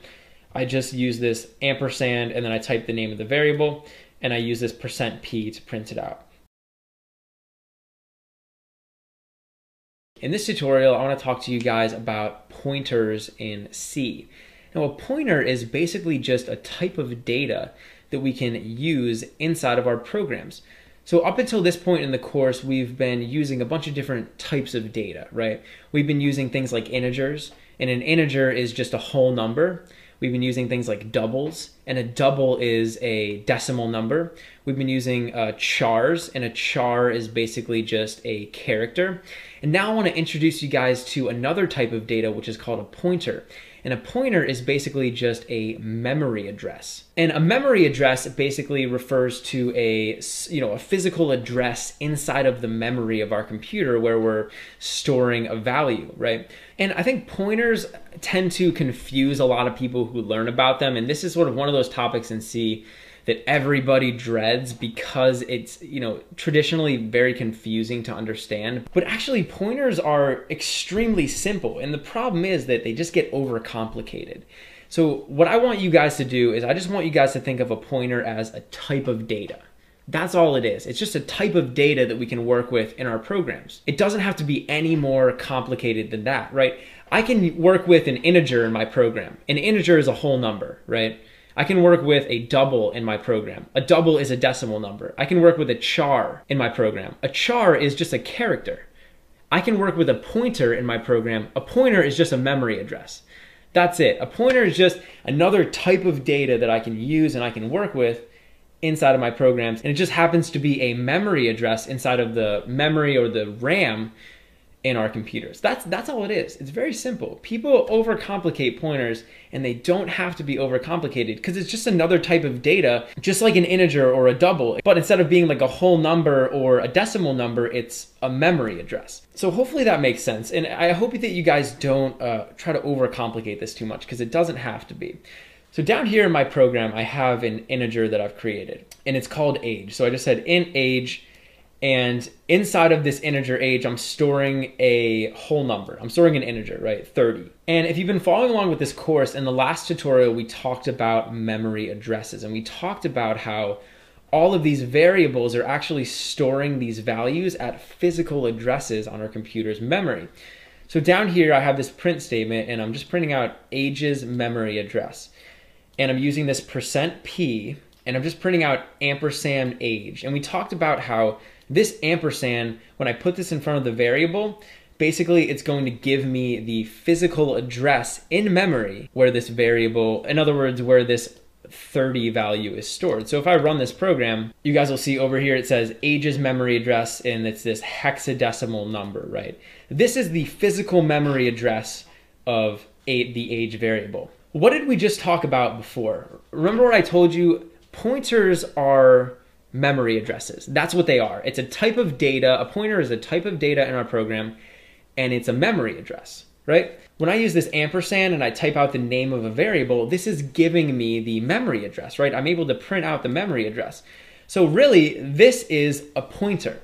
S1: I just use this ampersand, and then I type the name of the variable, and I use this %P to print it out. In this tutorial, I want to talk to you guys about pointers in C. Now, a pointer is basically just a type of data that we can use inside of our programs. So up until this point in the course, we've been using a bunch of different types of data, right? We've been using things like integers, and an integer is just a whole number. We've been using things like doubles, and a double is a decimal number. We've been using chars, and a char is basically just a character. And now I want to introduce you guys to another type of data, which is called a pointer. And a pointer is basically just a memory address. And a memory address basically refers to a physical address inside of the memory of our computer where we're storing a value, right? And I think pointers tend to confuse a lot of people who learn about them. And this is sort of one of those topics in C that everybody dreads because it's, traditionally very confusing to understand. But actually pointers are extremely simple. And the problem is that they just get overcomplicated. So what I want you guys to do is I just want you guys to think of a pointer as a type of data. That's all it is. It's just a type of data that we can work with in our programs. It doesn't have to be any more complicated than that, right? I can work with an integer in my program. An integer is a whole number, right? I can work with a double in my program. A double is a decimal number. I can work with a char in my program. A char is just a character. I can work with a pointer in my program. A pointer is just a memory address. That's it. A pointer is just another type of data that I can use and I can work with inside of my programs. And it just happens to be a memory address inside of the memory or the RAM in our computers. That's all it is. It's very simple. People overcomplicate pointers, and they don't have to be overcomplicated because it's just another type of data, just like an integer or a double. But instead of being like a whole number or a decimal number, it's a memory address. So hopefully that makes sense. And I hope that you guys don't try to overcomplicate this too much because it doesn't have to be. So down here in my program, I have an integer that I've created, and it's called age. So I just said int age. And inside of this integer age, I'm storing a whole number. I'm storing an integer, right? 30. And if you've been following along with this course, in the last tutorial, we talked about memory addresses. And we talked about how all of these variables are actually storing these values at physical addresses on our computer's memory. So down here, I have this print statement, and I'm just printing out age's memory address. And I'm using this %p, and I'm just printing out ampersand age. And we talked about how this ampersand, when I put this in front of the variable, basically it's going to give me the physical address in memory where this variable, in other words, where this 30 value is stored. So if I run this program, you guys will see over here it says age's memory address, and it's this hexadecimal number, right? This is the physical memory address of the age variable. What did we just talk about before? Remember what I told you? Pointers are memory addresses. That's what they are. It's a type of data. A pointer is a type of data in our program, and it's a memory address, right? When I use this ampersand and I type out the name of a variable, this is giving me the memory address, right? I'm able to print out the memory address. So really, this is a pointer.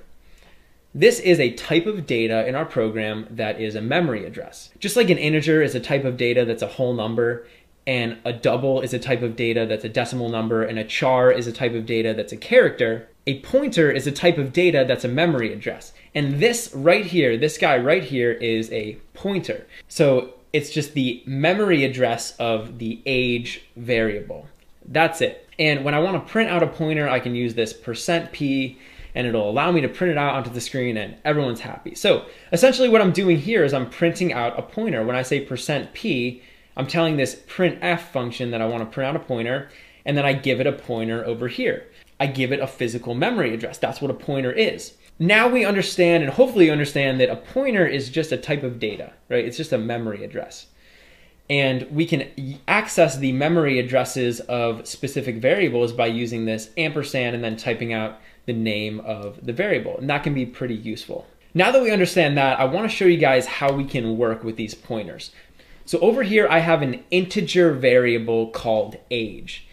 S1: This is a type of data in our program that is a memory address. Just like an integer is a type of data that's a whole number, and a double is a type of data that's a decimal number, and a char is a type of data that's a character, a pointer is a type of data that's a memory address. And this right here, this guy right here is a pointer. So it's just the memory address of the age variable. That's it. And when I want to print out a pointer, I can use this %p, and it'll allow me to print it out onto the screen, and everyone's happy. So essentially what I'm doing here is I'm printing out a pointer. When I say %p, I'm telling this printf function that I want to print out a pointer, and then I give it a pointer over here. I give it a physical memory address. That's what a pointer is. Now we understand, and hopefully you understand, that a pointer is just a type of data, right? It's just a memory address. And we can access the memory addresses of specific variables by using this ampersand and then typing out the name of the variable. And that can be pretty useful. Now that we understand that, I want to show you guys how we can work with these pointers. So over here, I have an integer variable called age.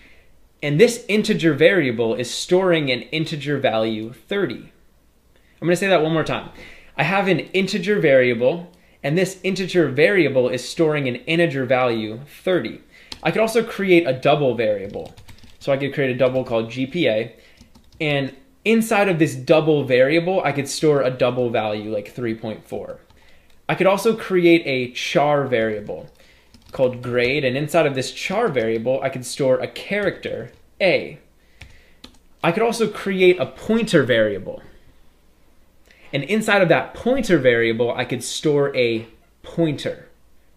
S1: And this integer variable is storing an integer value 30. I'm going to say that one more time. I have an integer variable, and this integer variable is storing an integer value 30. I could also create a double variable. So I could create a double called GPA, and inside of this double variable, I could store a double value like 3.4. I could also create a char variable called grade, and inside of this char variable, I could store a character, A. I could also create a pointer variable. And inside of that pointer variable, I could store a pointer,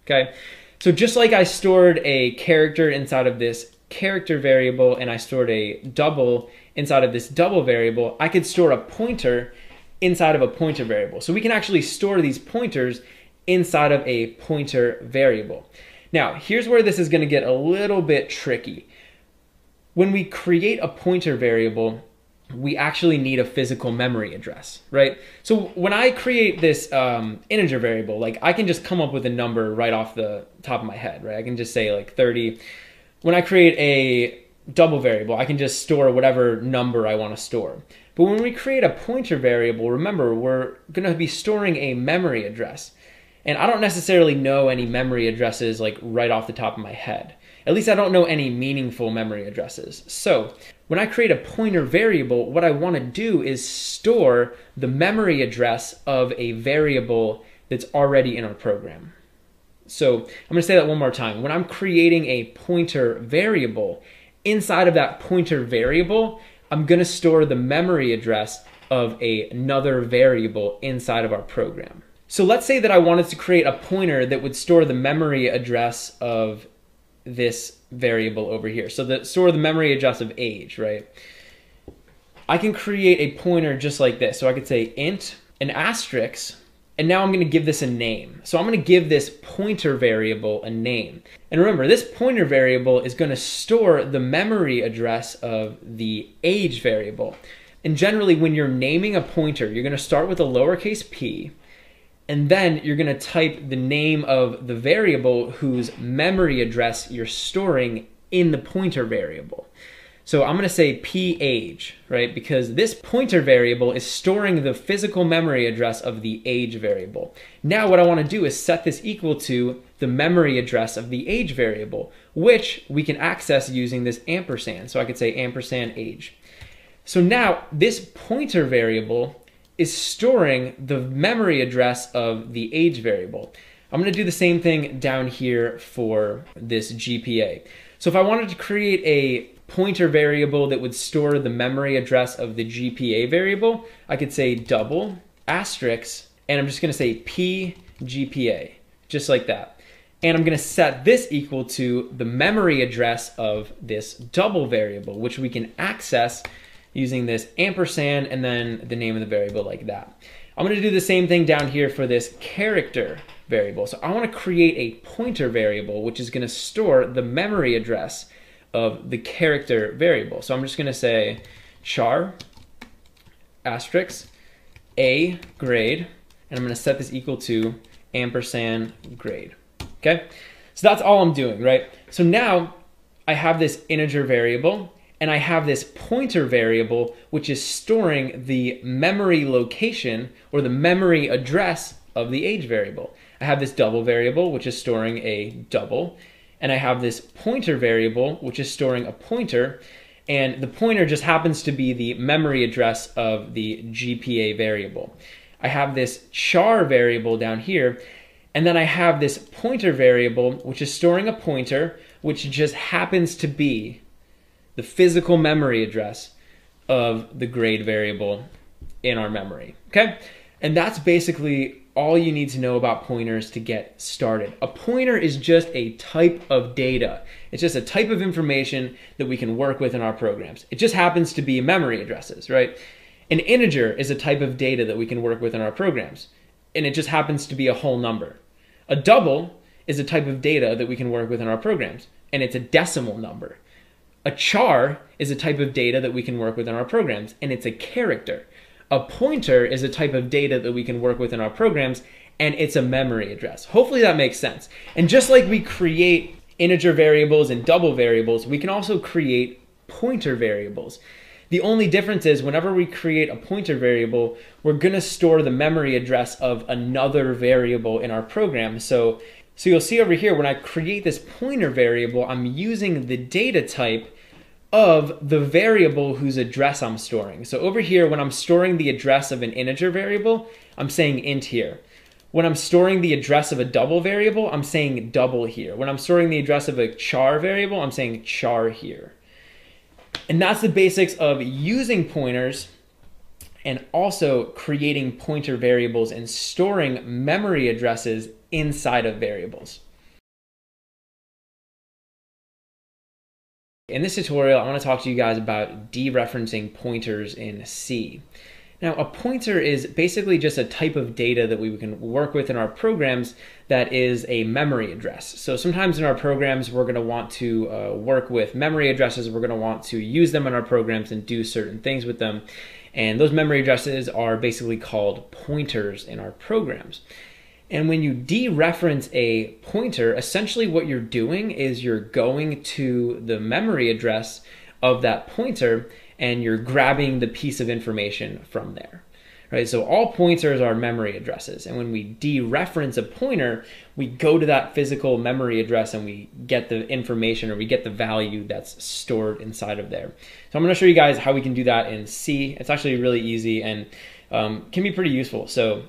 S1: okay? So just like I stored a character inside of this character variable and I stored a double inside of this double variable, I could store a pointer inside of a pointer variable. So we can actually store these pointers inside of a pointer variable. Now, here's where this is going to get a little bit tricky. When we create a pointer variable, we actually need a physical memory address, right? So when I create this integer variable, like I can just come up with a number right off the top of my head, right? I can just say like 30. When I create a double variable, I can just store whatever number I want to store. But when we create a pointer variable, remember, we're going to be storing a memory address. And I don't necessarily know any memory addresses like right off the top of my head. At least I don't know any meaningful memory addresses. So when I create a pointer variable, what I want to do is store the memory address of a variable that's already in our program. So I'm going to say that one more time. When I'm creating a pointer variable, inside of that pointer variable, I'm going to store the memory address of another variable inside of our program. So let's say that I wanted to create a pointer that would store the memory address of this variable over here. So store the memory address of age, right? I can create a pointer just like this. So I could say int, an asterisk, and now I'm going to give this a name. So I'm going to give this pointer variable a name. And remember, this pointer variable is going to store the memory address of the age variable. And generally, when you're naming a pointer, you're going to start with a lowercase p, and then you're going to type the name of the variable whose memory address you're storing in the pointer variable. So I'm going to say p_age, right? Because this pointer variable is storing the physical memory address of the age variable. Now what I want to do is set this equal to the memory address of the age variable, which we can access using this ampersand. So I could say ampersand age. So now this pointer variable is storing the memory address of the age variable. I'm going to do the same thing down here for this GPA. So if I wanted to create a pointer variable that would store the memory address of the GPA variable, I could say double asterisk, and I'm just going to say p_GPA, just like that. And I'm going to set this equal to the memory address of this double variable, which we can access using this ampersand and then the name of the variable like that. I'm going to do the same thing down here for this character variable. So I want to create a pointer variable, which is going to store the memory address of the character variable. So I'm just going to say char asterisk a grade, and I'm going to set this equal to ampersand grade. Okay, so that's all I'm doing, right? So now I have this integer variable and I have this pointer variable, which is storing the memory location or the memory address of the age variable. I have this double variable, which is storing a double, and I have this pointer variable, which is storing a pointer, and the pointer just happens to be the memory address of the GPA variable. I have this char variable down here, and then I have this pointer variable, which is storing a pointer, which just happens to be the physical memory address of the grade variable in our memory, okay? And that's basically all you need to know about pointers to get started. A pointer is just a type of data. It's just a type of information that we can work with in our programs. It just happens to be memory addresses, right? An integer is a type of data that we can work with in our programs, and it just happens to be a whole number. A double is a type of data that we can work with in our programs, and it's a decimal number. A char is a type of data that we can work with in our programs, and it's a character. A pointer is a type of data that we can work with in our programs, and it's a memory address. Hopefully that makes sense. And just like we create integer variables and double variables, we can also create pointer variables. The only difference is whenever we create a pointer variable, we're going to store the memory address of another variable in our program. So you'll see over here, when I create this pointer variable, I'm using the data type of the variable whose address I'm storing. So over here, when I'm storing the address of an integer variable, I'm saying int here. When I'm storing the address of a double variable, I'm saying double here. When I'm storing the address of a char variable, I'm saying char here. And that's the basics of using pointers and also creating pointer variables and storing memory addresses inside of variables. In this tutorial, I want to talk to you guys about dereferencing pointers in C. Now, a pointer is basically just a type of data that we can work with in our programs that is a memory address. So sometimes in our programs, we're going to want to work with memory addresses. We're going to want to use them in our programs and do certain things with them. And those memory addresses are basically called pointers in our programs. And when you dereference a pointer, essentially what you're doing is you're going to the memory address of that pointer and you're grabbing the piece of information from there, right? So all pointers are memory addresses. And when we dereference a pointer, we go to that physical memory address and we get the information, or we get the value that's stored inside of there. So I'm gonna show you guys how we can do that in C. It's actually really easy and can be pretty useful. So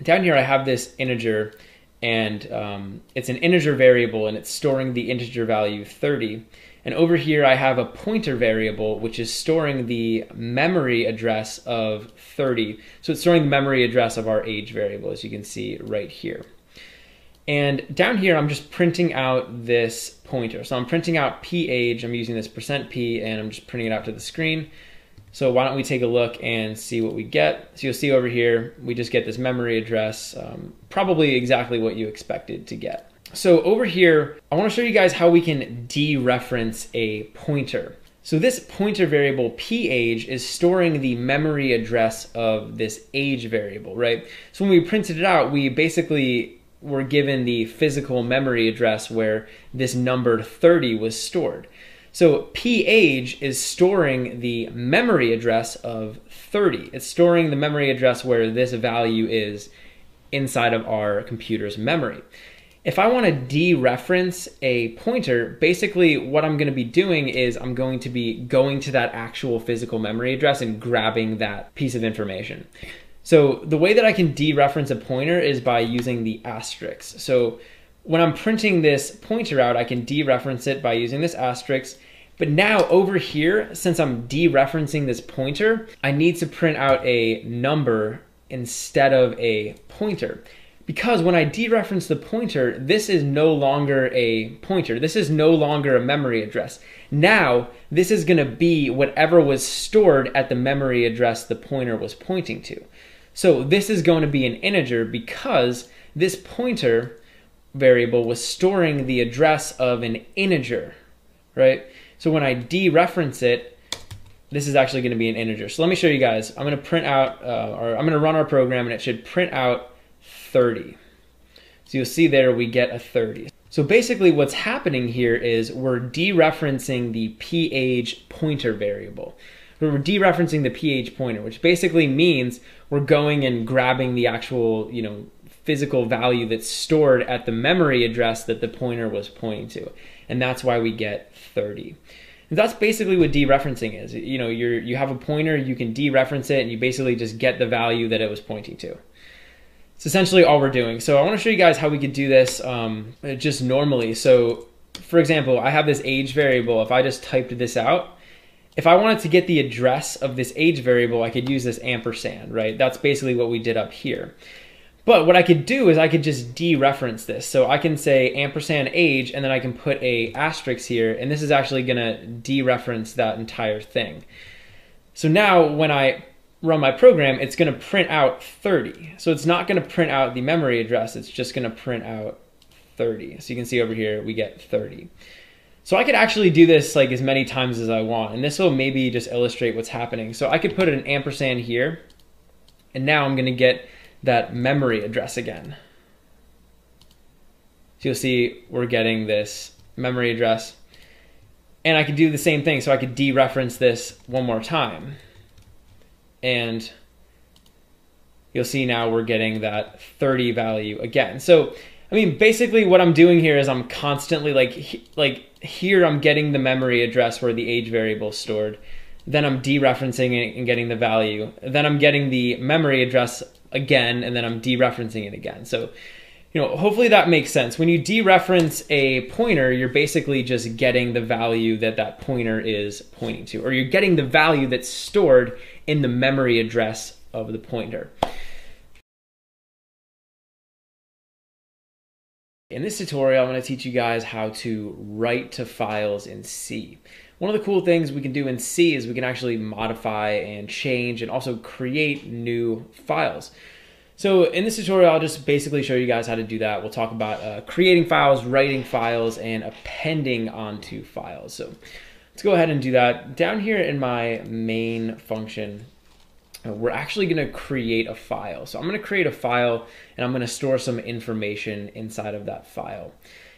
S1: down here I have this integer, and it's an integer variable and it's storing the integer value 30. And over here I have a pointer variable which is storing the memory address of 30. So it's storing the memory address of our age variable, as you can see right here. And down here I'm just printing out this pointer. So I'm printing out p_age, I'm using this %p, and I'm just printing it out to the screen. So why don't we take a look and see what we get. So you'll see over here, we just get this memory address, probably exactly what you expected to get. So over here, I want to show you guys how we can dereference a pointer. So this pointer variable p_age is storing the memory address of this age variable, right? So when we printed it out, we basically were given the physical memory address where this number 30 was stored. So p_age is storing the memory address of 30. It's storing the memory address where this value is inside of our computer's memory. If I want to dereference a pointer, basically what I'm going to be doing is I'm going to be going to that actual physical memory address and grabbing that piece of information. So the way that I can dereference a pointer is by using the asterisk. So when I'm printing this pointer out, I can dereference it by using this asterisk. But now over here, since I'm dereferencing this pointer, I need to print out a number instead of a pointer. Because when I dereference the pointer, this is no longer a pointer. This is no longer a memory address. Now, this is going to be whatever was stored at the memory address the pointer was pointing to. So this is going to be an integer because this pointer variable was storing the address of an integer, right? So when I dereference it, this is actually going to be an integer. So let me show you guys. I'm going to print out, or I'm going to run our program, and it should print out 30. So you'll see there we get a 30. So basically what's happening here is we're dereferencing the p_age pointer variable. We're dereferencing the p_age pointer, which basically means we're going and grabbing the actual, physical value that's stored at the memory address that the pointer was pointing to. And that's why we get 30. And that's basically what dereferencing is. You have a pointer, you can dereference it, and you basically just get the value that it was pointing to. It's essentially all we're doing. So I want to show you guys how we could do this just normally. So for example, I have this age variable. If I just typed this out, if I wanted to get the address of this age variable, I could use this ampersand, right? That's basically what we did up here. But what I could do is I could just dereference this. So I can say ampersand age, and then I can put a asterisk here, and this is actually gonna dereference that entire thing. So now when I run my program, it's gonna print out 30. So it's not gonna print out the memory address, it's just gonna print out 30. So you can see over here, we get 30. So I could actually do this like as many times as I want, and this will maybe just illustrate what's happening. So I could put an ampersand here, and now I'm gonna get that memory address again. So you'll see we're getting this memory address, and I could do the same thing. So I could dereference this one more time, and you'll see now we're getting that 30 value again. So I mean, basically what I'm doing here is I'm constantly like here I'm getting the memory address where the age variable is stored, then I'm dereferencing it and getting the value, then I'm getting the memory address again, and then I'm dereferencing it again. So, hopefully that makes sense. When you dereference a pointer, you're basically just getting the value that that pointer is pointing to, or you're getting the value that's stored in the memory address of the pointer. In this tutorial, I'm going to teach you guys how to write to files in C. One of the cool things we can do in C is we can actually modify and change and also create new files. So in this tutorial, I'll just basically show you guys how to do that. We'll talk about creating files, writing files, and appending onto files. So let's go ahead and do that. Down here in my main function, we're actually going to create a file. So I'm going to create a file and I'm going to store some information inside of that file.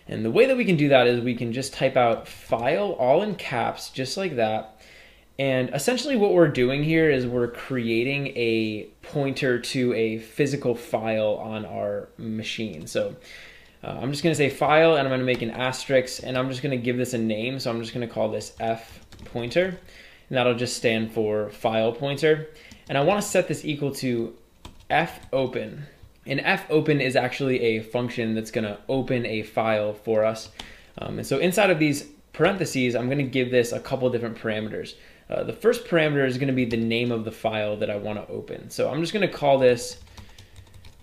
S1: And the way that we can do that is we can just type out file all in caps, just like that. And essentially what we're doing here is we're creating a pointer to a physical file on our machine. So I'm just going to say file and I'm going to make an asterisk and I'm just going to give this a name. So I'm just going to call this F pointer and that'll just stand for file pointer. And I want to set this equal to fopen. And fopen is actually a function that's going to open a file for us. And so inside of these parentheses, I'm going to give this a couple different parameters. The first parameter is going to be the name of the file that I want to open. So I'm just going to call this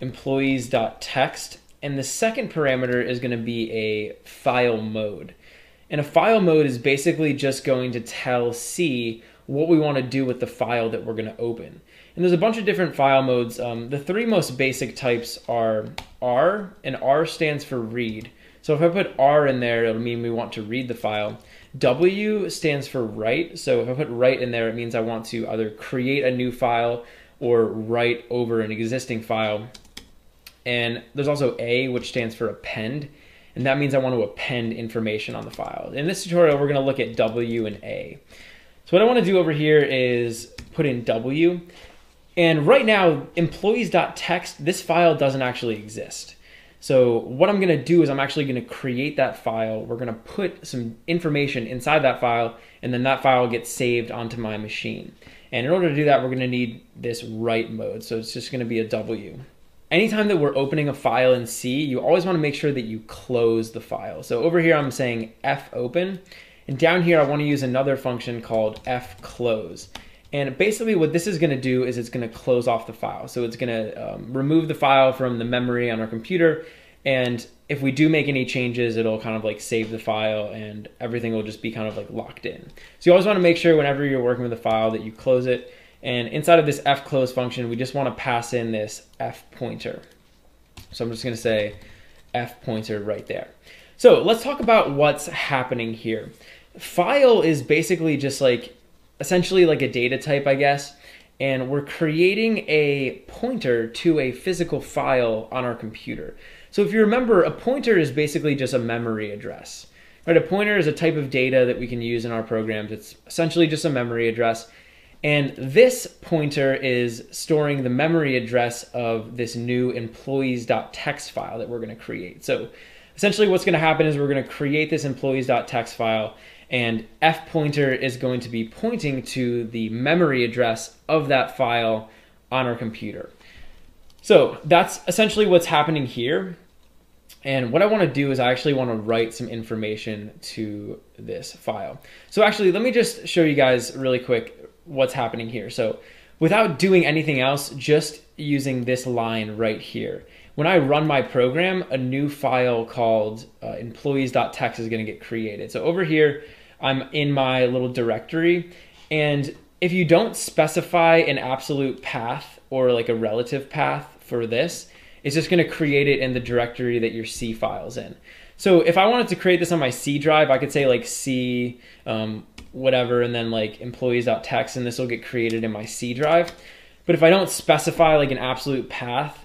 S1: employees.txt. And the second parameter is going to be a file mode. And a file mode is basically just going to tell C what we want to do with the file that we're going to open. And there's a bunch of different file modes. The three most basic types are R, and R stands for read. So if I put R in there, it'll mean we want to read the file. W stands for write. So if I put write in there, it means I want to either create a new file or write over an existing file. And there's also A, which stands for append. And that means I want to append information on the file. In this tutorial, we're going to look at W and A. So what I want to do over here is put in W. And right now, employees.txt, this file doesn't actually exist. So what I'm going to do is I'm actually going to create that file. We're going to put some information inside that file, and then that file gets saved onto my machine. And in order to do that, we're going to need this write mode. So it's just going to be a W. Anytime that we're opening a file in C, you always want to make sure that you close the file. So over here, I'm saying fopen. And down here, I want to use another function called fclose. And basically what this is going to do is it's going to close off the file. So it's going to remove the file from the memory on our computer. And if we do make any changes, it'll kind of like save the file and everything will just be kind of like locked in. So you always want to make sure whenever you're working with a file that you close it. And inside of this fclose function, we just want to pass in this fpointer. So I'm just going to say fpointer right there. So let's talk about what's happening here. File is basically just like essentially like a data type, I guess, and we're creating a pointer to a physical file on our computer. So if you remember, a pointer is basically just a memory address. Right? A pointer is a type of data that we can use in our programs. It's essentially just a memory address. And this pointer is storing the memory address of this new employees.txt file that we're going to create. So essentially what's going to happen is we're going to create this employees.txt file, and fpointer is going to be pointing to the memory address of that file on our computer. So that's essentially what's happening here. And what I want to do is I actually want to write some information to this file. So actually, let me just show you guys really quick what's happening here. So without doing anything else, just using this line right here, when I run my program, a new file called employees.txt is going to get created. So over here, I'm in my little directory. And if you don't specify an absolute path or like a relative path for this, it's just going to create it in the directory that your C file's in. So if I wanted to create this on my C drive, I could say like C whatever, and then like employees.txt, and this will get created in my C drive. But if I don't specify like an absolute path,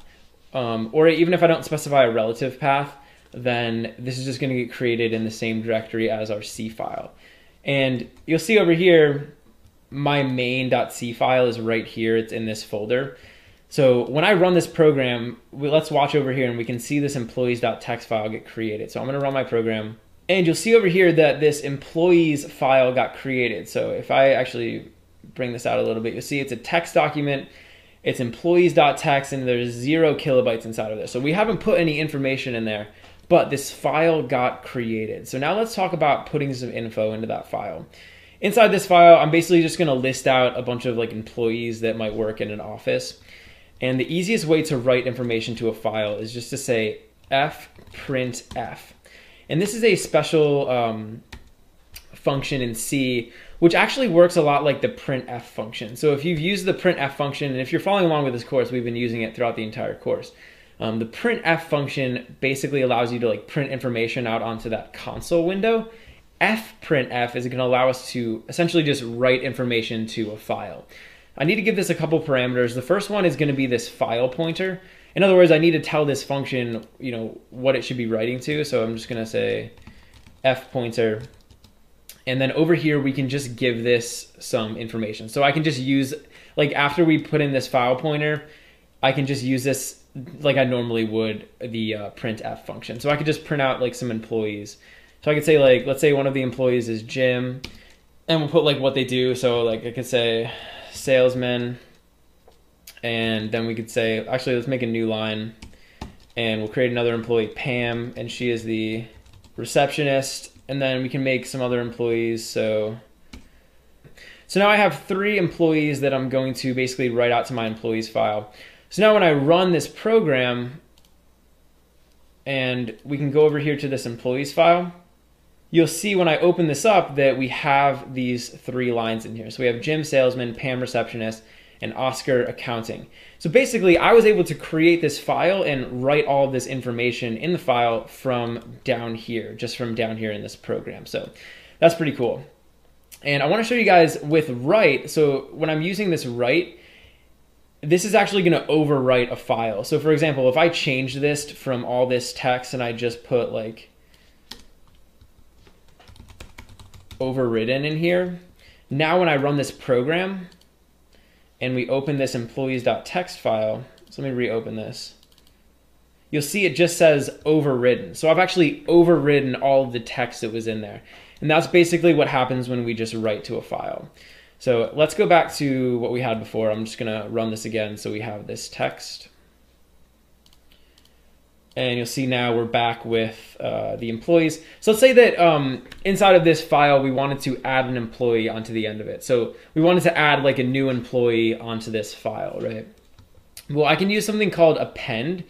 S1: or even if I don't specify a relative path, then this is just going to get created in the same directory as our C file. And you'll see over here, my main.c file is right here. It's in this folder. So when I run this program, let's watch over here and we can see this employees.txt file get created. So I'm going to run my program and you'll see over here that this employees file got created. So if I actually bring this out a little bit, you'll see it's a text document. It's employees.txt and there's 0 kilobytes inside of there. So we haven't put any information in there, but this file got created. So now let's talk about putting some info into that file. Inside this file, I'm basically just going to list out a bunch of like employees that might work in an office. And the easiest way to write information to a file is just to say fprintf. And this is a special function in C, which actually works a lot like the printf function. So if you've used the printf function, and if you're following along with this course, we've been using it throughout the entire course. The printf function basically allows you to like print information out onto that console window. fprintf is going to allow us to essentially just write information to a file. I need to give this a couple parameters. The first one is going to be this file pointer. In other words, I need to tell this function, what it should be writing to. So I'm just going to say fpointer. And then over here, we can just give this some information. So I can just use, like after we put in this file pointer, I can just use this like I normally would the printf function. So I could just print out like some employees. So I could say like, let's say one of the employees is Jim, and we'll put like what they do. So like I could say salesman, and then we could say, actually let's make a new line, and we'll create another employee, Pam, and she is the receptionist. And then we can make some other employees. So now I have 3 employees that I'm going to basically write out to my employees file. So now when I run this program, and we can go over here to this employees file, you'll see when I open this up that we have these 3 lines in here. So we have Jim salesman, Pam receptionist, and Oscar accounting. So basically I was able to create this file and write all of this information in the file from down here, just from down here in this program. So that's pretty cool. And I want to show you guys with write. So when I'm using this write, this is actually going to overwrite a file. So for example, if I change this from all this text and I just put like overridden in here, now when I run this program, and we open this employees.txt file, so let me reopen this, you'll see it just says overridden. So I've actually overridden all of the text that was in there. And that's basically what happens when we just write to a file. So let's go back to what we had before. I'm just gonna run this again. So we have this text. And you'll see now we're back with the employees. So let's say that inside of this file, we wanted to add an employee onto the end of it. So we wanted to add like a new employee onto this file, right? Well, I can use something called append.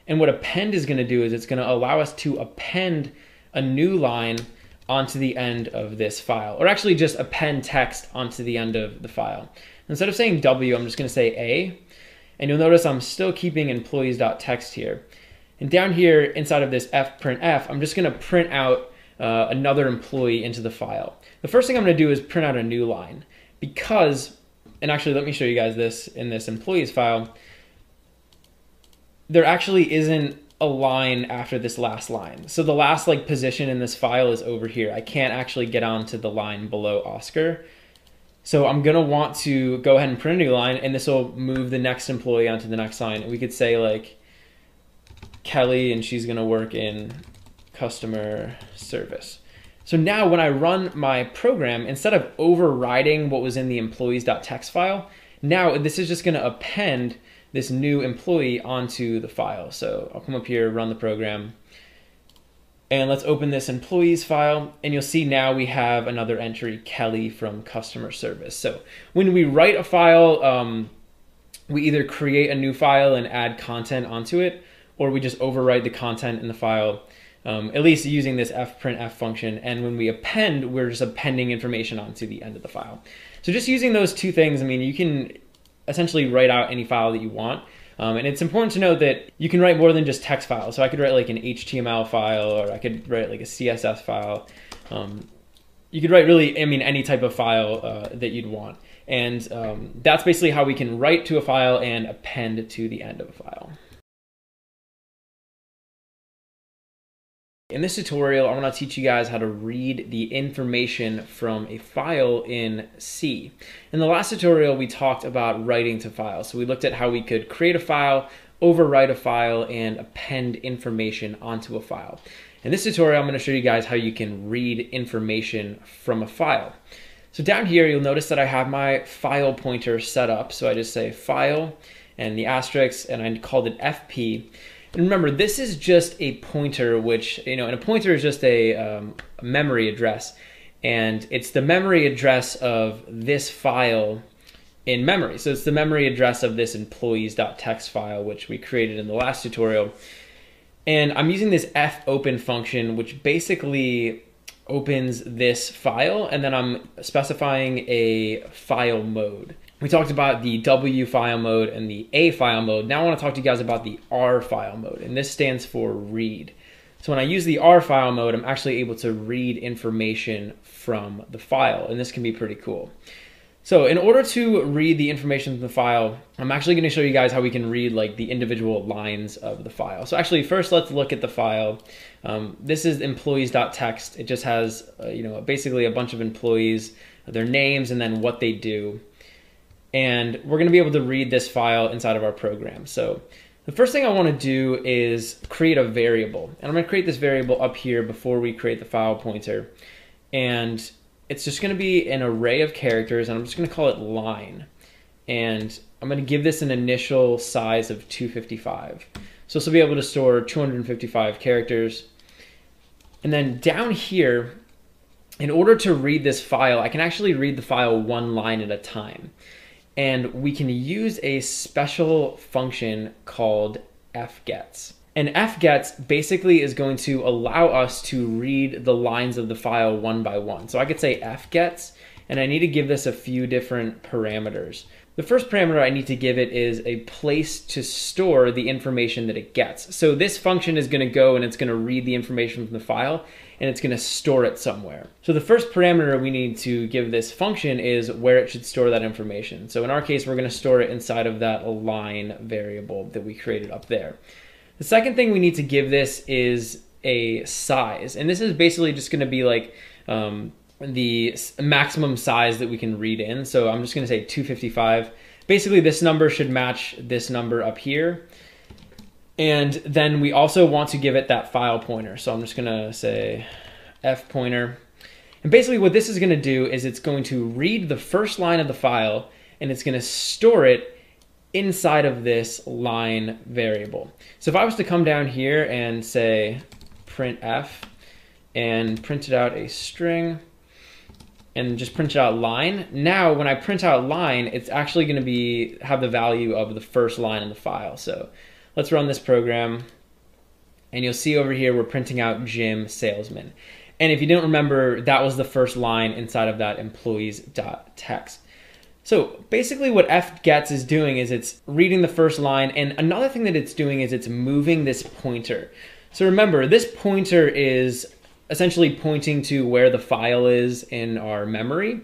S1: And what append is gonna do is it's gonna allow us to append a new line onto the end of this file, or actually just append text onto the end of the file. Instead of saying W, I'm just gonna say A. And you'll notice I'm still keeping employees.txt here. And down here inside of this fprintf, I'm just gonna print out another employee into the file. The first thing I'm gonna do is print out a new line because, and actually let me show you guys this in this employees file, there actually isn't a line after this last line. So the last like position in this file is over here. I can't actually get onto the line below Oscar. So I'm gonna want to go ahead and print a new line, and this will move the next employee onto the next line. And we could say like, Kelly, and she's gonna work in customer service. So now when I run my program, instead of overriding what was in the employees.txt file, now this is just gonna append this new employee onto the file. So I'll come up here, run the program, and let's open this employees file, and you'll see now we have another entry, Kelly from customer service. So when we write a file, we either create a new file and add content onto it, or we just overwrite the content in the file, at least using this fprintf function. And when we append, we're just appending information onto the end of the file. So just using those 2 things, I mean, you can essentially write out any file that you want. And it's important to note that you can write more than just text files. So I could write like an HTML file, or I could write like a CSS file. You could write really, I mean, any type of file that you'd want. And that's basically how we can write to a file and append to the end of a file. In this tutorial, I want to teach you guys how to read the information from a file in C. In the last tutorial, we talked about writing to files. So we looked at how we could create a file, overwrite a file, and append information onto a file. In this tutorial, I'm going to show you guys how you can read information from a file. So down here, you'll notice that I have my file pointer set up. So I just say file and the asterisk, and I called it FP. And remember, this is just a pointer, which, and a pointer is just a memory address. And it's the memory address of this file in memory. So it's the memory address of this employees.txt file, which we created in the last tutorial. And I'm using this fopen function, which basically opens this file, and then I'm specifying a file mode. We talked about the W file mode and the A file mode. Now I want to talk to you guys about the R file mode, and this stands for read. So when I use the R file mode, I'm actually able to read information from the file, and this can be pretty cool. So in order to read the information from the file, I'm actually going to show you guys how we can read like the individual lines of the file. So actually first let's look at the file. This is employees.txt. It just has basically a bunch of employees, their names, and then what they do. And we're going to be able to read this file inside of our program. So the first thing I want to do is create a variable. And I'm going to create this variable up here before we create the file pointer. And it's just going to be an array of characters, and I'm just going to call it line. And I'm going to give this an initial size of 255. So this will be able to store 255 characters. And then down here, in order to read this file, I can actually read the file one line at a time. And we can use a special function called fgets. And fgets basically is going to allow us to read the lines of the file one by one. So I could say fgets, and I need to give this a few different parameters. The first parameter I need to give it is a place to store the information that it gets. So this function is going to go and it's going to read the information from the file, and it's going to store it somewhere. So the first parameter we need to give this function is where it should store that information. So in our case, we're going to store it inside of that line variable that we created up there. The second thing we need to give this is a size. And this is basically just going to be like the maximum size that we can read in. So I'm just going to say 255. Basically, this number should match this number up here. And then we also want to give it that file pointer. So I'm just going to say f pointer. And basically what this is going to do is it's going to read the first line of the file, and it's going to store it inside of this line variable. So if I was to come down here and say printf and printed out a string and just print out line, now when I print out line, it's actually going to have the value of the first line in the file. So let's run this program, and you'll see over here we're printing out Jim Salesman. And if you didn't remember, that was the first line inside of that employees.txt. So basically what fgets is doing is it's reading the first line, and another thing that it's doing is it's moving this pointer. So remember, this pointer is essentially pointing to where the file is in our memory.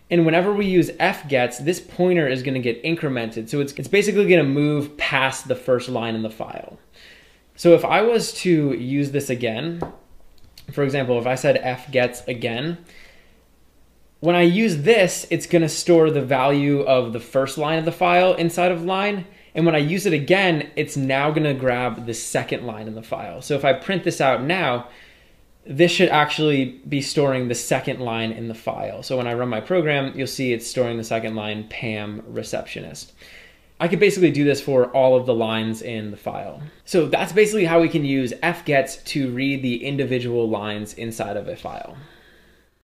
S1: And whenever we use fgets, this pointer is going to get incremented. So it's basically going to move past the first line in the file. So if I was to use this again, for example, if I said fgets again, when I use this, it's going to store the value of the first line of the file inside of line. And when I use it again, it's now going to grab the second line in the file. So if I print this out now, this should actually be storing the second line in the file. So when I run my program, you'll see it's storing the second line, Pam receptionist. I could basically do this for all of the lines in the file. So that's basically how we can use fgets to read the individual lines inside of a file.